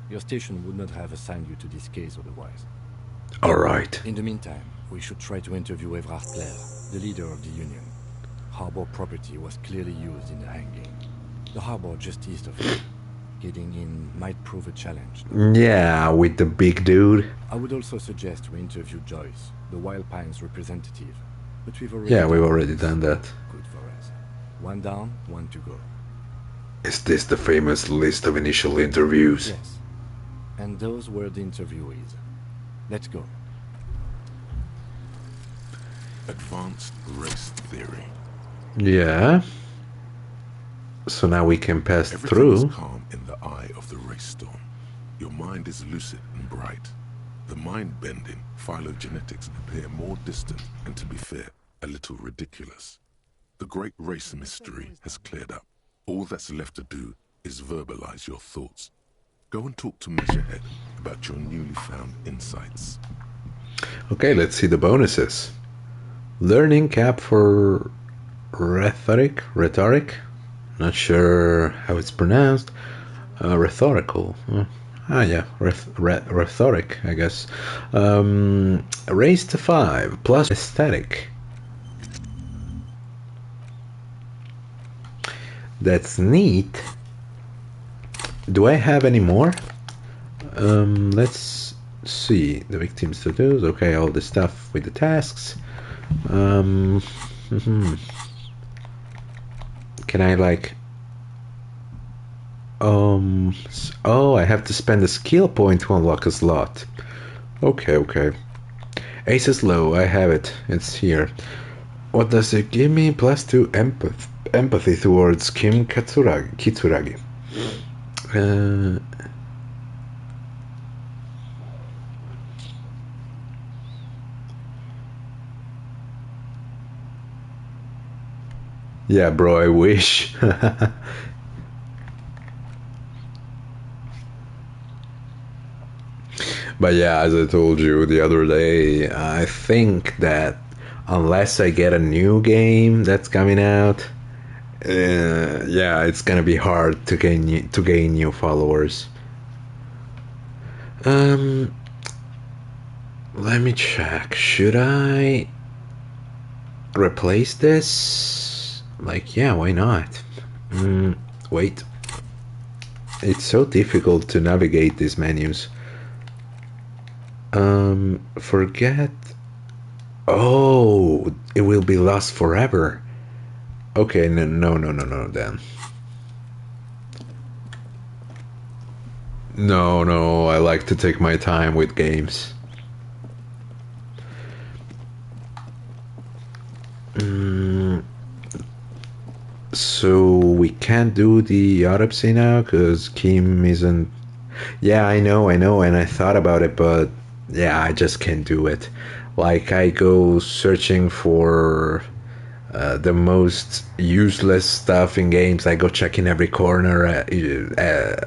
Your station would not have assigned you to this case otherwise. Alright. In the meantime, we should try to interview Evrard Clare, the leader of the Union. Harbor property was clearly used in the hanging. The harbor just east of here. Getting in might prove a challenge. Yeah, with the big dude. I would also suggest we interview Joyce, the Wild Pines representative. But we've already done that. Good for us. 1 down, 1 to go. Is this the famous list of initial interviews? Yes. And those were the interviewees. Let's go. Advanced race theory. Yeah. So now we can pass Everything through. is calm in the eye of the race storm. Your mind is lucid and bright. The mind-bending phylogenetics appear more distant and, to be fair, a little ridiculous. The great race mystery has cleared up. All that's left to do is verbalize your thoughts. Go and talk to Measurehead about your newly found insights. Okay, let's see the bonuses. Learning cap for rhetoric. Not sure how it's pronounced. Rhetorical. Yeah, rhetoric, I guess. Raise to 5 plus aesthetic. That's neat. Do I have any more? Let's see. The victims to do. Okay, all the stuff with the tasks. Can I like? Oh, I have to spend a skill point to unlock a slot. Okay, okay. Ace is low. I have it. It's here. What does it give me? +2 empathy towards Kim Kitsuragi. Yeah, bro, I wish. But yeah, as I told you the other day, I think that unless I get a new game that's coming out, yeah, it's gonna be hard to gain new followers. Let me check. Should I replace this? Like, yeah, why not? Wait. It's so difficult to navigate these menus. Forget. Oh, it will be lost forever. Okay, no, then. No, I like to take my time with games. So we can't do the autopsy now because Kim isn't. Yeah, I know, and I thought about it, but yeah, I just can't do it. Like, I go searching for the most useless stuff in games. I go checking every corner,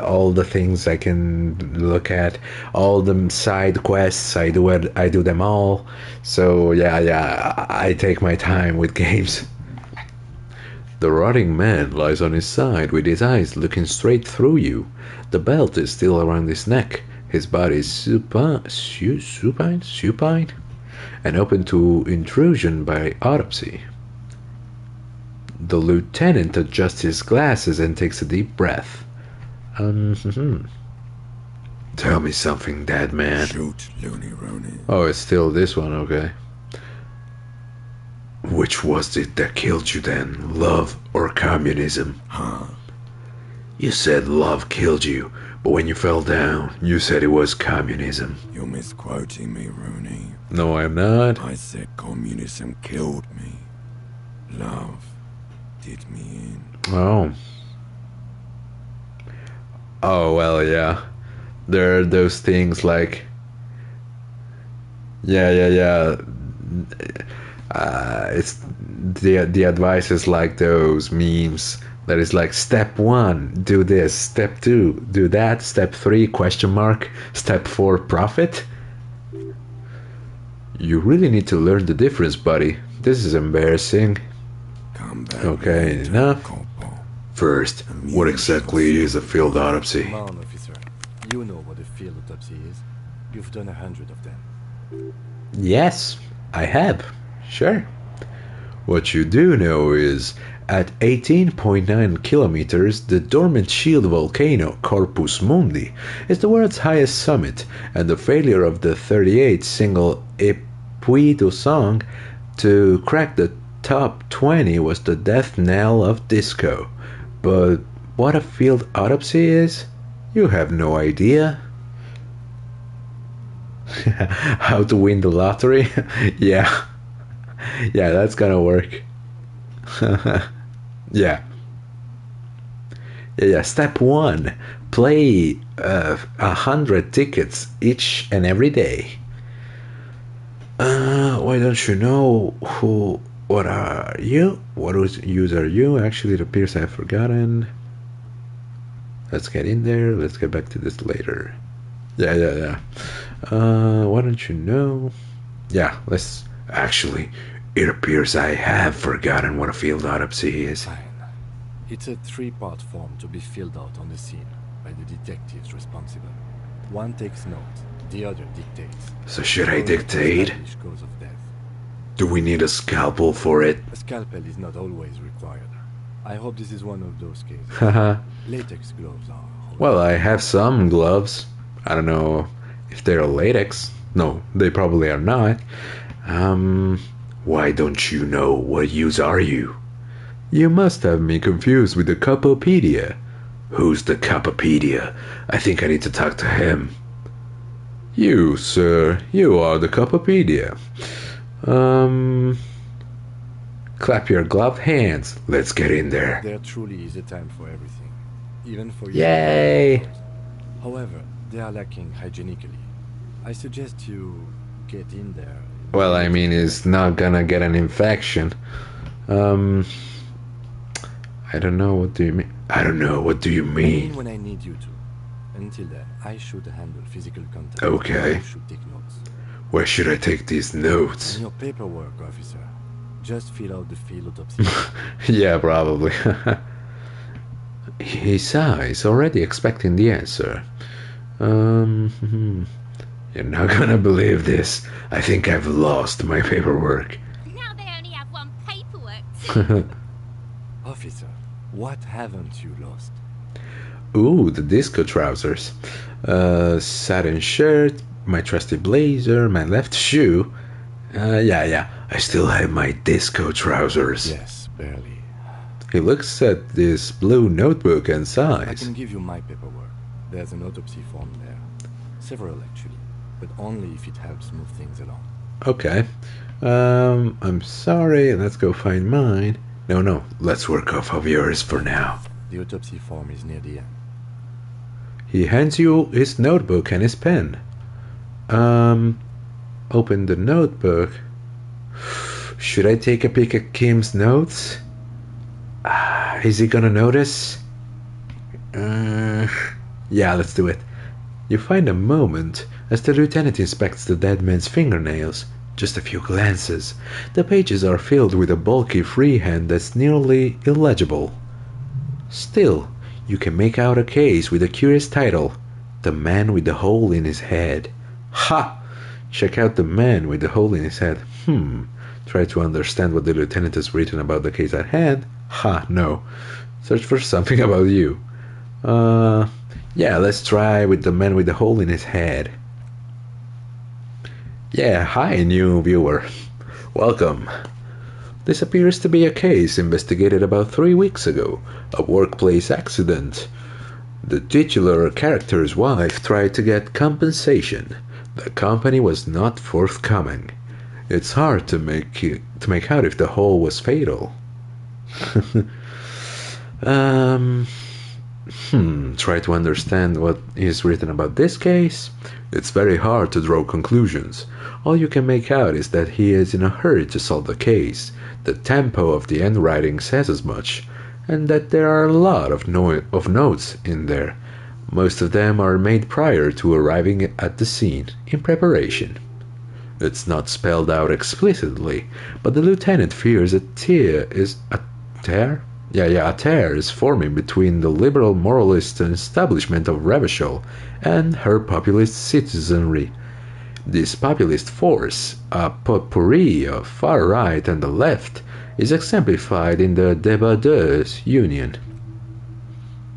all the things I can look at, all the side quests. I do them all. So yeah, I take my time with games. The rotting man lies on his side with his eyes looking straight through you. The belt is still around his neck. His body is supine, and open to intrusion by autopsy. The lieutenant adjusts his glasses and takes a deep breath. Tell me something, dead man. Shoot, Looney Rooney. Oh, it's still this one, okay. Which was it that killed you then? Love or communism? Huh? You said love killed you, but when you fell down, you said it was communism. You're misquoting me, Rooney. No, I'm not. I said communism killed me. Love did me in. Oh. Oh, well, yeah. There are those things like... Yeah. It's the advice is like those memes that is like, step 1 do this, step 2 do that, step 3 question mark, step 4 profit. You really need to learn the difference, buddy. This is embarrassing. Come back. Okay, enough. First, what exactly is a field autopsy? Come on, officer. You know what a field autopsy is. You've done 100 of them. Yes, I have. Sure. What you do know is, at 18.9 kilometers, the dormant shield volcano Corpus Mundi is the world's highest summit, and the failure of the 38 single Epuido song to crack the top 20 was the death knell of disco. But what a field autopsy is? You have no idea. How to win the lottery? Yeah, that's gonna work. Yeah. Step 1: play 100 tickets each and every day. Why don't you know what are you? What use are you? Actually, it appears I've forgotten. Let's get in there. Let's get back to this later. Yeah. Why don't you know? Yeah, let's... Actually, it appears I have forgotten what a field autopsy is. Fine. It's a 3-part form to be filled out on the scene. by the detectives responsible. One takes notes, the other dictates. So should I Only to dictate? establish cause of death. Do we need a scalpel for it? A scalpel is not always required. I hope this is one of those cases. Haha. Latex gloves are. Well, I have some gloves. I don't know if they're latex. No, they probably are not. Why don't you know? What use are you? You must have me confused with the Capopedia. Who's the Capopedia? I think I need to talk to him. You, sir, you are the Capopedia. Clap your gloved hands. Let's get in there. There truly is a time for everything, even for you. Yay! However, they are lacking hygienically. I suggest you get in there. Well, I mean, he's not gonna get an infection. I don't know. What do you mean? I don't know. What do you I mean? mean when I need you to. Until then, I should handle physical contact. Okay. You should take notes. Where should I take these notes? In your paperwork, officer. Just fill out the field autopsy. Yeah, probably. He sighs, already expecting the answer. You're not gonna believe this. I think I've lost my paperwork. Now they only have one paperwork. Officer, what haven't you lost? Ooh, the disco trousers. Satin shirt, my trusty blazer, my left shoe. Yeah, I still have my disco trousers. Yes, barely. He looks at this blue notebook and I sighs. can give you my paperwork. There's an autopsy form there. Several, actually. But only if it helps move things along. Okay. I'm sorry. Let's go find mine. No. Let's work off of yours for now. The autopsy form is near the end. He hands you his notebook and his pen. Open the notebook. Should I take a peek at Kim's notes? Is he gonna notice? Yeah, let's do it. You find a moment as the lieutenant inspects the dead man's fingernails. Just a few glances. The pages are filled with a bulky freehand that's nearly illegible. Still, you can make out a case with a curious title, The Man with the Hole in His Head. Ha! Check out the man with the hole in his head. Try to understand what the lieutenant has written about the case at hand. Ha, no. Search for something about you. Yeah, let's try with the man with the hole in his head. Yeah, hi, new viewer. Welcome. This appears to be a case investigated about 3 weeks ago. A workplace accident. The titular character's wife tried to get compensation. The company was not forthcoming. It's hard to make out if the hole was fatal. Try to understand what is written about this case. It's very hard to draw conclusions. All you can make out is that he is in a hurry to solve the case. The tempo of the handwriting says as much, and that there are a lot of notes in there. Most of them are made prior to arriving at the scene, in preparation. It's not spelled out explicitly, but the lieutenant fears a tear is forming between the liberal moralist establishment of Revachol and her populist citizenry. This populist force, a potpourri of far right and the left, is exemplified in the Débardeurs Union.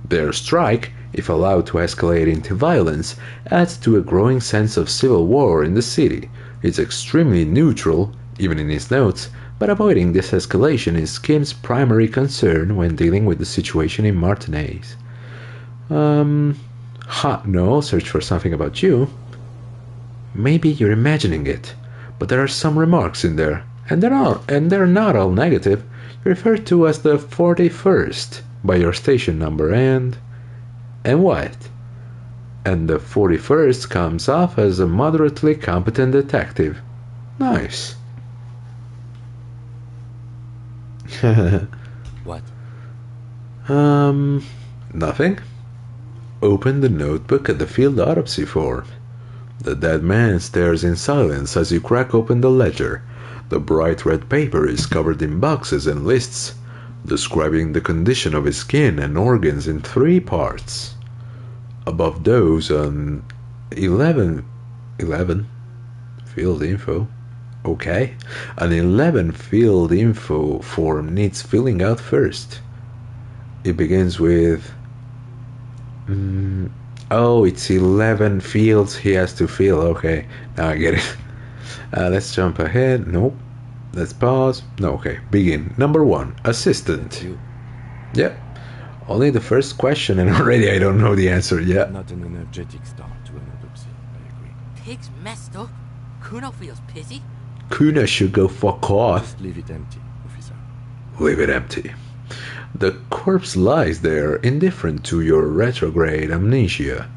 Their strike, if allowed to escalate into violence, adds to a growing sense of civil war in the city. It's extremely neutral, even in his notes, but avoiding this escalation is Kim's primary concern when dealing with the situation in Martinez. No, search for something about you. Maybe you're imagining it, but there are some remarks in there, and they're not all negative. Referred to as the 41st by your station number and what? And the 41st comes off as a moderately competent detective. Nice. What? Nothing. Open the notebook at the field autopsy form. The dead man stares in silence as you crack open the ledger. The bright red paper is covered in boxes and lists, describing the condition of his skin and organs in 3 parts. Above those on 11 field info. Okay, an 11 field info form needs filling out first. It begins with oh, it's 11 fields he has to fill. Okay, now I get it. Let's jump ahead. Nope. Let's pause. No, okay. Begin. Number 1, assistant. Yep. Only the first question and already I don't know the answer yet. Not an energetic start to an autopsy, I agree. Pig's messed up. Kuno feels pity. Kuna should go fuck off. Just leave it empty, officer. Leave it empty. The corpse lies there, indifferent to your retrograde amnesia.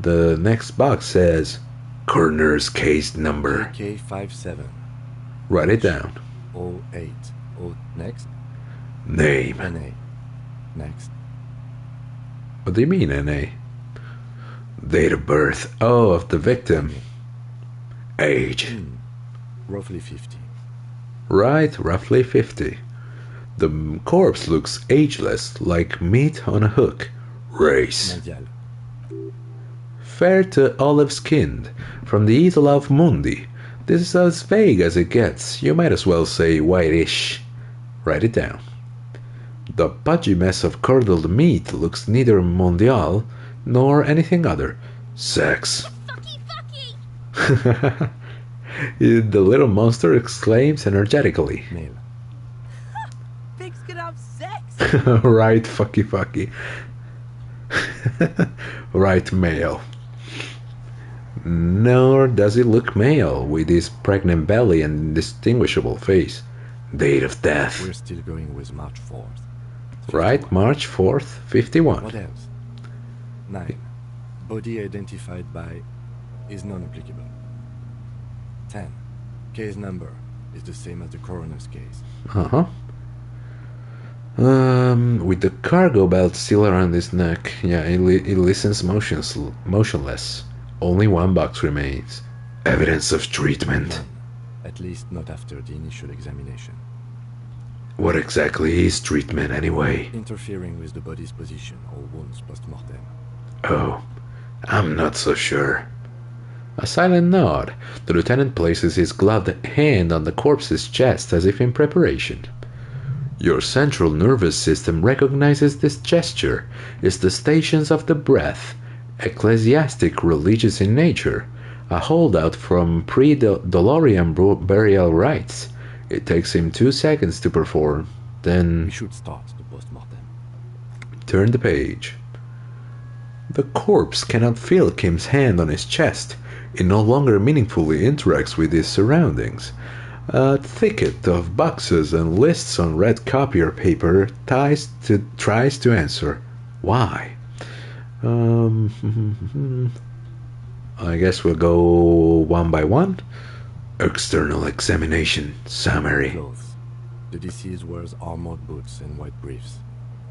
The next box says, coroner's case number. K57. Write it down. 08. Oh, next? Name. NA. Next. What do you mean, NA? Date of birth. Oh, of the victim. Age. Roughly 50. Right, roughly 50. The corpse looks ageless, like meat on a hook. Race. Mondial. Fair to olive-skinned, from the Isla of Mundi. This is as vague as it gets. You might as well say whitish. Write it down. The pudgy mess of curdled meat looks neither mondial nor anything other. Sex. Fucky! The little monster exclaims energetically. Male. Pigs can have sex. Right, fucky. Right, male. Nor does it look male, with his pregnant belly and indistinguishable face. Date of death. We're still going with March 4th. Right, March 4th, 51. What else? 9. Body identified by is non-applicable. 10. Case number is the same as the coroner's case. Uh-huh. With the cargo belt still around his neck, yeah, it listens motionless. Only one box remains. Evidence of treatment. None. At least not after the initial examination. What exactly is treatment anyway? Interfering with the body's position or wounds post-mortem. Oh, I'm not so sure. A silent nod. The lieutenant places his gloved hand on the corpse's chest as if in preparation. Your central nervous system recognizes this gesture. It's the stations of the breath, ecclesiastic religious in nature, a holdout from pre-Dolorian burial rites. It takes him 2 seconds to perform, then We should start the post-mortem. turn the page. The corpse cannot feel Kim's hand on his chest. It no longer meaningfully interacts with his surroundings. A thicket of boxes and lists on red copier paper tries to answer. Why? I guess we'll go one by one. External examination summary. Clothes. The deceased wears armored boots and white briefs.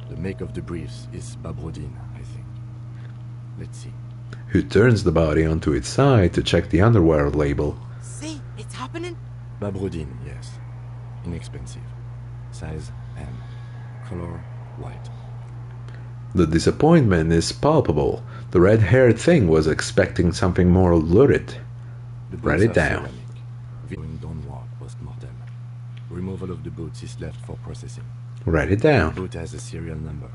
The make of the briefs is Babrodine, I think. Let's see. Who turns the body onto its side to check the underwear label. See, it's happening. Babrodine, yes. Inexpensive. Size M. Color white. The disappointment is palpable. The red-haired thing was expecting something more lurid. The boots Write it are down. ceramic. Going downward post-mortem. Removal of the boots is left for processing. Write it The down. boot has a serial number.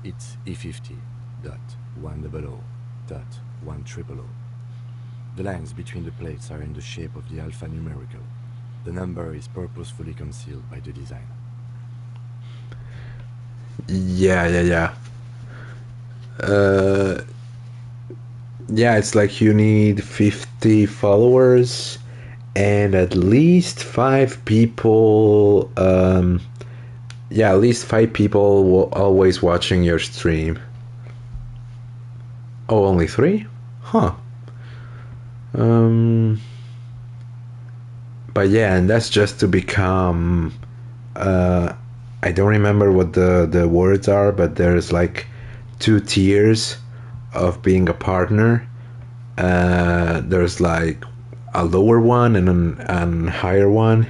It's E50.100.100. The lines between the plates are in the shape of the alphanumerical. The number is purposefully concealed by the design. Yeah. Yeah, it's like you need 50 followers and at least 5 people. Yeah, at least 5 people always watching your stream. Oh, only 3? Huh. But yeah, and that's just to become. I don't remember what the words are, but there's like 2 tiers of being a partner. There's like a lower one and a higher one,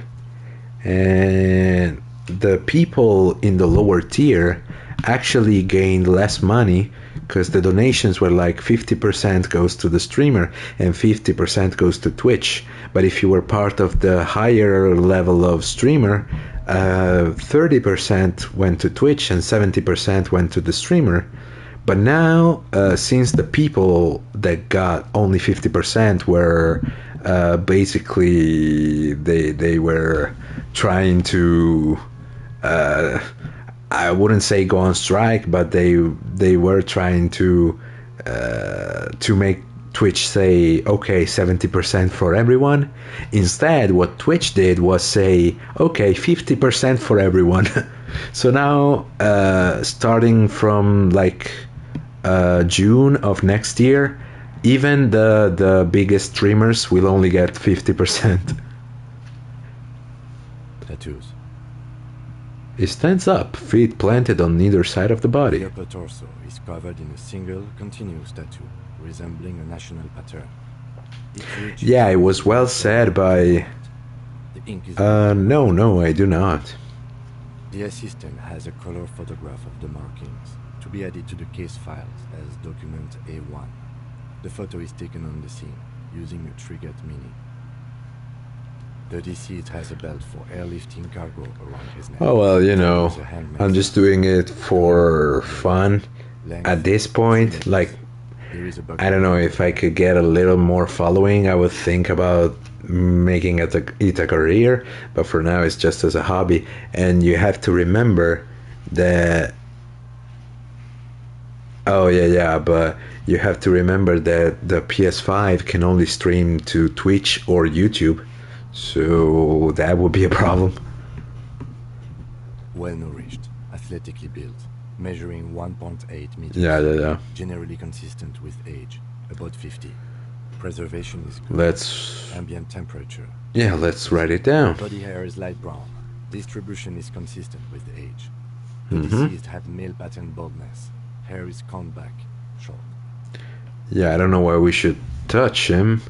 and the people in the lower tier actually gain less money because the donations were like 50% goes to the streamer and 50% goes to Twitch. But if you were part of the higher level of streamer, 30% went to Twitch and 70% went to the streamer. But now, since the people that got only 50% were basically they were trying to, I wouldn't say go on strike, but they were trying to make Twitch say, okay, 70% for everyone. Instead, what Twitch did was say, okay, 50% for everyone. So now, starting from like June of next year, even the biggest streamers will only get 50%. Tattoos. He stands up, feet planted on either side of the body. The upper torso is covered in a single continuous tattoo, resembling a national pattern. Yeah, it was well said by... The ink is no, I do not. The assistant has a color photograph of the markings to be added to the case files as document A1. The photo is taken on the scene using a triggered mini. The deceased has a belt for airlifting cargo around his neck. Oh well, you know, I'm just doing it for fun. At this point, like, I don't know, if I could get a little more following, I would think about making it a career, but for now it's just as a hobby. And you have to remember that, but you have to remember that the PS5 can only stream to Twitch or YouTube, so that would be a problem. Well nourished, athletically built, measuring 1.8 meters. Yeah. Generally consistent with age, about 50. Preservation is good. Let's... Ambient temperature. Yeah, let's write it down. Body hair is light brown. Distribution is consistent with the age. The deceased had male pattern baldness. Hair is combed back, short. Yeah, I don't know why we should touch him.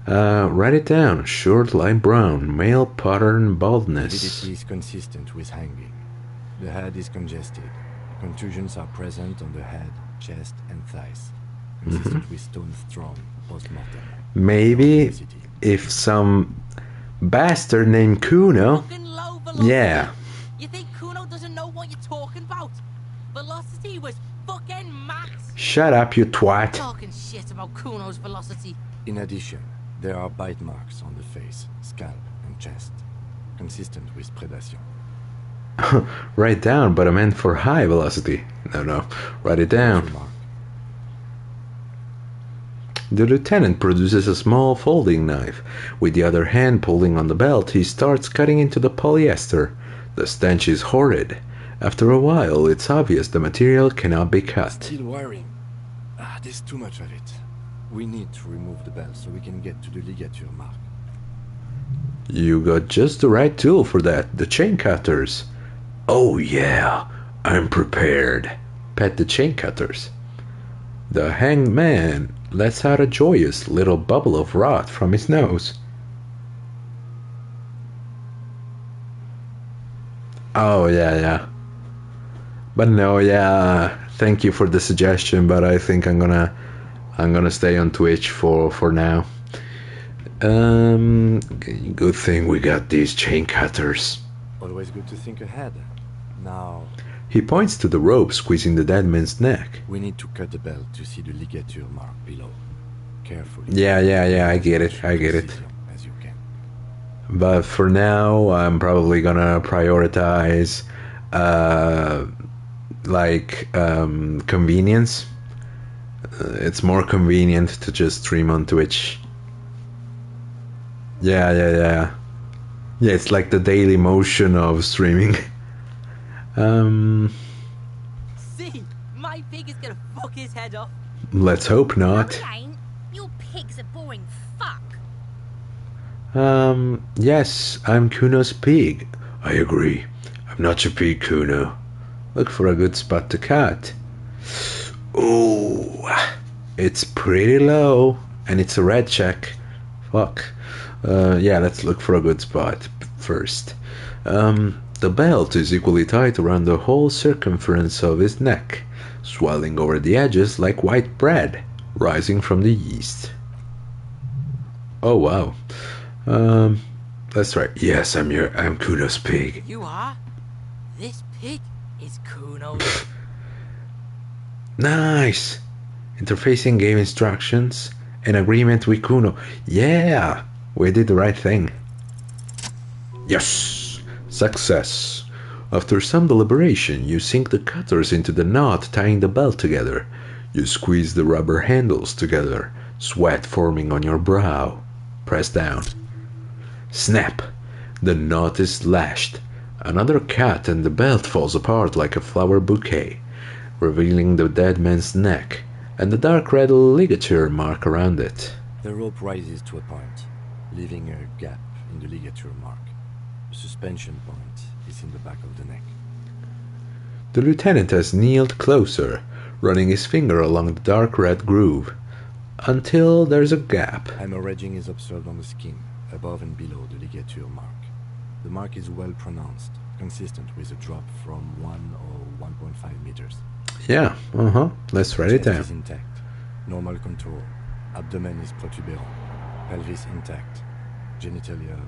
Write it down. Short, light brown, male pattern baldness. Validity is consistent with hanging. The head is congested. Contusions are present on the head, chest, and thighs. Consistent with stones thrown post-mortem. Maybe if some bastard named Kuno... Yeah. You think Kuno doesn't know what you're talking about? Velocity was fucking max. Shut up, you twat. Talking shit about Kuno's velocity. In addition, there are bite marks on the face, scalp, and chest, consistent with predation. Write down, but I meant for high velocity. No, write it down. The lieutenant produces a small folding knife. With the other hand pulling on the belt, he starts cutting into the polyester. The stench is horrid. After a while, it's obvious the material cannot be cut. Still wiring. There's too much of it. We need to remove the belt so we can get to the ligature mark. You got just the right tool for that, the chain cutters. Oh yeah, I'm prepared. Pet the chain cutters. The hanged man lets out a joyous little bubble of rot from his nose. Oh yeah. But no, yeah, thank you for the suggestion, but I think I'm gonna stay on Twitch for now. Good thing we got these chain cutters. Always good to think ahead. Now... He points to the rope squeezing the dead man's neck. We need to cut the belt to see the ligature mark below. Carefully. Yeah, I get it. As you can. But for now, I'm probably gonna prioritize, convenience. It's more convenient to just stream on Twitch. Yeah. Yeah, it's like the daily motion of streaming. See, my pig is gonna fuck his head off. Let's hope not. No, he ain't. Your pig's a boring fuck. Yes, I'm Kuno's pig. I agree. I'm not your pig, Kuno. Look for a good spot to cut. Ooh, it's pretty low, and it's a red check. Fuck. Yeah, let's look for a good spot first. The belt is equally tight around the whole circumference of his neck, swelling over the edges like white bread, rising from the yeast. Oh wow. That's right. Yes, I'm Kuno's pig. You are? This pig is Kuno's. Nice! Interfacing game instructions and agreement with Kuno. Yeah! We did the right thing. Yes! Success! After some deliberation, you sink the cutters into the knot tying the belt together. You squeeze the rubber handles together, sweat forming on your brow. Press down. Snap! The knot is lashed. Another cut and the belt falls apart like a flower bouquet, revealing the dead man's neck and the dark red ligature mark around it. The rope rises to a point, leaving a gap in the ligature mark. The suspension point is in the back of the neck. The lieutenant has kneeled closer, running his finger along the dark red groove, until there's a gap. Hemorrhaging is observed on the skin, above and below the ligature mark. The mark is well pronounced, consistent with a drop from 1 or 1.5 meters. Yeah, let's write it Chest down. is intact, normal contour. Abdomen is protuberant, pelvis intact, genitalia.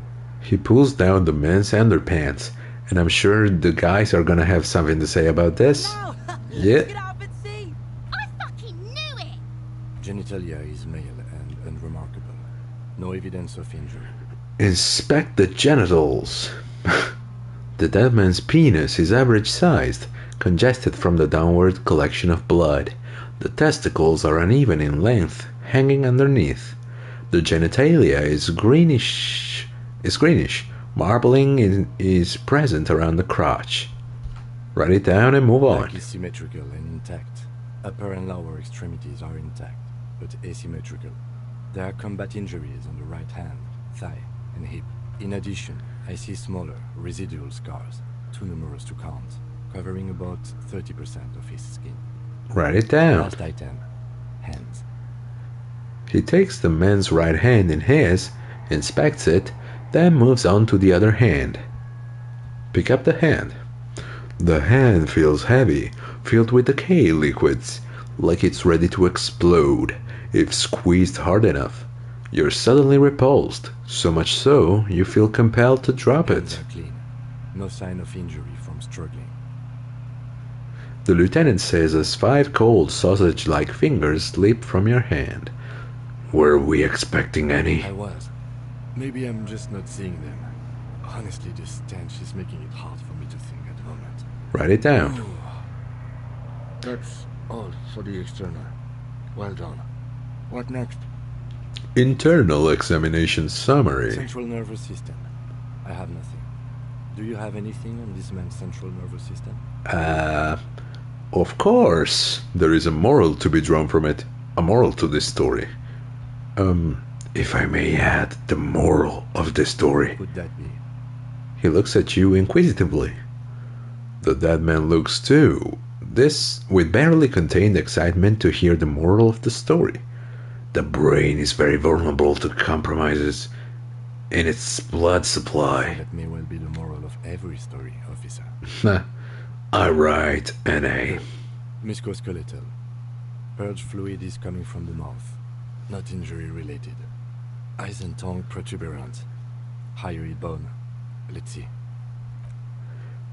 He pulls down the men's underpants, and I'm sure the guys are gonna have something to say about this. No! Yeah. Get up and see! I fucking knew it! Genitalia is male and unremarkable. No evidence of injury. Inspect the genitals. The dead man's penis is average sized, congested from the downward collection of blood. The testicles are uneven in length, hanging underneath. The genitalia is greenish. Marbling is present around the crotch. Write it down and move on. Back is symmetrical and intact. Upper and lower extremities are intact, but asymmetrical. There are combat injuries on the right hand, thigh, and hip. In addition, I see smaller, residual scars, too numerous to count, covering about 30% of his skin. Write it down. Last item, hands. He takes the man's right hand in his, inspects it, then moves on to the other hand. Pick up the hand. The hand feels heavy, filled with decay liquids, like it's ready to explode if squeezed hard enough. You're suddenly repulsed, so much so you feel compelled to drop Hands it. are clean. No sign of injury from struggling. The lieutenant says as 5 cold sausage-like fingers slip from your hand. Were we expecting any? I was. Maybe I'm just not seeing them. Honestly, this stench is making it hard for me to think at the moment. Write it down. That's all for the external. Well done. What next? Internal examination summary. Central nervous system. I have nothing. Do you have anything on this man's central nervous system? Of course. There is a moral to be drawn from it. A moral to this story. If I may add, the moral of the story. What could that be? He looks at you inquisitively. The dead man looks too. This with barely contained excitement to hear the moral of the story. The brain is very vulnerable to compromises in its blood supply. That may well be the moral of every story, officer. I write N.A. Musculoskeletal. Purge fluid is coming from the mouth. Not injury related. Eyes and tongue protuberant. Hyoid bone. Let's see.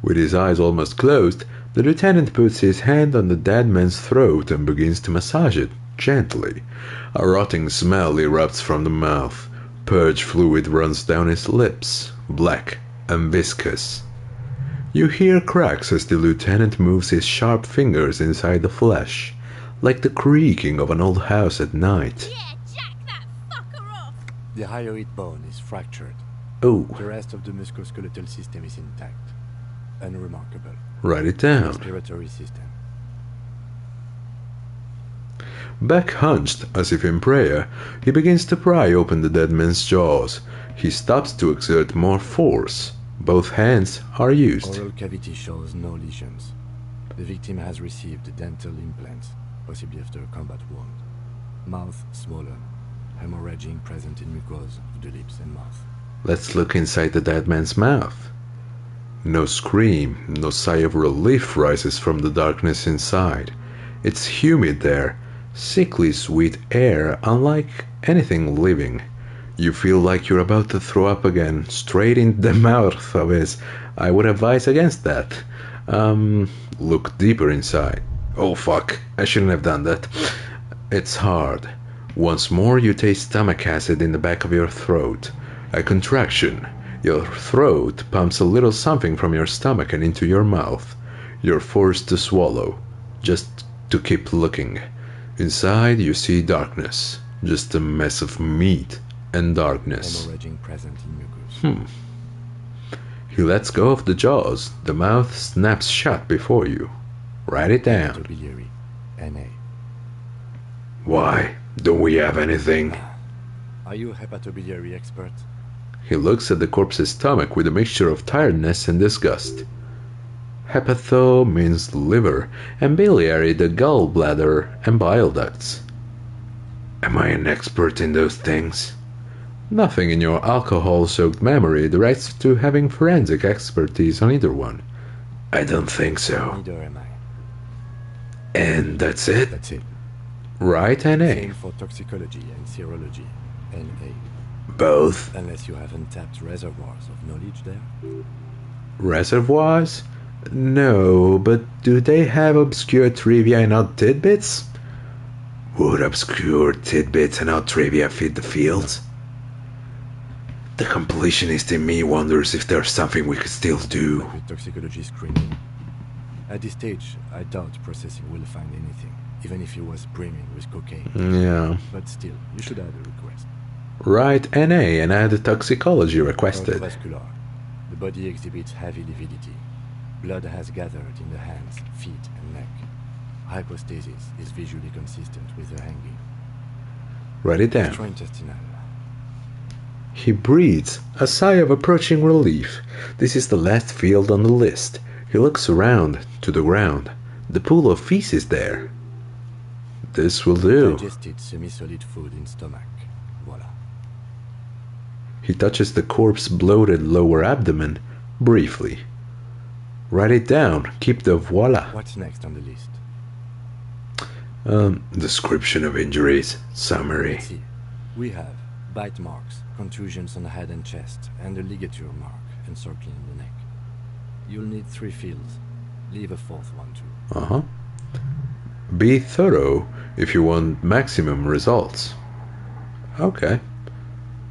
With his eyes almost closed, the lieutenant puts his hand on the dead man's throat and begins to massage it, gently. A rotting smell erupts from the mouth. Purge fluid runs down his lips, black and viscous. You hear cracks as the lieutenant moves his sharp fingers inside the flesh, like the creaking of an old house at night. Yeah, jack that fucker off! The hyoid bone is fractured. Oh, The rest of the musculoskeletal system is intact. Unremarkable. write it down. Respiratory system. Back hunched, as if in prayer, he begins to pry open the dead man's jaws. He stops to exert more force. Both hands are used. Oral cavity shows no lesions. The victim has received dental implants, possibly after a combat wound. Mouth swollen. Hemorrhaging present in mucosa of the lips and mouth. Let's look inside the dead man's mouth. No scream, no sigh of relief rises from the darkness inside. It's humid there, sickly sweet air unlike anything living. You feel like you're about to throw up again, straight in the mouth of his. I would advise against that. Look deeper inside. Oh fuck, I shouldn't have done that. It's hard. Once more you taste stomach acid in the back of your throat. A contraction. Your throat pumps a little something from your stomach and into your mouth. You're forced to swallow, just to keep looking. Inside you see darkness. Just a mess of meat and darkness. Hemorrhaging present in mucus. He lets go of the jaws. The mouth snaps shut before you. Write it down. Biliary. NA. Why? Don't we have anything? Are you a hepatobiliary expert? He looks at the corpse's stomach with a mixture of tiredness and disgust. Hepato means liver, and biliary the gallbladder and bile ducts. Am I an expert in those things? Nothing in your alcohol-soaked memory directs to having forensic expertise on either one. I don't think so. Neither am I. And that's it? That's it. Right, NA? Same for toxicology and serology. NA. Both? Unless you have untapped reservoirs of knowledge there. Reservoirs? No, but do they have obscure trivia and odd tidbits? Would obscure tidbits and odd trivia fit the fields? The completionist in me wonders if there's something we could still do. With toxicology screening. At this stage, I doubt processing will find anything, even if he was brimming with cocaine. Yeah. But still, you should add a request. Right, NA, and add the toxicology requested. Cardiovascular. The body exhibits heavy lividity. Blood has gathered in the hands, feet, and neck. Hypostasis is visually consistent with the hanging. Write it down. Gastrointestinal. He breathes, a sigh of approaching relief. This is the last field on the list. He looks around, to the ground. The pool of feces there. This will do. Digested semi-solid food in stomach. Voila. He touches the corpse's bloated lower abdomen, briefly. Write it down. Keep the voila. What's next on the list? Description of injuries. Summary. Let's see. We have bite marks, contusions on the head and chest, and a ligature mark encircling the neck. You'll need 3 fields. Leave a 4th one too. Be thorough if you want maximum results. Okay.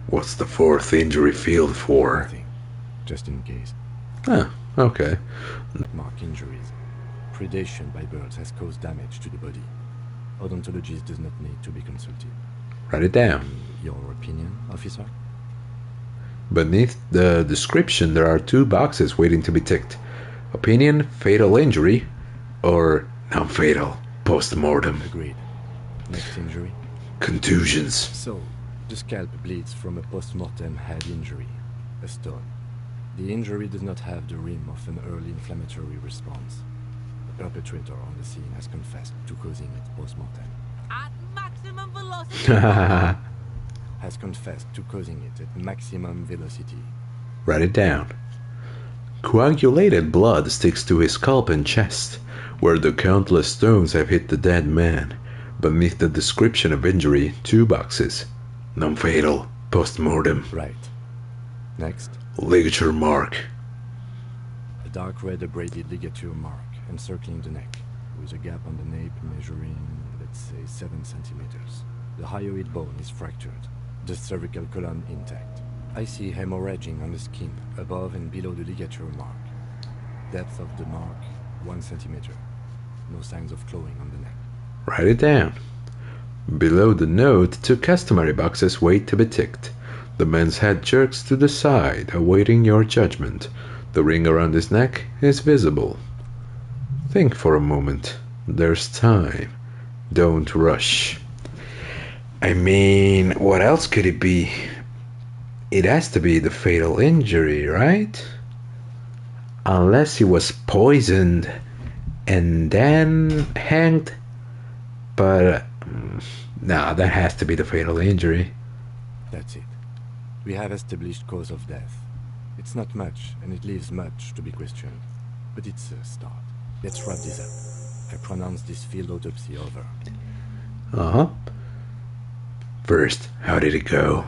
What's the 4th injury field for? Nothing. Just in case. Okay. Mark injuries. Predation by birds has caused damage to the body. Odontologist does not need to be consulted. Write it down. Your opinion, officer? Beneath the description there are 2 boxes waiting to be ticked. Opinion, fatal injury, or non-fatal, post-mortem. Agreed. Next injury? Contusions. So, the scalp bleeds from a post-mortem head injury, a stone. The injury does not have the rim of an early inflammatory response. The perpetrator on the scene has confessed to causing it post-mortem. At maximum velocity. Has confessed to causing it at maximum velocity. Write it down. Coagulated blood sticks to his scalp and chest, where the countless stones have hit the dead man. Beneath the description of injury, 2 boxes. Non-fatal, post-mortem. Right. Next. Ligature mark. A dark red abraded ligature mark encircling the neck, with a gap on the nape measuring, let's say, 7 centimeters. The hyoid bone is fractured, the cervical column intact. I see hemorrhaging on the skin, above and below the ligature mark. Depth of the mark, 1 centimeter. No signs of clawing on the neck. Write it down. Below the note, 2 customary boxes wait to be ticked. The man's head jerks to the side, awaiting your judgment. The ring around his neck is visible. Think for a moment. There's time. Don't rush. I mean, what else could it be? It has to be the fatal injury, right? Unless he was poisoned and then hanged. But, nah, that has to be the fatal injury. That's it. We have established cause of death. It's not much, and it leaves much to be questioned. But it's a start. Let's wrap this up. I pronounce this field autopsy over. Uh-huh. First, how did it go?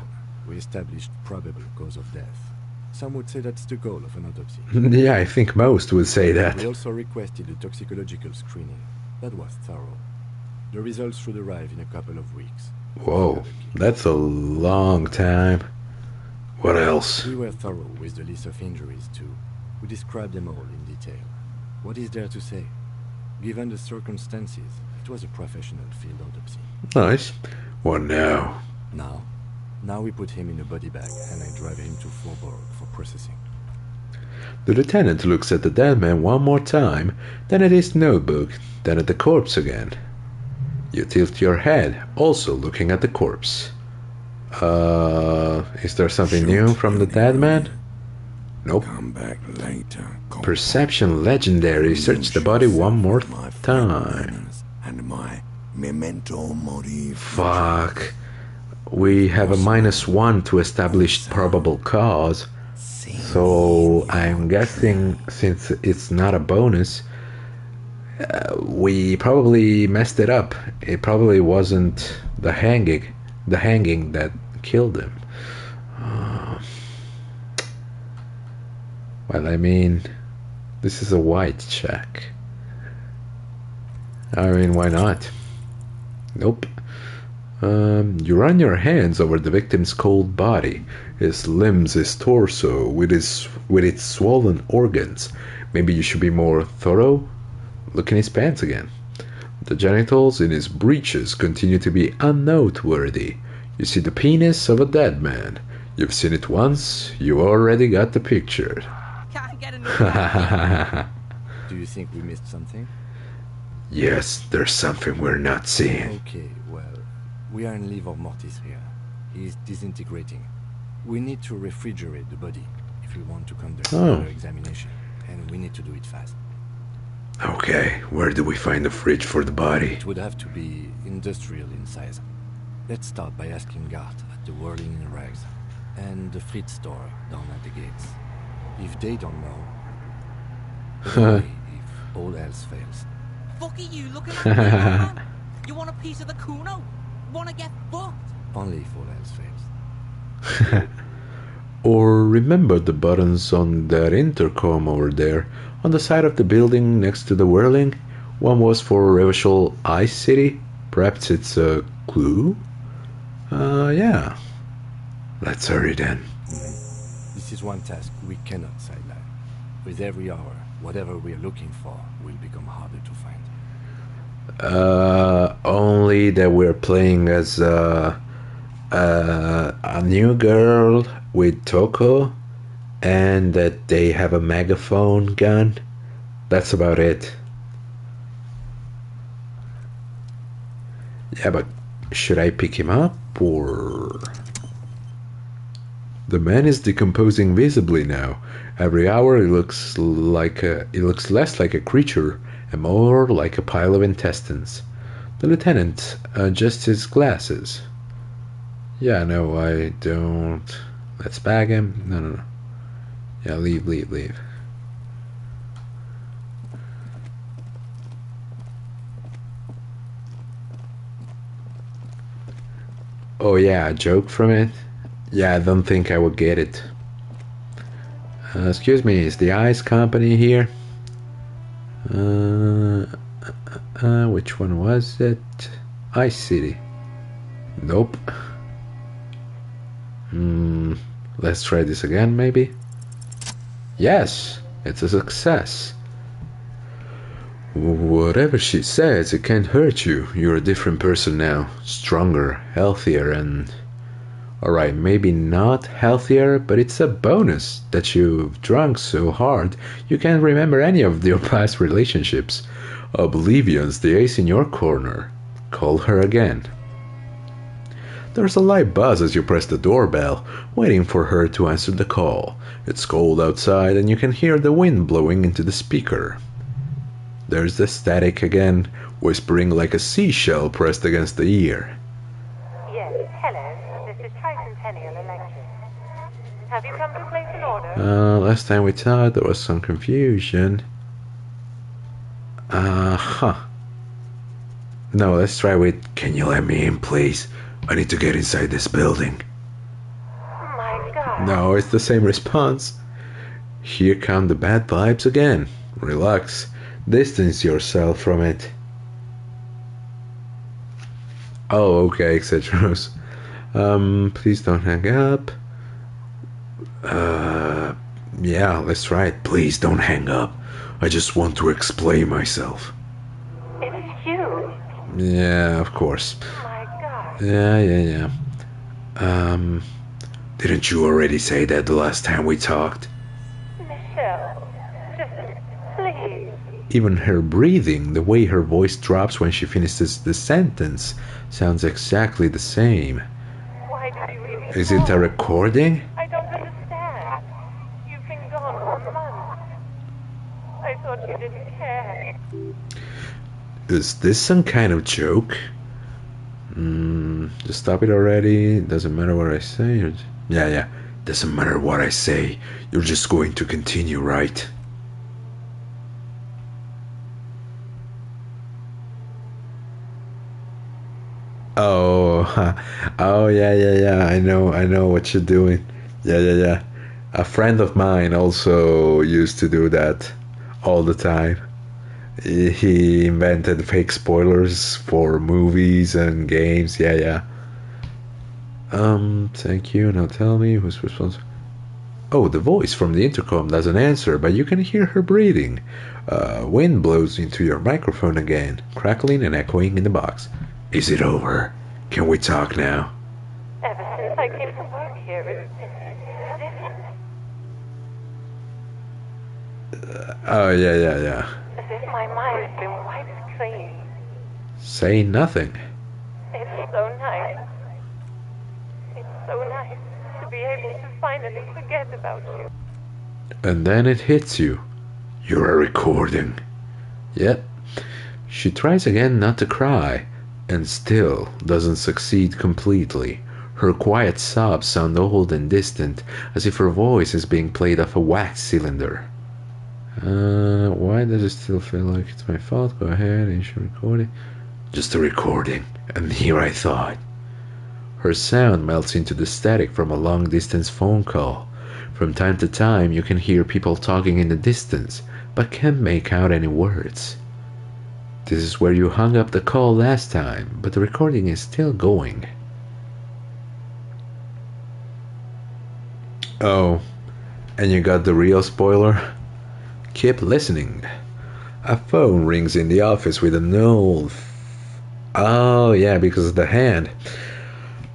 We established probable cause of death. Some would say that's the goal of an autopsy. Yeah, I think most would say that. We also requested a toxicological screening. That was thorough. The results should arrive in a couple of weeks. Whoa, that's a long time. What else? We were thorough with the list of injuries too. We described them all in detail. What is there to say? Given the circumstances, it was a professional field autopsy. Nice. What now? Now we put him in a body bag and I drive him to Faubourg for processing. The lieutenant looks at the dead man one more time, then at his notebook, then at the corpse again. You tilt your head, also looking at the corpse. Is there something new from the dead man? Nope. Come back later. Perception legendary. Search the body one more time. And my memento mori. Fuck. We have a -1 to establish probable cause. So I'm guessing since it's not a bonus, we probably messed it up. It probably wasn't the hanging that killed him. Well, I mean, this is a white check. I mean, why not? Nope. You run your hands over the victim's cold body, his limbs, his torso, with its swollen organs. Maybe you should be more thorough? Look in his pants again. The genitals in his breeches continue to be unnoteworthy. You see the penis of a dead man. You've seen it once, you already got the picture. Can't get enough. Do you think we missed something? Yes, there's something we're not seeing. Okay, well, we are in livor mortis here. He is disintegrating. We need to refrigerate the body if we want to conduct another examination, and we need to do it fast. Okay, where do we find the fridge for the body? It would have to be industrial in size. Let's start by asking Gart at the Whirling in Rags and the Fritz store down at the gates. If they don't know, but only if all else fails. Fuck are you looking at me, man? You want a piece of the Kuno? Wanna get fucked? Only if all else fails. Or remember the buttons on that intercom over there, on the side of the building next to the Whirling? One was for Revachol Ice City. Perhaps it's a clue? Yeah. Let's hurry then. This is one task we cannot sideline. With every hour, whatever we are looking for will become harder to find. Only that we're playing as a new girl with Toko, and that they have a megaphone gun. That's about it. Yeah, but should I pick him up or... The man is decomposing visibly now. Every hour it looks less like a creature and more like a pile of intestines. The lieutenant adjusts his glasses. Yeah, no, I don't. Let's bag him. No. Yeah, leave. Oh yeah, a joke from it? Yeah, I don't think I would get it. Excuse me, is the ice company here? Which one was it? Ice City. Nope. Let's try this again, maybe? Yes, it's a success. Whatever she says, it can't hurt you. You're a different person now. Stronger, healthier, and... Alright, maybe not healthier, but it's a bonus that you've drunk so hard you can't remember any of your past relationships. Oblivion's the ace in your corner. Call her again. There's a light buzz as you press the doorbell, waiting for her to answer the call. It's cold outside and you can hear the wind blowing into the speaker. There's the static again, whispering like a seashell pressed against the ear. Yes, hello. This is Tricentennial Electric. Have you come to place an order? Last time we talked there was some confusion. No, let's try with, can you let me in, please? I need to get inside this building. Oh my god. No, it's the same response. Here come the bad vibes again. Relax. Distance yourself from it. Oh, okay, said Rose. Please don't hang up. Yeah, let's try it. Please don't hang up. I just want to explain myself. It's you. Yeah, of course. Oh my god. Yeah. Didn't you already say that the last time we talked? Michelle, just please. Even her breathing, the way her voice drops when she finishes the sentence, sounds exactly the same. Why did you really Is it a call? recording? I don't understand. You've been gone for months. I thought you didn't care. Is this some kind of joke? Just stop it already. Doesn't matter what I say. Yeah. Doesn't matter what I say. You're just going to continue, right? Oh, yeah. I know what you're doing. Yeah. A friend of mine also used to do that all the time. He invented fake spoilers for movies and games. Yeah. Thank you. Now tell me who's responsible. Oh, the voice from the intercom doesn't answer, but you can hear her breathing. Wind blows into your microphone again, crackling and echoing in the box. Is it over? Can we talk now? Ever since I came to work here, it's Oh, yeah. as if my mind's been wiped clean. Say nothing. It's so nice. It's so nice to be able to finally forget about you. And then it hits you. You're a recording. Yep. She tries again not to cry, and still doesn't succeed completely. Her quiet sobs sound old and distant, as if her voice is being played off a wax cylinder. Why does it still feel like it's my fault? Go ahead, issue recording. Just a recording, and here I thought. Her sound melts into the static from a long-distance phone call. From time to time, you can hear people talking in the distance, but can't make out any words. This is where you hung up the call last time, but the recording is still going. Oh, and you got the real spoiler? Keep listening. A phone rings in the office with an old... Oh, yeah, because of the hand.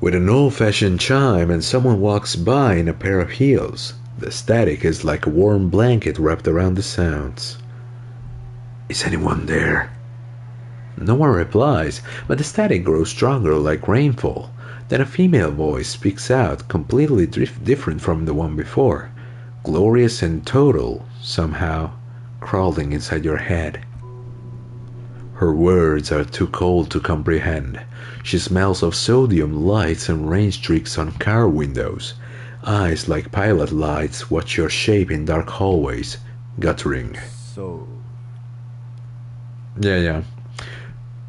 With an old-fashioned chime, and someone walks by in a pair of heels. The static is like a warm blanket wrapped around the sounds. Is anyone there? No one replies, but the static grows stronger like rainfall. Then a female voice speaks out, completely different from the one before. Glorious and total, somehow, crawling inside your head. Her words are too cold to comprehend. She smells of sodium lights and rain streaks on car windows. Eyes like pilot lights watch your shape in dark hallways, guttering. So, Yeah.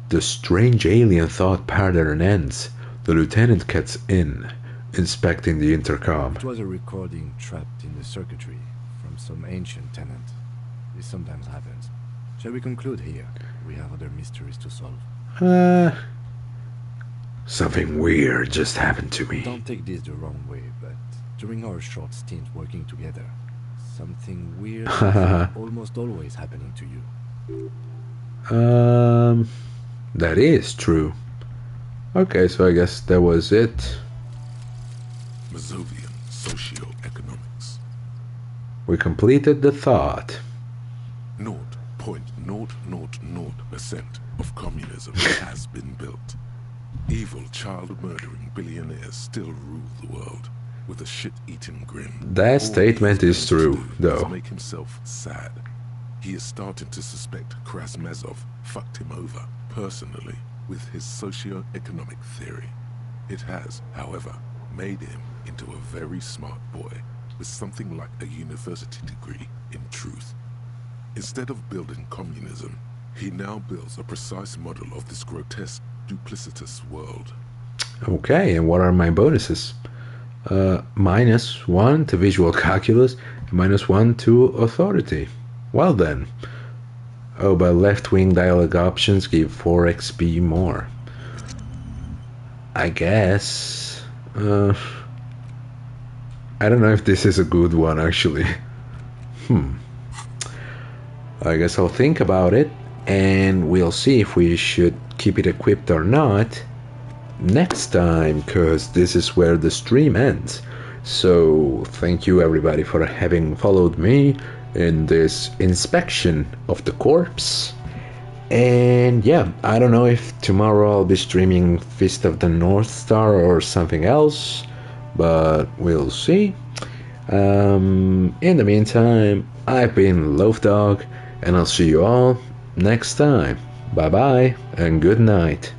The strange alien thought pattern ends. The lieutenant gets in, inspecting the intercom. it was a recording trapped in the circuitry from some ancient tenant. This sometimes happens. Shall we conclude here? We have other mysteries to solve. Something weird just happened to me. Don't take this the wrong way, but during our short stint working together, something weird is almost always happening to you. That is true. Okay, so I guess that was it. Mazovian socioeconomics. We completed the thought. 0.000% of communism has been built. Evil child-murdering billionaires still rule the world with a shit-eating grin. That statement is true, To though. make himself sad. He is starting to suspect Krasmezov fucked him over personally with his socio-economic theory. It has, however, made him into a very smart boy with something like a university degree in truth. Instead of building communism, He now builds a precise model of this grotesque, duplicitous world. Okay, and what are my bonuses? -1 to visual calculus, -1 to authority. Well then. Oh, but left-wing dialogue options give 4 XP more. I guess. I don't know if this is a good one, actually. I guess I'll think about it, and we'll see if we should keep it equipped or not next time, because this is where the stream ends. So thank you everybody for having followed me in this inspection of the corpse. And yeah, I don't know if tomorrow I'll be streaming Fist of the North Star or something else, but we'll see. In the meantime, I've been Loaf Dog, and I'll see you all next time. Bye bye and good night.